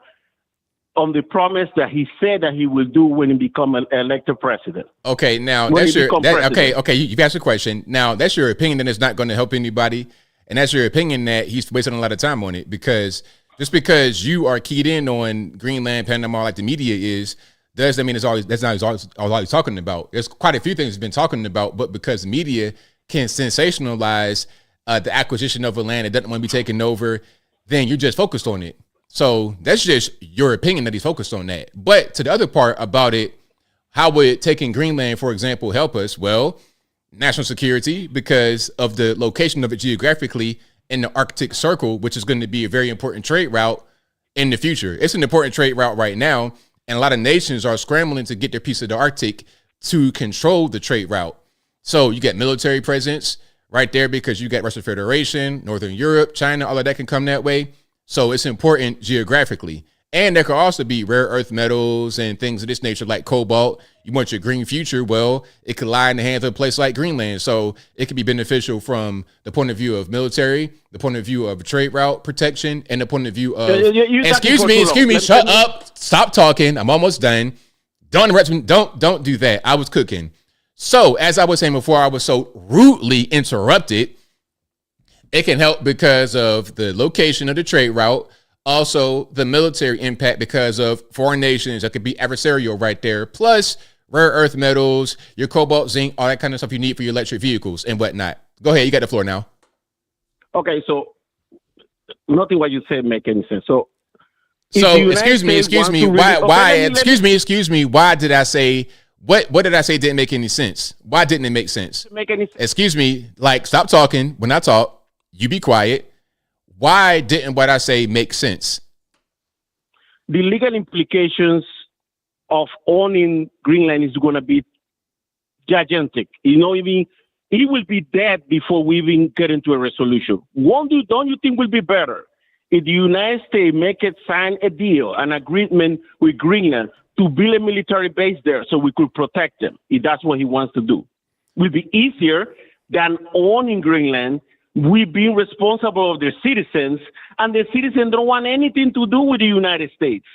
on the promise that he said that he will do when he become elected president? Okay, now that's your okay. You've asked a question. Now that's your opinion that it's not going to help anybody, and that's your opinion that he's wasting a lot of time on it, because just because you are keyed in on Greenland, Panama, like the media is, does that mean that's not all he's talking about? There's quite a few things he's been talking about, but because media can sensationalize the acquisition of a land that doesn't want to be taken over, then you're just focused on it. So that's just your opinion that he's focused on that. But to the other part about it, how would taking Greenland, for example, help us? Well, national security, because of the location of it geographically in the Arctic Circle, which is going to be a very important trade route in the future. It's an important trade route right now, and a lot of nations are scrambling to get their piece of the Arctic to control the trade route. So you get military presence right there because you got Russian Federation, Northern Europe, China, all of that can come that way. So it's important geographically. And there could also be rare earth metals and things of this nature like cobalt. You want your green future? Well, it could lie in the hands of a place like Greenland. So it could be beneficial from the point of view of military, the point of view of trade route protection, and the point of view of... Excuse me, shut up. Stop talking. I'm almost done. Don't interrupt me. Don't do that. I was cooking. So as I was saying before, I was so rudely interrupted. It can help because of the location of the trade route. Also, the military impact because of foreign nations that could be adversarial right there. Plus, rare earth metals, your cobalt, zinc, all that kind of stuff you need for your electric vehicles and whatnot. Go ahead. You got the floor now. Okay, so nothing what you said make any sense. So excuse me. Why did I say what did I say didn't make any sense? Why didn't it make sense? Excuse me. Like, stop talking when I talk. You be quiet. Why didn't what I say make sense? The legal implications of owning Greenland is going to be gigantic. You know, even he will be dead before we even get into a resolution. Don't you think will be better if the United States sign a deal, an agreement with Greenland to build a military base there so we could protect them, if that's what he wants to do? Will be easier than owning Greenland. We've been responsible of their citizens, and the citizens don't want anything to do with the United States.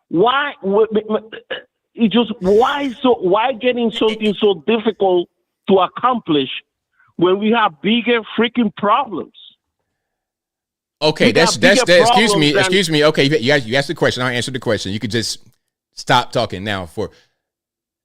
Why? Why getting something so difficult to accomplish when we have bigger freaking problems? Okay, that's excuse me. Okay, you asked the question. I'll answer the question. You could just stop talking now.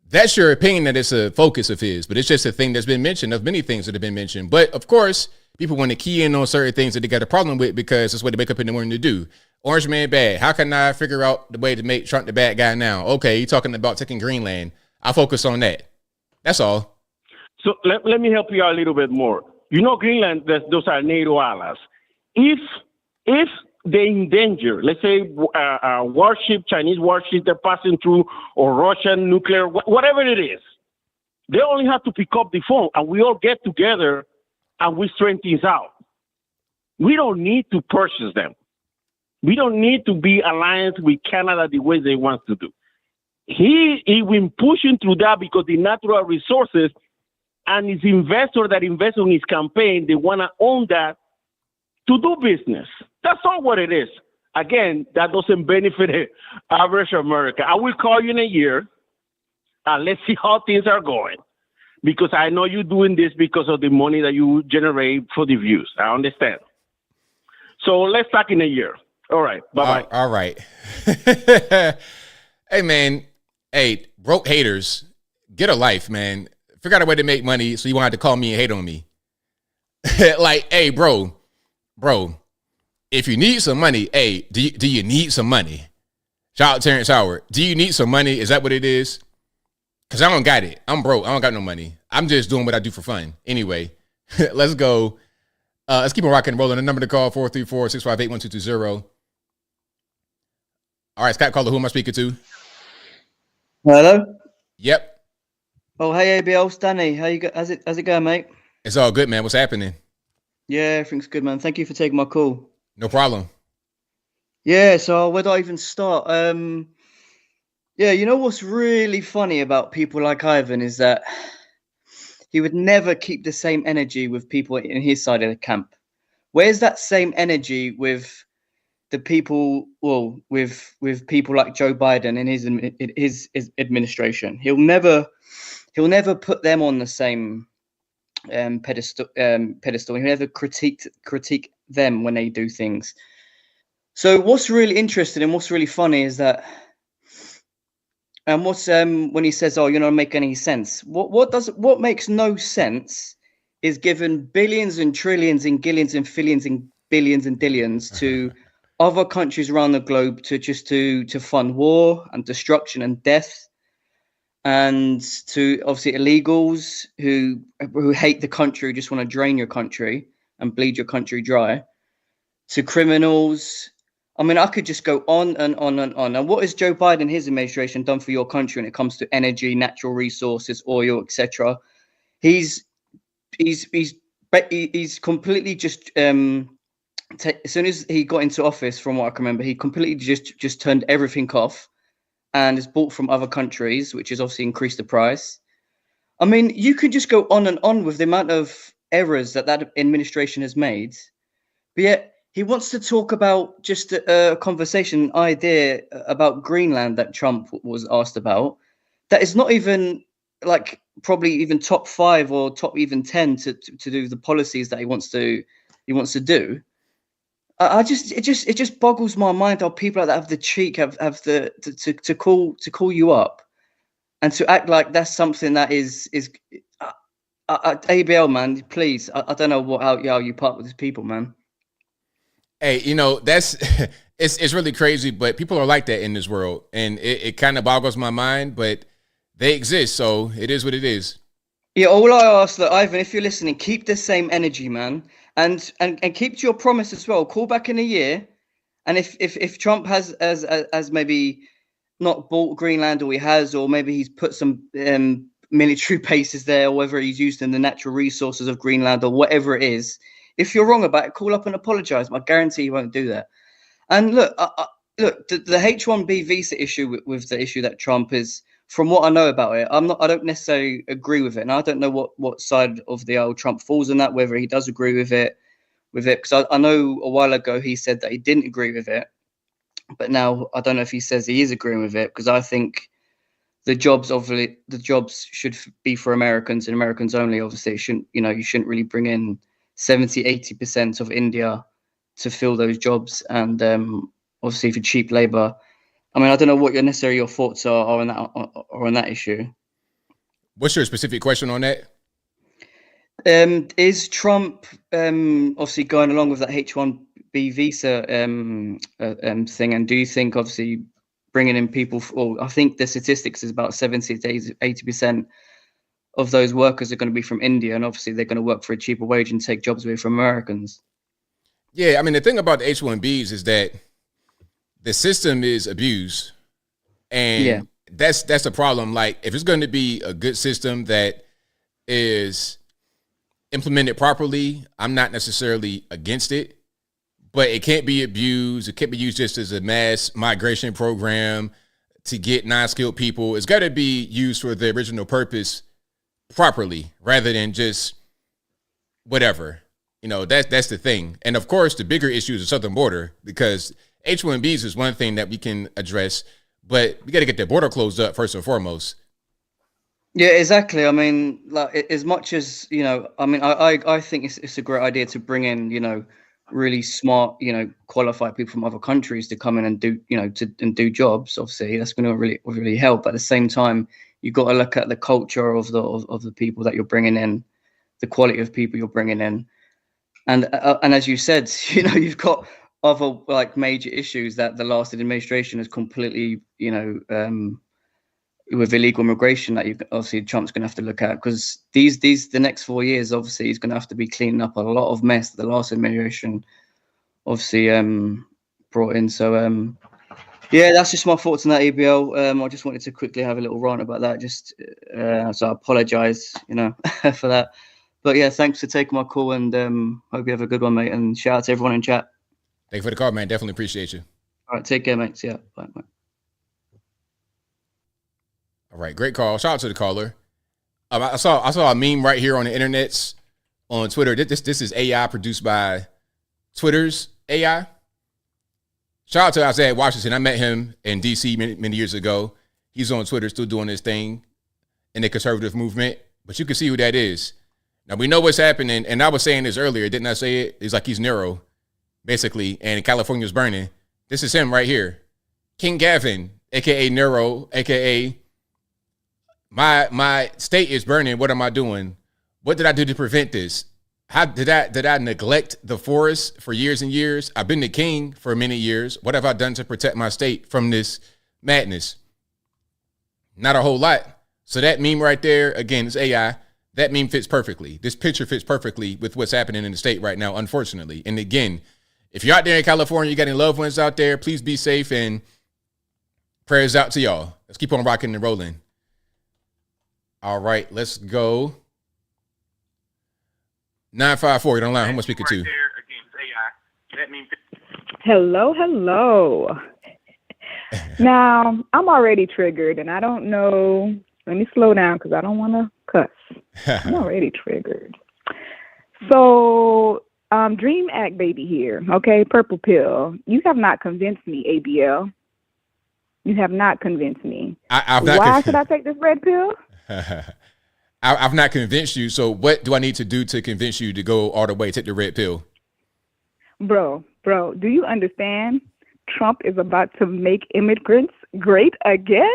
That's your opinion that it's a focus of his, but it's just a thing that's been mentioned, of many things that have been mentioned. But of course, people want to key in on certain things that they got a problem with because that's what they wake up in the morning to do. Orange man bad. How can I figure out the way to make Trump the bad guy now? Okay, you're talking about taking Greenland. I'll focus on that. That's all. So let me help you out a little bit more. You know, Greenland, those are NATO allies. If they endanger, let's say, warship, Chinese warship they're passing through, or Russian nuclear, whatever it is, they only have to pick up the phone, and we all get together and we straighten things out. We don't need to purchase them. We don't need to be alliance with Canada the way they want to do. He been pushing through that because the natural resources and his investor that invest in his campaign, they want to own that to do business. That's all what it is. Again, that doesn't benefit average America. I will call you in a year and let's see how things are going. Because I know you're doing this because of the money that you generate for the views. I understand. So let's talk in a year. All right. Bye-bye. All right. Hey, man. Hey, broke haters, get a life, man. Figure out a way to make money so you won't have to call me and hate on me. Like, hey, bro, if you need some money, hey, do you need some money? Shout out Terrence Howard. Do you need some money? Is that what it is? Because I don't got it. I'm broke. I don't got no money. I'm just doing what I do for fun. Anyway, let's go. Let's keep on rocking and rolling. The number to call, 434-658-1220. All right, Scott Caller, who am I speaking to? Hello? Yep. Oh, hey, ABL, Stanley. How's it going, mate? It's all good, man. What's happening? Yeah, everything's good, man. Thank you for taking my call. No problem. Yeah, so where do I even start? Yeah, you know what's really funny about people like Ivan is that he would never keep the same energy with people in his side of the camp. Where's that same energy with the people, well, with people like Joe Biden and his administration? He'll never put them on the same pedestal. He'll never critique them when they do things. So what's really interesting and what's really funny is that, and what's when he says, "Oh, you're not making any sense." What makes no sense is given billions and trillions and gillions and fillions and billions and dillions to other countries around the globe to fund war and destruction and death, and to obviously illegals who hate the country, just want to drain your country and bleed your country dry, to criminals. I mean, I could just go on and on and on. And what has Joe Biden and his administration done for your country when it comes to energy, natural resources, oil, etc.? He's completely just as soon as he got into office, from what I can remember, he completely just turned everything off and is bought from other countries, which has obviously increased the price. I mean, you could just go on and on with the amount of errors that administration has made, but yet he wants to talk about just a conversation, idea about Greenland that Trump was asked about. That is not even like probably even top 5 or top even 10 to do the policies that he wants to do. It just boggles my mind how people like that have the cheek, have to call you up and to act like that's something that is ABL, man. Please, I don't know how you part with these people, man. Hey, you know, that's it's really crazy, but people are like that in this world, and it kind of boggles my mind, but they exist, so it is what it is. Yeah, all I ask, that Ivan, if you're listening, keep the same energy, man, and keep to your promise as well. Call back in a year, and if Trump has maybe not bought Greenland, or he has, or maybe he's put some military bases there, or whether he's used in the natural resources of Greenland, or whatever it is. If you're wrong about it, call up and apologize. I guarantee he won't do that. And look, the H-1B visa issue with the issue that Trump is, from what I know about it, I don't necessarily agree with it, and I don't know what side of the aisle Trump falls on that. Whether he does agree with it, because I know a while ago he said that he didn't agree with it, but now I don't know if he says he is agreeing with it, because I think the jobs should be for Americans and Americans only. Obviously, you shouldn't really bring in 70-80% of India to fill those jobs, and obviously for cheap labor. I mean, I don't know what your thoughts are on that issue. What's your specific question on that? Is Trump obviously going along with that H-1B visa thing? And do you think obviously bringing in people, or I think the statistics is about 70 to 80% of those workers are going to be from India, and obviously they're going to work for a cheaper wage and take jobs away from Americans. Yeah, I mean, the thing about the H-1Bs is that the system is abused, and that's the problem. Like, if it's going to be a good system that is implemented properly, I'm not necessarily against it, but it can't be abused. It can't be used just as a mass migration program to get non-skilled people. It's got to be used for the original purpose properly, rather than just whatever. You know, that's the thing. And of course, the bigger issue is the southern border, because H-1Bs is one thing that we can address, but we got to get the border closed up first and foremost. Yeah, exactly. I mean, like, as much as, you know, I mean, I think it's a great idea to bring in, you know, really smart, you know, qualified people from other countries to come in and do, you know, and do jobs. Obviously, that's going to really help. But at the same time, you've got to look at the culture of the people that you're bringing in, the quality of people you're bringing in, and as you said, you know, you've got other like major issues that the last administration has completely, you know, with illegal immigration that obviously Trump's going to have to look at, because the next 4 years, obviously, he's going to have to be cleaning up a lot of mess that the last administration obviously brought in. So yeah, that's just my thoughts on that, ABL. I just wanted to quickly have a little rant about that. Just so I apologize, you know, for that. But yeah, thanks for taking my call, and hope you have a good one, mate. And shout out to everyone in chat. Thank you for the call, man. Definitely appreciate you. All right, take care, mate. See ya. Bye. All right, great call. Shout out to the caller. I saw a meme right here on the internets, on Twitter. This is AI produced by Twitter's AI. Shout out to Isaiah Washington. I met him in DC many years ago. He's on Twitter, still doing his thing in the conservative movement. But you can see who that is. Now, we know what's happening, and I was saying this earlier. Didn't I say it? It's like he's Nero, basically, and California's burning. This is him right here. King Gavin, a.k.a. Nero, a.k.a. My state is burning. What am I doing? What did I do to prevent this? How did I neglect the forest for years and years? I've been the king for many years. What have I done to protect my state from this madness? Not a whole lot. So that meme right there, again, it's AI. That meme fits perfectly. This picture fits perfectly with what's happening in the state right now, unfortunately. And again, if you're out there in California, you got any loved ones out there, please be safe, and prayers out to y'all. Let's keep on rocking and rolling. All right, let's go. 954, you're online. Who am I speaking to? Hello. Now, I'm already triggered, and I don't know. Let me slow down because I don't want to cuss. I'm already triggered. So, Dream Act baby here, okay? Purple pill. You have not convinced me, ABL. You have not convinced me. Why should I take this red pill? I've not convinced you. So what do I need to do to convince you to go all the way, take the red pill? Bro, do you understand? Trump is about to make immigrants great again?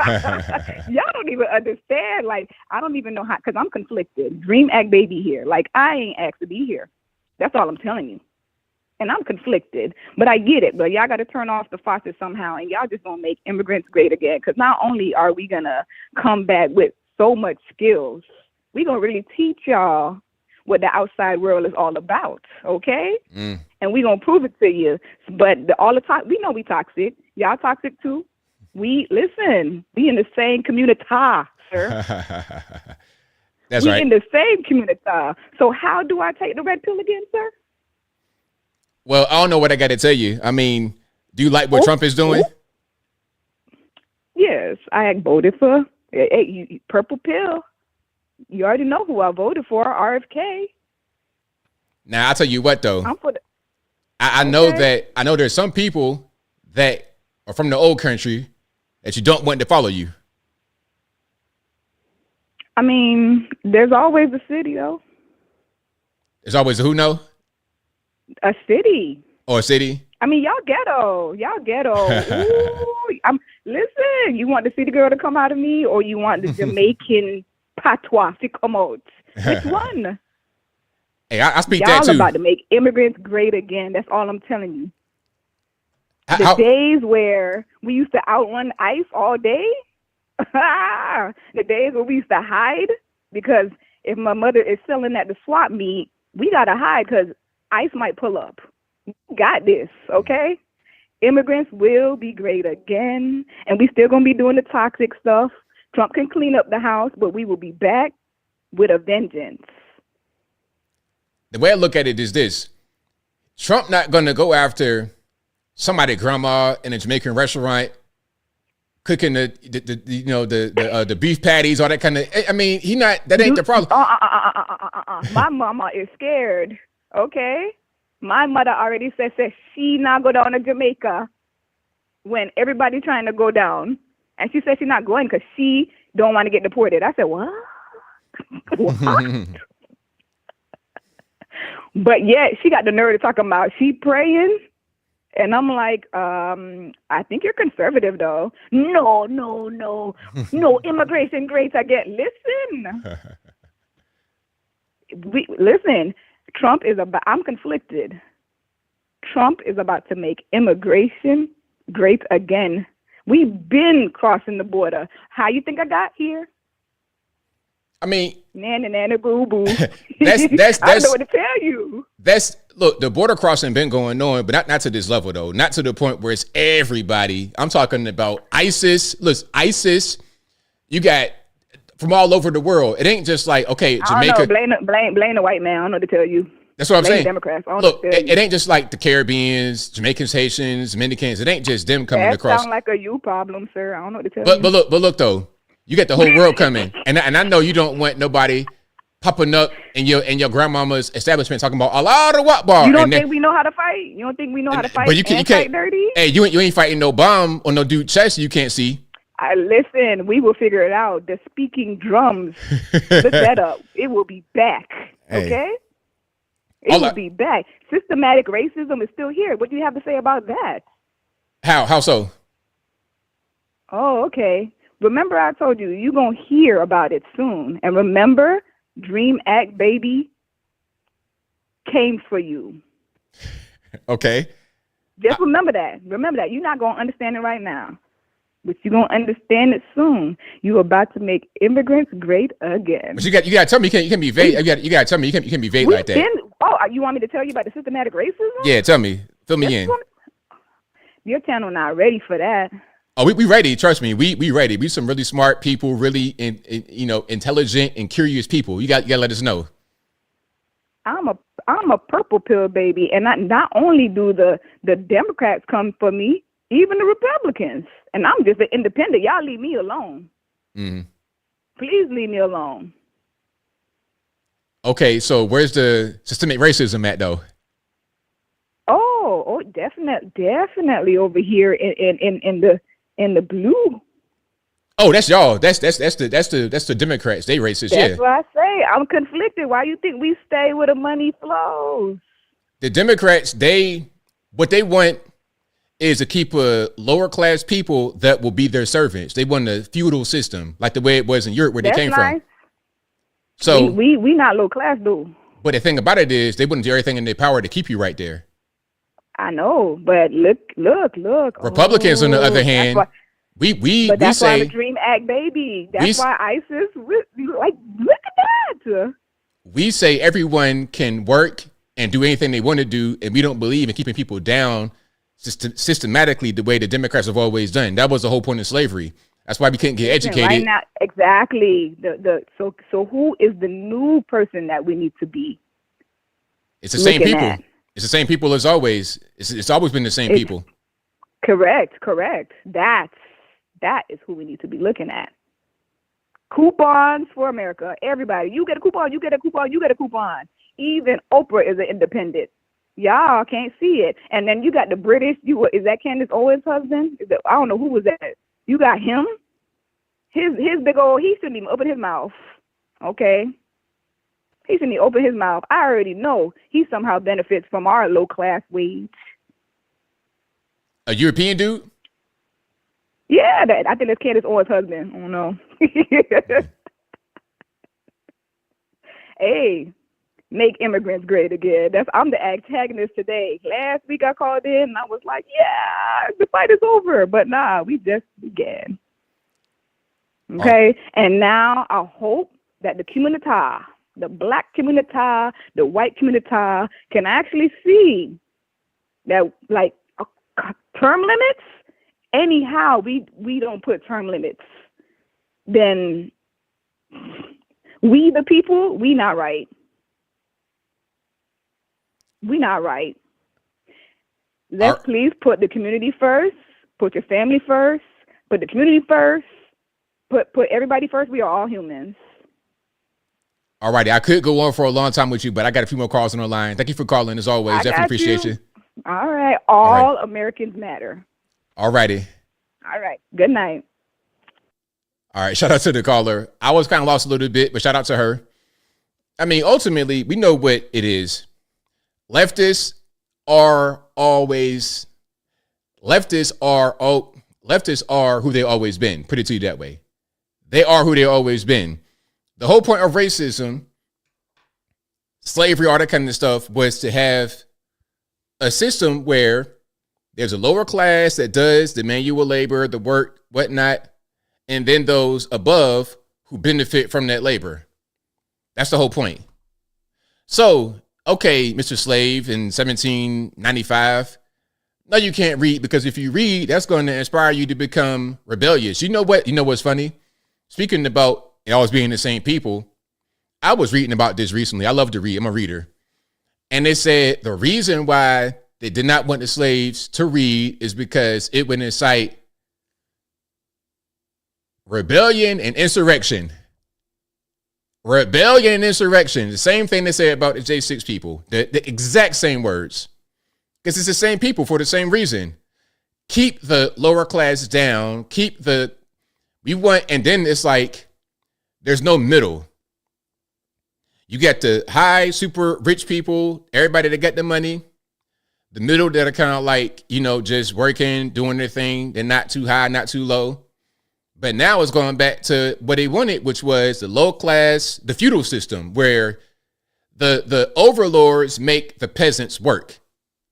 Y'all don't even understand. Like, I don't even know how, because I'm conflicted. Dream Act baby here. Like, I ain't asked to be here. That's all I'm telling you. And I'm conflicted, but I get it. But y'all got to turn off the faucet somehow, and y'all just gonna make immigrants great again. Because not only are we gonna come back with so much skills, we gonna really teach y'all what the outside world is all about. Okay, and we gonna prove it to you. But all the time, we know we toxic. Y'all toxic too. We in the same community, sir. That's we right. In the same community. So how do I take the red pill again, sir? Well, I don't know what I got to tell you. I mean, do you like what Trump is doing? Yes, I voted for purple pill. You already know who I voted for, RFK. Now, I'll tell you what, though. I'm for I know there's some people that are from the old country that you don't want to follow you. I mean, there's always a city, though. There's always a who, no? A city. Or a city? I mean, y'all ghetto. Ooh, listen, you want the city girl to come out of me, or you want the Jamaican patois to come out? Which one? Hey, I speak Y'all that too. about to make immigrants great again. That's all I'm telling you. The days where we used to outrun ICE all day, the days where we used to hide, because if my mother is selling at the swap meet, we got to hide because ICE might pull up. We got this, okay? Immigrants will be great again, and we still going to be doing the toxic stuff. Trump can clean up the house, but we will be back with a vengeance. The way I look at it is this: Trump not going to go after somebody grandma in a Jamaican restaurant cooking the beef patties, all that kind of. I mean, he not. That ain't the problem. My mama is scared. Okay, my mother already said she not go down to Jamaica when everybody trying to go down, and she said she not going because she don't want to get deported. I said what? What? But yet she got the nerve to talk about she praying. And I'm like, I think you're conservative, though. No, immigration great again. Listen, Trump is about, I'm conflicted. Trump is about to make immigration great again. We've been crossing the border. How you think I got here? I mean, nana boo boo. That's I don't know what to tell you. Look, the border crossing been going on, but not to this level though. Not to the point where it's everybody. I'm talking about ISIS. Look, ISIS. You got from all over the world. It ain't just like okay, Jamaica. I don't know. Blame the white man. I don't know what to tell you. That's what I'm saying. Democrats. Look, it ain't just like the Caribbeans, Jamaicans, Haitians, Dominicans. It ain't just them coming across. That sound like a you problem, sir. I don't know what to tell you. But look though. You got the whole world coming, and I know you don't want nobody popping up in your grandmama's establishment talking about Allah Akbar. You don't think we know how to fight? You don't think we know how to fight? But you can't fight dirty? Hey, you ain't fighting no bomb or no dude chest you can't see. Listen, we will figure it out. The speaking drums, look that up. It will be back. Hey. Okay, it will be back. Systematic racism is still here. What do you have to say about that? How so? Oh, okay. Remember I told you, you're going to hear about it soon. And remember, Dream Act Baby came for you. Okay. Just remember that. Remember that. You're not going to understand it right now. But you're going to understand it soon. You're about to make immigrants great again. But you got to tell me you can't be vague. You got to tell me you can't be vague like that. You want me to tell you about the systematic racism? Yeah, tell me. Fill me in. Your channel not ready for that. Oh, we ready. Trust me, we ready. We some really smart people, really intelligent and curious people. You got to let us know. I'm a purple pill baby, and not only do the Democrats come for me, even the Republicans, and I'm just an independent. Y'all leave me alone. Mm-hmm. Please leave me alone. Okay, so where's the systemic racism at though? Oh, definitely over here in the blue. Oh, that's y'all. That's the Democrats. They racist. That's what I say. I'm conflicted. Why you think we stay where the money flows? The Democrats, what they want is to keep a lower class people that will be their servants. They want a feudal system, like the way it was in Europe where they came from. So we not low class though. But the thing about it is they wouldn't do everything in their power to keep you right there. I know, but look. Republicans, on the other hand, we that's say why the Dream Act, baby. That's why ISIS. Look at that. We say everyone can work and do anything they want to do, and we don't believe in keeping people down systematically the way the Democrats have always done. That was the whole point of slavery. That's why we couldn't get educated. Right now, exactly. So who is the new person that we need to be? It's the same people. It's the same people as always. It's always been the same people. Correct. That is who we need to be looking at. Coupons for America. Everybody. You get a coupon, you get a coupon, you get a coupon. Even Oprah is an independent. Y'all can't see it. And then you got the British. Is that Candace Owens' husband? I don't know who was that. You got him. His big old, he shouldn't even open his mouth. Okay? He shouldn't even open his mouth. I already know he somehow benefits from our low class wage. A European dude? Yeah, I think that's Candace Owens' husband. I don't know. hey, make immigrants great again. I'm the antagonist today. Last week I called in and I was like, yeah, the fight is over. But nah, we just began. Okay? And now I hope that the community, the black community, the white community can actually see that, like, term limits, anyhow, we don't put term limits, then we, the people, we not right. We not right. Let's please put the community first, put your family first, put the community first, put everybody first. We are all humans. All righty. I could go on for a long time with you, but I got a few more calls on the line. Thank you for calling as always. Definitely appreciate you. All right. All Americans matter. All righty. All right. Good night. All right. Shout out to the caller. I was kind of lost a little bit, but shout out to her. I mean, ultimately, we know what it is. Leftists are who they always been. Put it to you that way. They are who they always been. The whole point of racism, slavery, all that kind of stuff was to have a system where there's a lower class that does the manual labor, the work, whatnot, and then those above who benefit from that labor. That's the whole point. So, okay, Mr. Slave in 1795, no, you can't read, because if you read, that's going to inspire you to become rebellious. You know what? You know what's funny? Speaking about it always being the same people, I was reading about this recently. I love to read. I'm a reader. And they said the reason why they did not want the slaves to read is because it would incite rebellion and insurrection. Rebellion and insurrection. The same thing they said about the J6 people. The exact same words. Because it's the same people for the same reason. Keep the lower class down. And then it's like, there's no middle. You got the high, super rich people, everybody that got the money. The middle that are kind of like, just working, doing their thing. They're not too high, not too low. But now it's going back to what they wanted, which was the low class, the feudal system, where the overlords make the peasants work.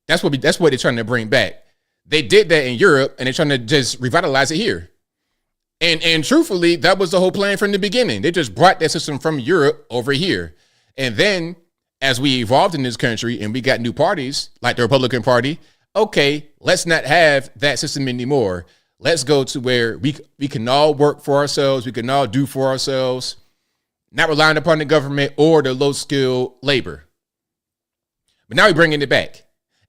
That's what they're trying to bring back. They did that in Europe, and they're trying to just revitalize it here. And truthfully, that was the whole plan from the beginning. They just brought that system from Europe over here. And then as we evolved in this country and we got new parties like the Republican Party, okay, let's not have that system anymore. Let's go to where we can all work for ourselves. We can all do for ourselves, not relying upon the government or the low-skilled labor. But now we're bringing it back.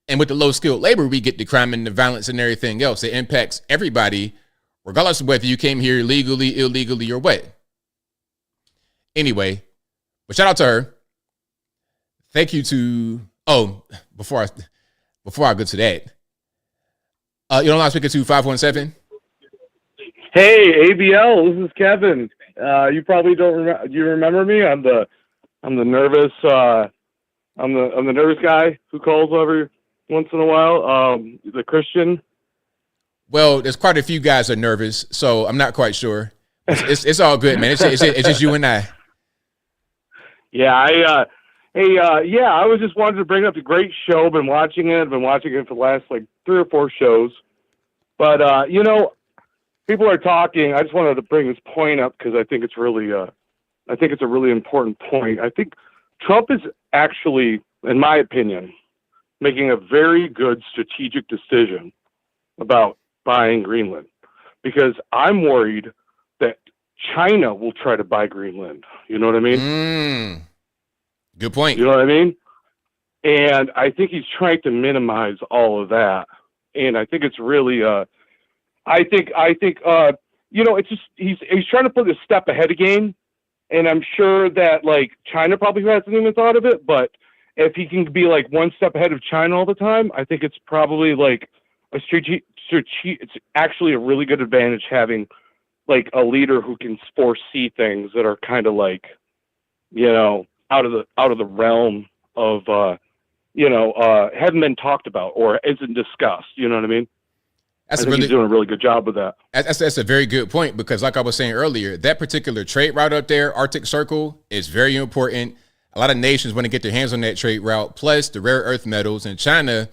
And with the low-skilled labor, we get the crime and the violence and everything else. It impacts everybody, regardless of whether you came here legally, illegally, or what. Anyway, but shout out to her. Thank you to, before I go to that, you know, I'm speaking to 517. Hey, ABL, this is Kevin. You probably don't remember. You remember me? I'm the nervous. I'm the nervous guy who calls every once in a while. The Christian. Well, there's quite a few guys that are nervous, so I'm not quite sure. It's all good, man. It's just you and I. Yeah, I was just wanted to bring up the great show. Been watching it. Been watching it for the last 3 or 4 shows. But people are talking. I just wanted to bring this point up because I think it's really, I think it's a really important point. I think Trump is actually, in my opinion, making a very good strategic decision about buying Greenland, because I'm worried that China will try to buy Greenland. You know what I mean? Good point. You know what I mean? And I think he's trying to minimize all of that. And I think it's really, I think, it's just, he's trying to put a step ahead of game. And I'm sure that China probably hasn't even thought of it, but if he can be one step ahead of China all the time, I think it's probably a it's actually a really good advantage having a leader who can foresee things that are kind of out of the realm of haven't been talked about or isn't discussed. You know what I mean? I think he's doing a really good job with that. That's a very good point, because like I was saying earlier, that particular trade route up there, Arctic Circle, is very important. a lot of nations want to get their hands on that trade route, plus the rare earth metals, and China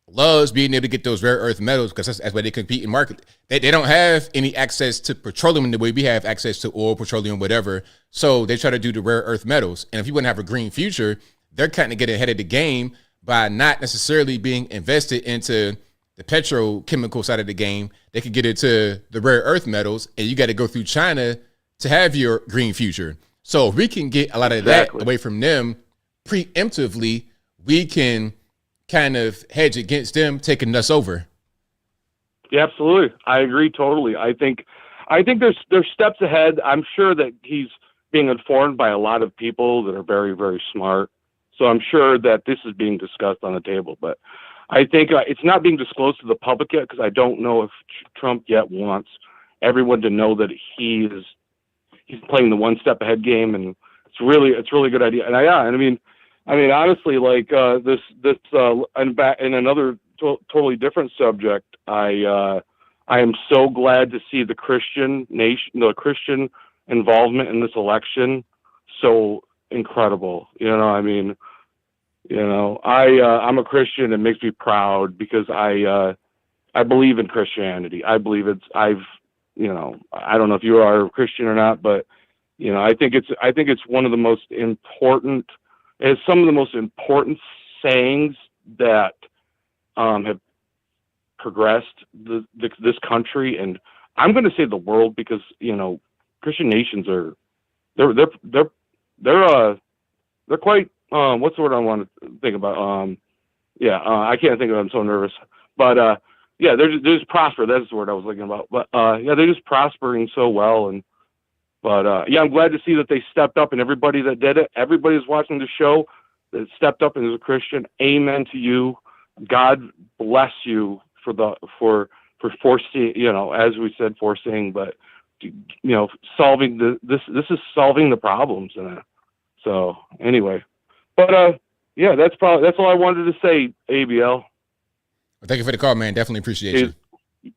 loves being able to get those rare earth metals because that's why they compete in market. They don't have any access to petroleum in the way we have access to oil, petroleum, whatever. So they try to do the rare earth metals. And if you want to have a green future, they're kind of getting ahead of the game by not necessarily being invested into the petrochemical side of the game. They could get into the rare earth metals, and you got to go through China to have your green future. So if we can get a lot of that away from them preemptively, we can kind of hedge against them taking us over. Yeah, absolutely. I agree totally. I think there's steps ahead. I'm sure that he's being informed by a lot of people that are very, very smart. So I'm sure that this is being discussed on the table, but I think it's not being disclosed to the public yet because I don't know if Trump yet wants everyone to know that he's playing the one step ahead game, and it's really a good idea. And I mean honestly, like and back in another totally different subject, I am so glad to see the Christian involvement in this election. So incredible, I'm a Christian. It makes me proud because I believe in Christianity. I believe I don't know if you are a Christian or not, but I think it's one of the most important. It's some of the most important sayings that have progressed this country, and I'm going to say the world because Christian nations are they're quite what's the word I want to think about? I can't think of it. I'm so nervous, but they're just prosper. That's the word I was looking about. But they're just prospering so well, and. But I'm glad to see that they stepped up, and everybody that did it, everybody who's watching the show that stepped up and is a Christian. Amen to you. God bless you for foreseeing, as we said, foreseeing, but solving this is solving the problems. So anyway, but that's all I wanted to say, ABL. Well, thank you for the call, man. Definitely appreciate you.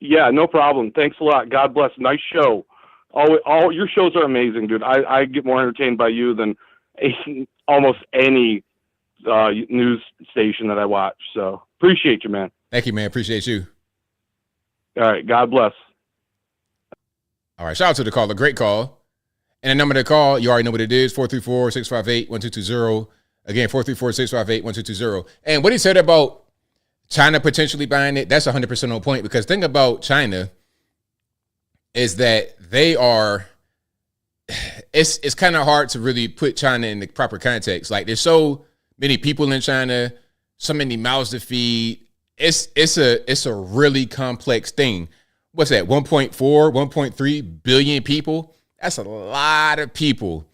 Yeah, no problem. Thanks a lot. God bless. Nice show. All your shows are amazing, dude. I get more entertained by you than almost any news station that I watch. So appreciate you, man. Thank you, man. Appreciate you. All right. God bless. All right. Shout out to the caller. Great call. And the number to call, you already know what it is, 434-658-1220. Again, 434-658-1220. And what he said about China potentially buying it, that's 100% on point, because think about China is that they are, it's kind of hard to really put China in the proper context. Like, there's so many people in China, so many mouths to feed. It's a really complex thing. What's that? 1.3 billion people. That's a lot of people.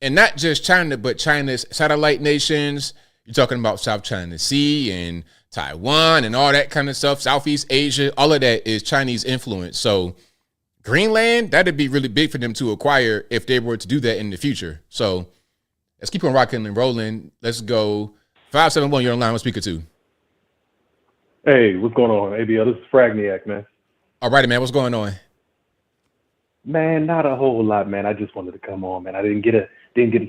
And not just China, but China's satellite nations. You're talking about South China Sea and Taiwan and all that kind of stuff. Southeast Asia, all of that is Chinese influence. So Greenland, that'd be really big for them to acquire if they were to do that in the future. So let's keep on rocking and rolling. Let's go. 571, you're online. What's speaker 2? Hey, what's going on, ABL? This is Fragniac, man. All righty, man. What's going on? Man, not a whole lot, man. I just wanted to come on, man. I didn't get a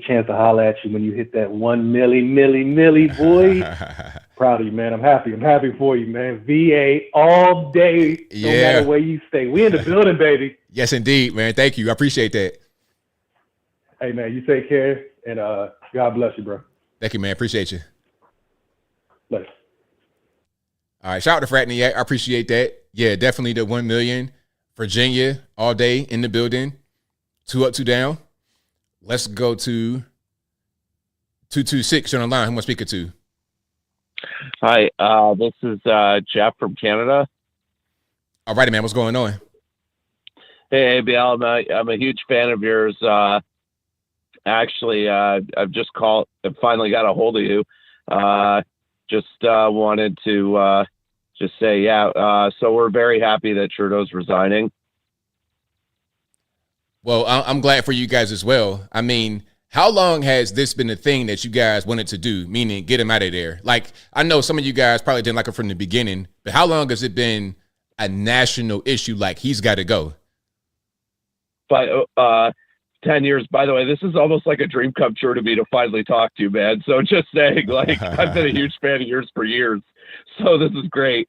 chance to holler at you when you hit that 1 milli, boy. Proud of you, man. I'm happy for you, man. VA all day, no matter where you stay. We in the building, baby. Yes, indeed, man. Thank you. I appreciate that. Hey, man, you take care, and God bless you, bro. Thank you, man. Appreciate you. Later. All right, shout out to Fratney. I appreciate that. Yeah, definitely the 1 million. Virginia all day in the building. 2 up, 2 down. Let's go to 226. You're on the line. Who am I speaking to? Hi, this is Jeff from Canada. All righty, man. What's going on? Hey, ABL, I'm a huge fan of yours. Actually, I've finally got a hold of you. Just wanted to just say, so we're very happy that Trudeau's resigning. Well, I'm glad for you guys as well. I mean, how long has this been a thing that you guys wanted to do, meaning get him out of there? Like, I know some of you guys probably didn't like him from the beginning, but how long has it been a national issue like he's got to go? But 10 years. By the way, this is almost like a dream come true to me to finally talk to you, man. So just saying, like, I've been a huge fan of yours for years. So this is great.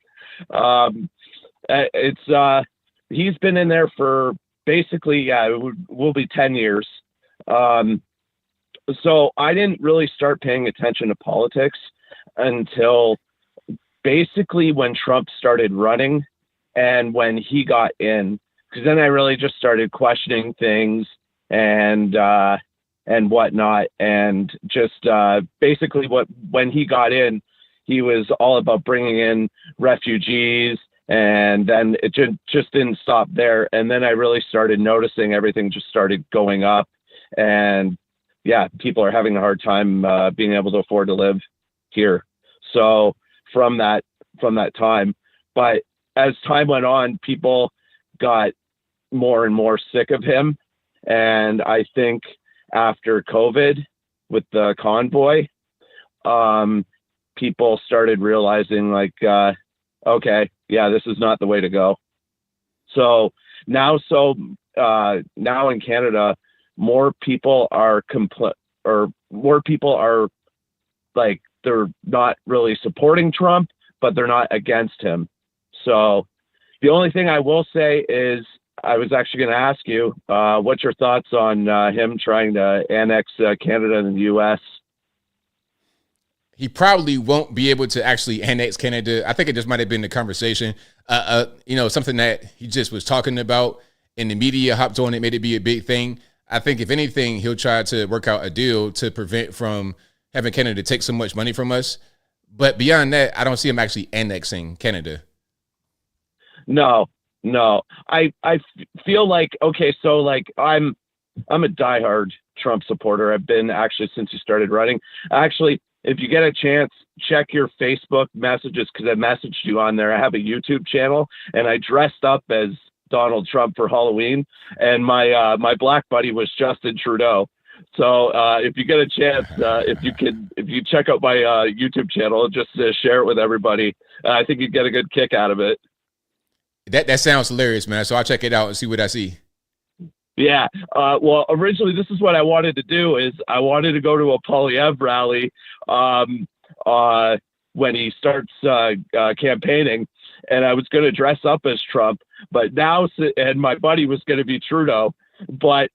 He's been in there for basically, it will be 10 years. So I didn't really start paying attention to politics until basically when Trump started running and when he got in, because then I really just started questioning things and whatnot. And just basically when he got in, he was all about bringing in refugees, and then it just didn't stop there. And then I really started noticing everything just started going up, and yeah, people are having a hard time being able to afford to live here. So from that time, but as time went on, people got more and more sick of him. And I think after COVID with the convoy, people started realizing like, okay, yeah, this is not the way to go. So now in Canada, more people are like, they're not really supporting Trump, but they're not against him. So the only thing I will say is, I was actually going to ask you, what's your thoughts on him trying to annex Canada and the U.S.? He probably won't be able to actually annex Canada. I think it just might have been the conversation, something that he just was talking about, and the media hopped on it, made it be a big thing. I think if anything, he'll try to work out a deal to prevent from having Canada take so much money from us. But beyond that, I don't see him actually annexing Canada. No. I feel like, okay, so like I'm a diehard Trump supporter. I've been actually since he started running. Actually, if you get a chance, check your Facebook messages, because I messaged you on there. I have a YouTube channel, and I dressed up as Donald Trump for Halloween, and my black buddy was Justin Trudeau. So if you get a chance, if you check out my YouTube channel, just share it with everybody. I think you'd get a good kick out of it. That sounds hilarious, man. So I'll check it out and see what I see. Yeah. Well, originally, this is what I wanted to do. Is I wanted to go to a Polyev rally when he starts campaigning, and I was going to dress up as Trump. But now, and my buddy was going to be Trudeau. But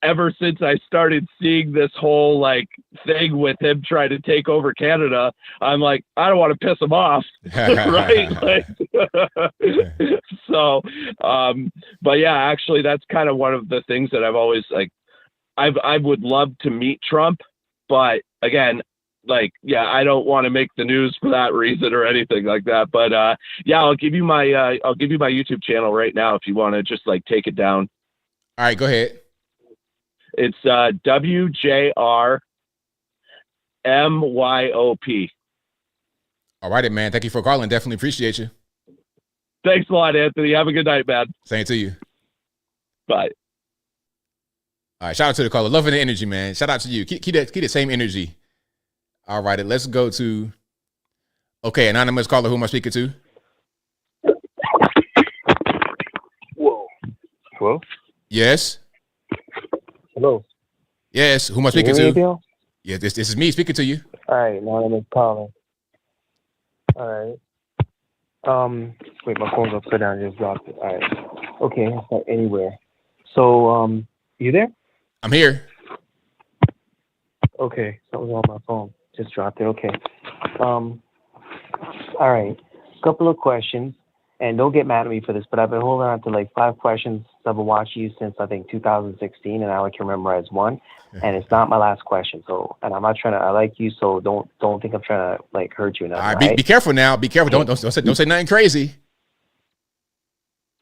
ever since I started seeing this whole like thing with him trying to take over Canada, I'm like, I don't want to piss him off. Right. Like, so, but yeah, actually that's kind of one of the things that I've always like, I would love to meet Trump, but again, like, yeah, I don't want to make the news for that reason or anything like that. But yeah, I'll give you my YouTube channel right now if you want to just like take it down. All right, go ahead. It's WJRMYOP. All righty, man. Thank you for calling. Definitely appreciate you. Thanks a lot, Anthony. Have a good night, man. Same to you. Bye. All right, shout out to the caller. Loving the energy, man. Shout out to you. Keep the same energy. All right, let's go to, okay, anonymous caller. Who am I speaking to? Whoa. Hello? Yes. Hello. Yes. Who am I speaking to? ABL? Yeah, this is me speaking to you. All right, anonymous caller. All right. Wait, my phone's upside down. I just dropped it. All right. Okay, it's not anywhere. So, you there? I'm here. Okay, something's on my phone. Just dropped it. Okay. All right. Couple of questions, and don't get mad at me for this, but I've been holding on to like 5 questions. I've been watching you since I think 2016, and I can memorize one, and it's not my last question. So, and I'm not trying to. I like you, so don't think I'm trying to like hurt you enough. All right, be careful now. Be careful. Don't say nothing crazy.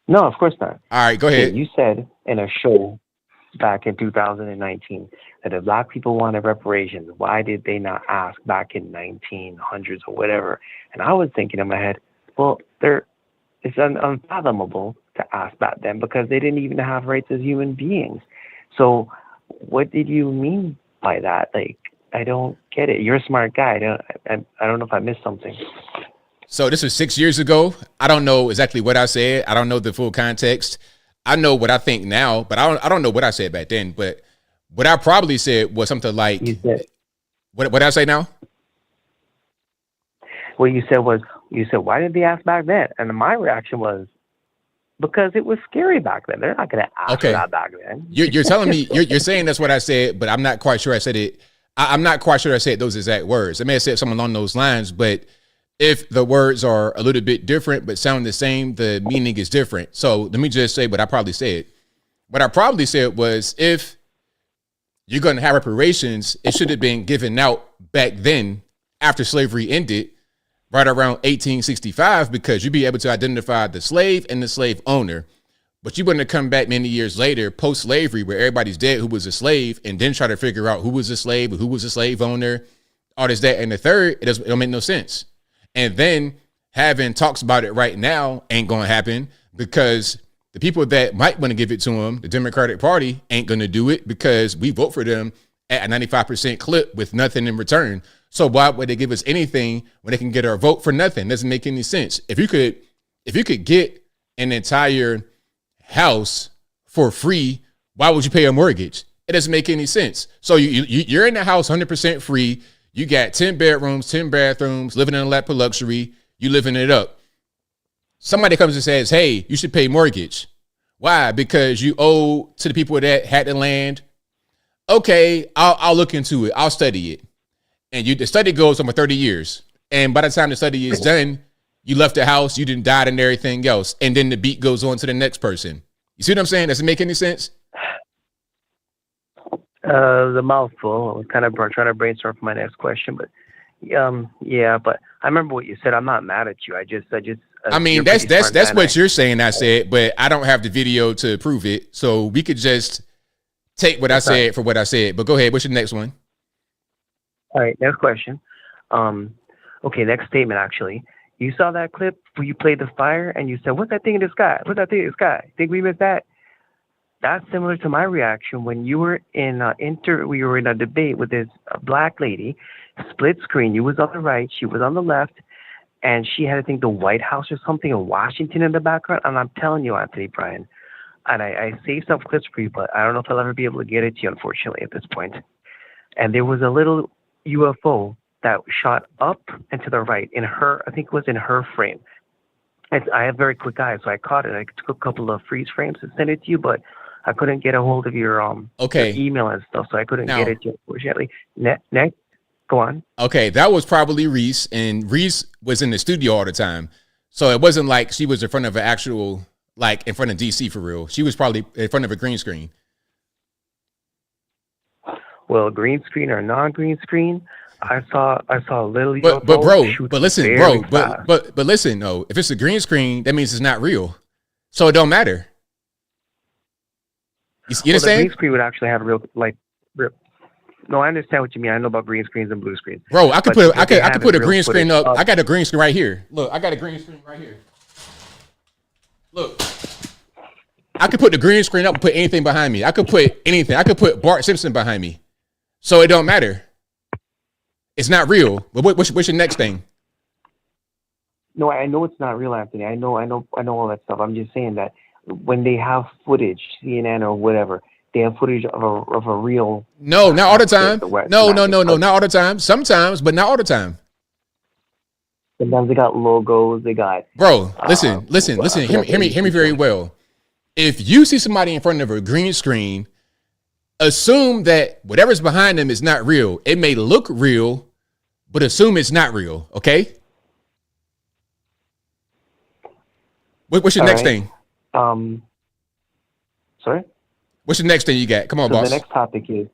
No, of course not. All right, go ahead. You said in a show back in 2019 that if black people wanted reparations, why did they not ask back in 1900s or whatever? And I was thinking in my head, well, it's unfathomable to ask back then because they didn't even have rights as human beings. So what did you mean by that? Like, I don't get it. You're a smart guy. I don't know if I missed something. So this was 6 years ago. I don't know exactly what I said. I don't know the full context. I know what I think now, but I don't know what I said back then. But what I probably said was something like, what did I say now? What you said was, why did they ask back then? And my reaction was, because it was scary back then. They're not going to ask for that back then. You're telling me, you're saying that's what I said, but I'm not quite sure I said it. I'm not quite sure I said those exact words. I may have said something along those lines, but if the words are a little bit different but sound the same, the meaning is different. So let me just say what I probably said. What I probably said was, if you're going to have reparations, it should have been given out back then after slavery ended, right around 1865, because you'd be able to identify the slave and the slave owner. But you wouldn't have come back many years later, post-slavery, where everybody's dead who was a slave, and then try to figure out who was a slave, who was a slave owner, all this, that, and the third. It don't make no sense. And then having talks about it right now ain't going to happen, because the people that might want to give it to them, the Democratic Party, ain't going to do it, because we vote for them at a 95% clip with nothing in return. So why would they give us anything when they can get our vote for nothing? Doesn't make any sense. If you could get an entire house for free, why would you pay a mortgage? It doesn't make any sense. So you're in the house 100% free. You got 10 bedrooms, 10 bathrooms, living in a lap of luxury. You living it up. Somebody comes and says, hey, you should pay mortgage. Why? Because you owe to the people that had the land. Okay, I'll look into it. I'll study it. And the study goes on for 30 years. And by the time the study is done, you left the house, you didn't die and everything else. And then the beat goes on to the next person. You see what I'm saying? Does it make any sense? The mouthful. I was kind of trying to brainstorm for my next question, but yeah, but I remember what you said. I'm not mad at you. I mean, that's what you're saying. I said, but I don't have the video to prove it. So we could just take what I said for what I said. But go ahead. What's your next one? All right, next question. Okay, next statement, actually. You saw that clip where you played the fire and you said, what's that thing in the sky? What's that thing in the sky? Think we missed that? That's similar to my reaction when you were we were in a debate with this black lady, split screen. You was on the right, she was on the left, and she had, I think, the White House or something in Washington in the background. And I'm telling you, Anthony Bryan, and I saved some clips for you, but I don't know if I'll ever be able to get it to you, unfortunately, at this point. And there was a little UFO that shot up and to the right in her, I think it was in her frame. I have very quick eyes, so I caught it. I took a couple of freeze frames and sent it to you, but I couldn't get a hold of your your email and stuff, so I couldn't get it to you, unfortunately. Next, go on. Okay, that was probably Reese, and Reese was in the studio all the time. So it wasn't like she was in front of an actual, like in front of DC for real. She was probably in front of a green screen. Well, green screen or non-green screen, I saw a little. But listen, though, if it's a green screen, that means it's not real, so it don't matter. You understand? The green screen would actually have real. No, I understand what you mean. I know about green screens and blue screens. Bro, I could put a green screen up. I got a green screen right here. Look, I got a green screen right here. Look. I could put the green screen up and put anything behind me. I could put anything. I could put Bart Simpson behind me. So it don't matter. It's not real. But what's your next thing? No, I know it's not real, Anthony. I know all that stuff. I'm just saying that when they have footage, CNN or whatever, they have footage of a real. No, not all the time. No, not all the time. Sometimes, but not all the time. Sometimes they got logos. They got. Bro, listen. Hear me very well. If you see somebody in front of a green screen, assume that whatever's behind them is not real. It may look real, but assume it's not real. Okay. What's your next thing? Sorry? What's the next thing you got? Come on, boss. The next topic is.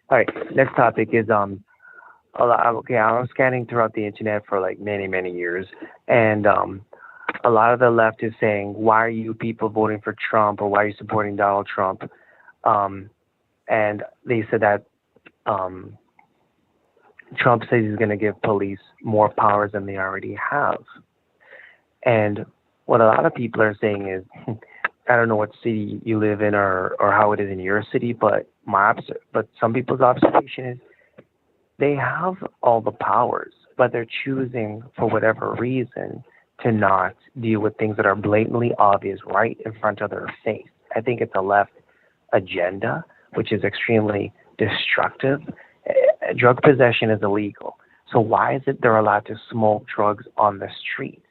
All right. Next topic is okay. I was scanning throughout the internet for like many years, and a lot of the left is saying, "Why are you people voting for Trump, or why are you supporting Donald Trump?" And they said that Trump says he's going to give police more powers than they already have. And what a lot of people are saying is, I don't know what city you live in or how it is in your city, but some people's observation is they have all the powers, but they're choosing for whatever reason to not deal with things that are blatantly obvious right in front of their face. I think it's a left agenda, which is extremely destructive. Drug possession is illegal. So why is it they're allowed to smoke drugs on the street?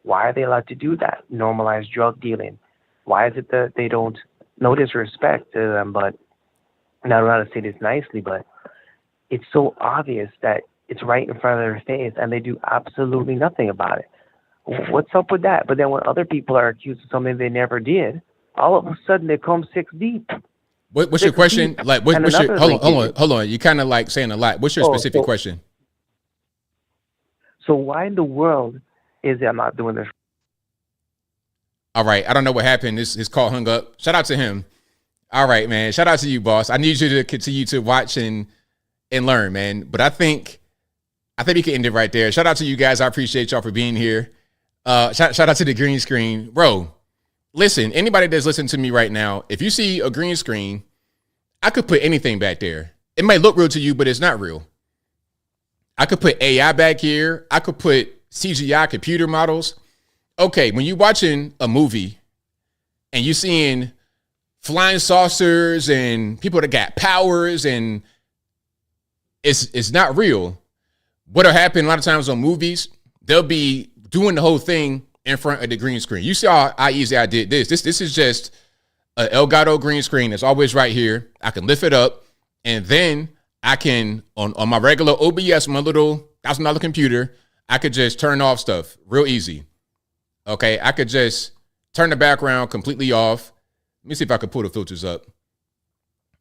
Why are they allowed to do that? Normalize drug dealing. Why is it that they don't, no disrespect to them, but and I don't know how to say this nicely, but it's so obvious that it's right in front of their face and they do absolutely nothing about it. What's up with that? But then when other people are accused of something they never did, all of a sudden they come 6 deep. What's your question? Like, what's your, hold on. You kind of like saying a lot. What's your specific question? So why in the world is it I'm not doing this? All right. I don't know what happened. His call hung up. Shout out to him. All right, man. Shout out to you, boss. I need you to continue to watch and learn, man. But I think we can end it right there. Shout out to you guys. I appreciate y'all for being here. Shout out to the green screen. Bro, listen, anybody that's listening to me right now, if you see a green screen, I could put anything back there. It might look real to you, but it's not real. I could put AI back here. I could put CGI computer models. Okay, when you're watching a movie and you're seeing flying saucers and people that got powers and it's not real. What'll happen a lot of times on movies, they'll be doing the whole thing in front of the green screen. You see how easy I did this. This is just an Elgato green screen that's always right here. I can lift it up and then I can, on my regular OBS, my little $1,000 computer, I could just turn off stuff real easy. Okay, I could just turn the background completely off. Let me see if I can pull the filters up.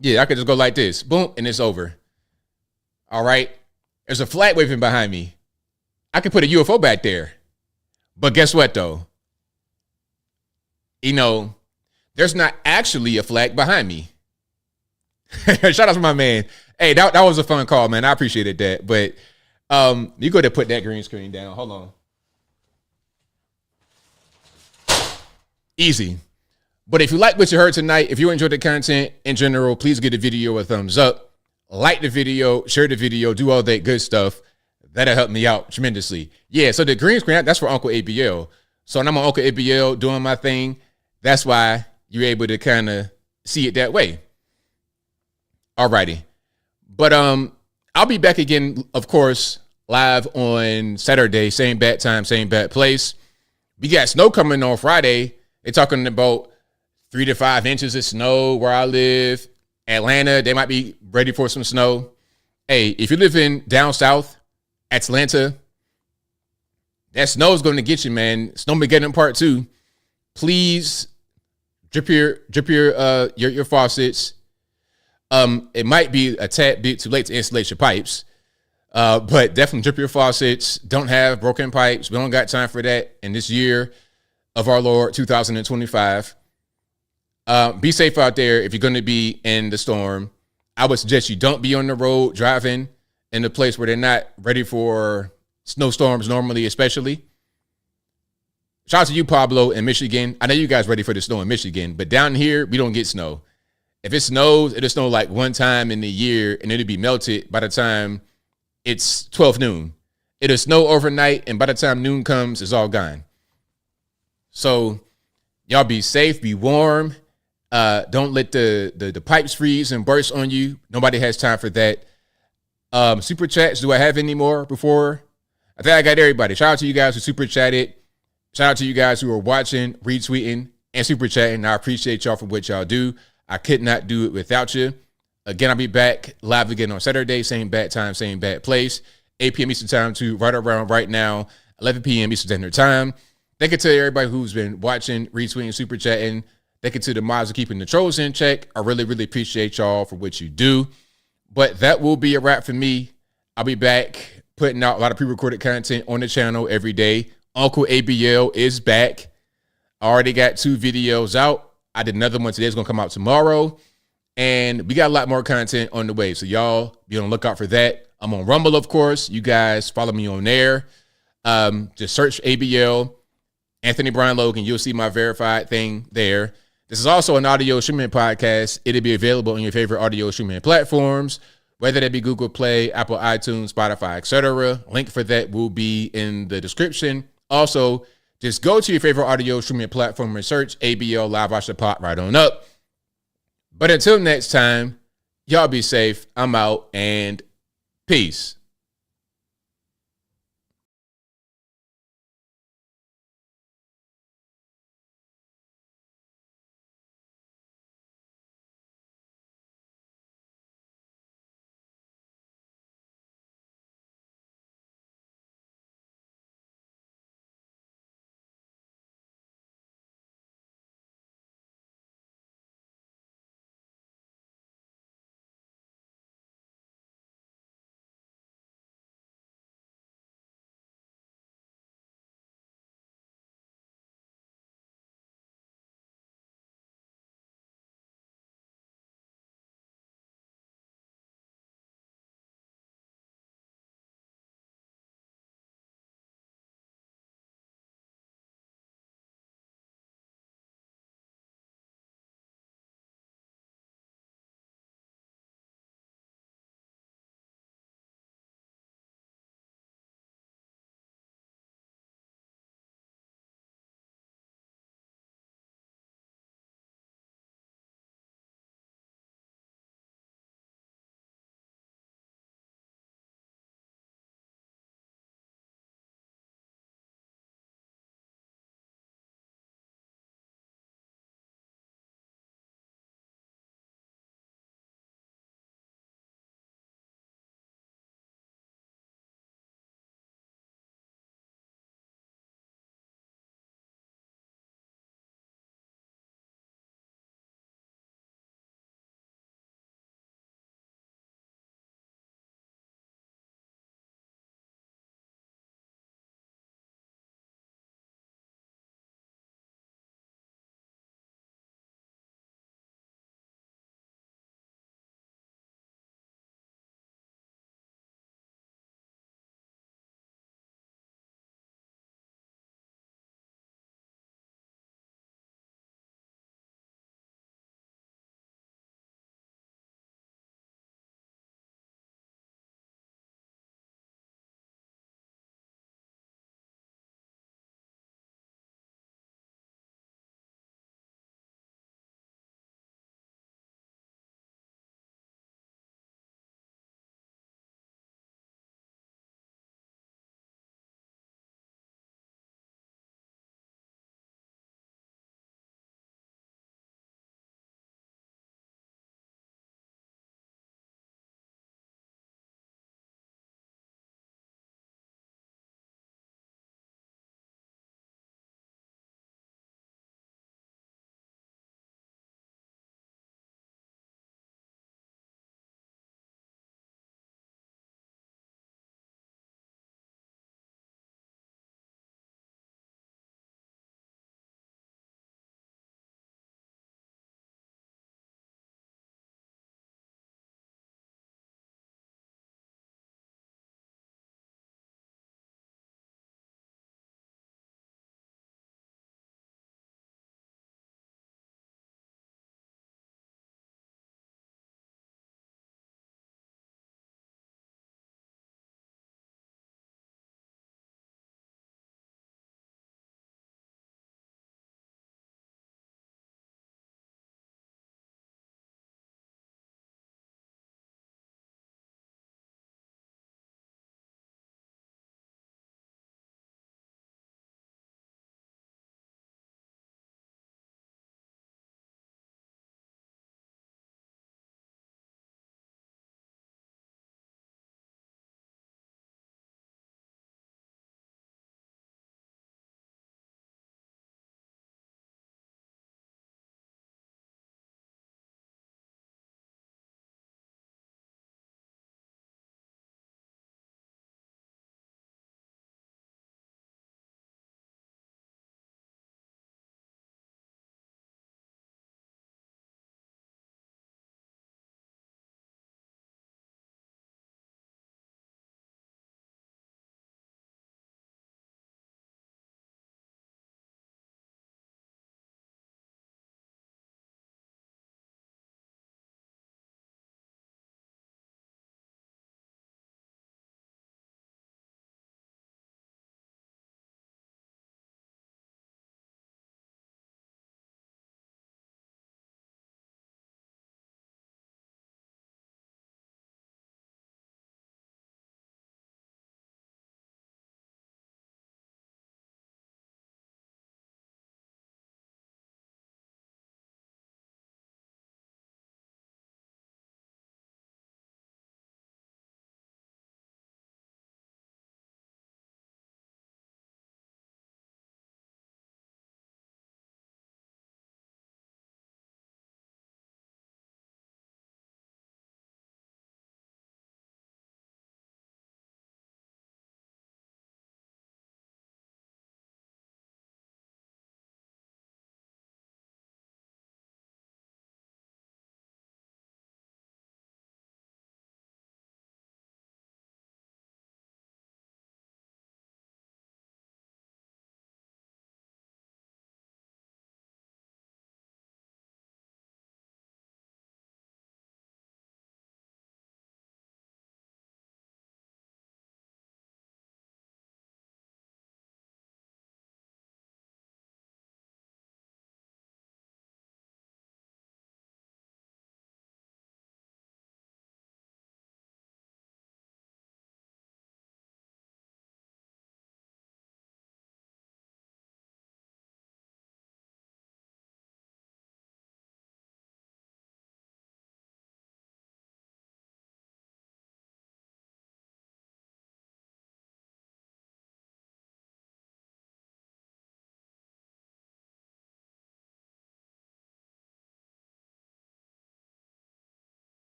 Yeah, I could just go like this. Boom, and it's over. All right. There's a flag waving behind me. I could put a UFO back there. But guess what, though? You know, there's not actually a flag behind me. Shout out to my man. Hey, that was a fun call, man. I appreciated that. But you go ahead and put that green screen down. Hold on. Easy. But if you like what you heard tonight, if you enjoyed the content in general, please give the video a thumbs up. Like the video, share the video, do all that good stuff. That'll help me out tremendously. Yeah, so the green screen, that's for Uncle ABL. So when I'm on Uncle ABL doing my thing, that's why you're able to kind of see it that way. Alrighty. But I'll be back again, of course, live on Saturday, same bat time, same bat place. We got snow coming on Friday. They're talking about 3 to 5 inches of snow where I live. Atlanta, they might be ready for some snow. Hey, if you live in down south, Atlanta, that snow is going to get you, man. Snowmageddon Part 2. Please drip your faucets. It might be a tad bit too late to insulate your pipes, but definitely drip your faucets. Don't have broken pipes. We don't got time for that in this year of our Lord 2025. Be safe out there if you're going to be in the storm. I would suggest you don't be on the road driving in a place where they're not ready for snowstorms normally, especially. Shout out to you, Pablo, in Michigan. I know you guys ready for the snow in Michigan, but down here, we don't get snow. If it snows, it'll snow like one time in the year, and it'll be melted by the time it's 12 noon. It'll snow overnight, and by the time noon comes, it's all gone. So y'all be safe, be warm. Don't let the pipes freeze and burst on you. Nobody has time for that. Super chats, do I have any more before? I think I got everybody. Shout out to you guys who super chatted. Shout out to you guys who are watching, retweeting, and super chatting. I appreciate y'all for what y'all do. I could not do it without you. Again, I'll be back live again on Saturday. Same bat time, same bat place. 8 p.m. Eastern time to right around right now, 11 p.m. Eastern Standard Time. Thank you to everybody who's been watching, retweeting, super chatting. Thank you to the mods for keeping the trolls in check. I really, really appreciate y'all for what you do. But that will be a wrap for me. I'll be back putting out a lot of pre-recorded content on the channel every day. Uncle ABL is back. I already got 2 videos out. I did another one today. It's going to come out tomorrow. And we got a lot more content on the way. So y'all be on the lookout for that. I'm on Rumble, of course. You guys follow me on there. Just search ABL, Anthony Brian Logan. You'll see my verified thing there. This is also an audio streaming podcast. It'll be available on your favorite audio streaming platforms, whether that be Google Play, Apple iTunes, Spotify, etc. Link for that will be in the description. Also, Just go to your favorite audio streaming platform and search ABL Live. Watch the pot right on up. But until next time, y'all be safe. I'm out and peace.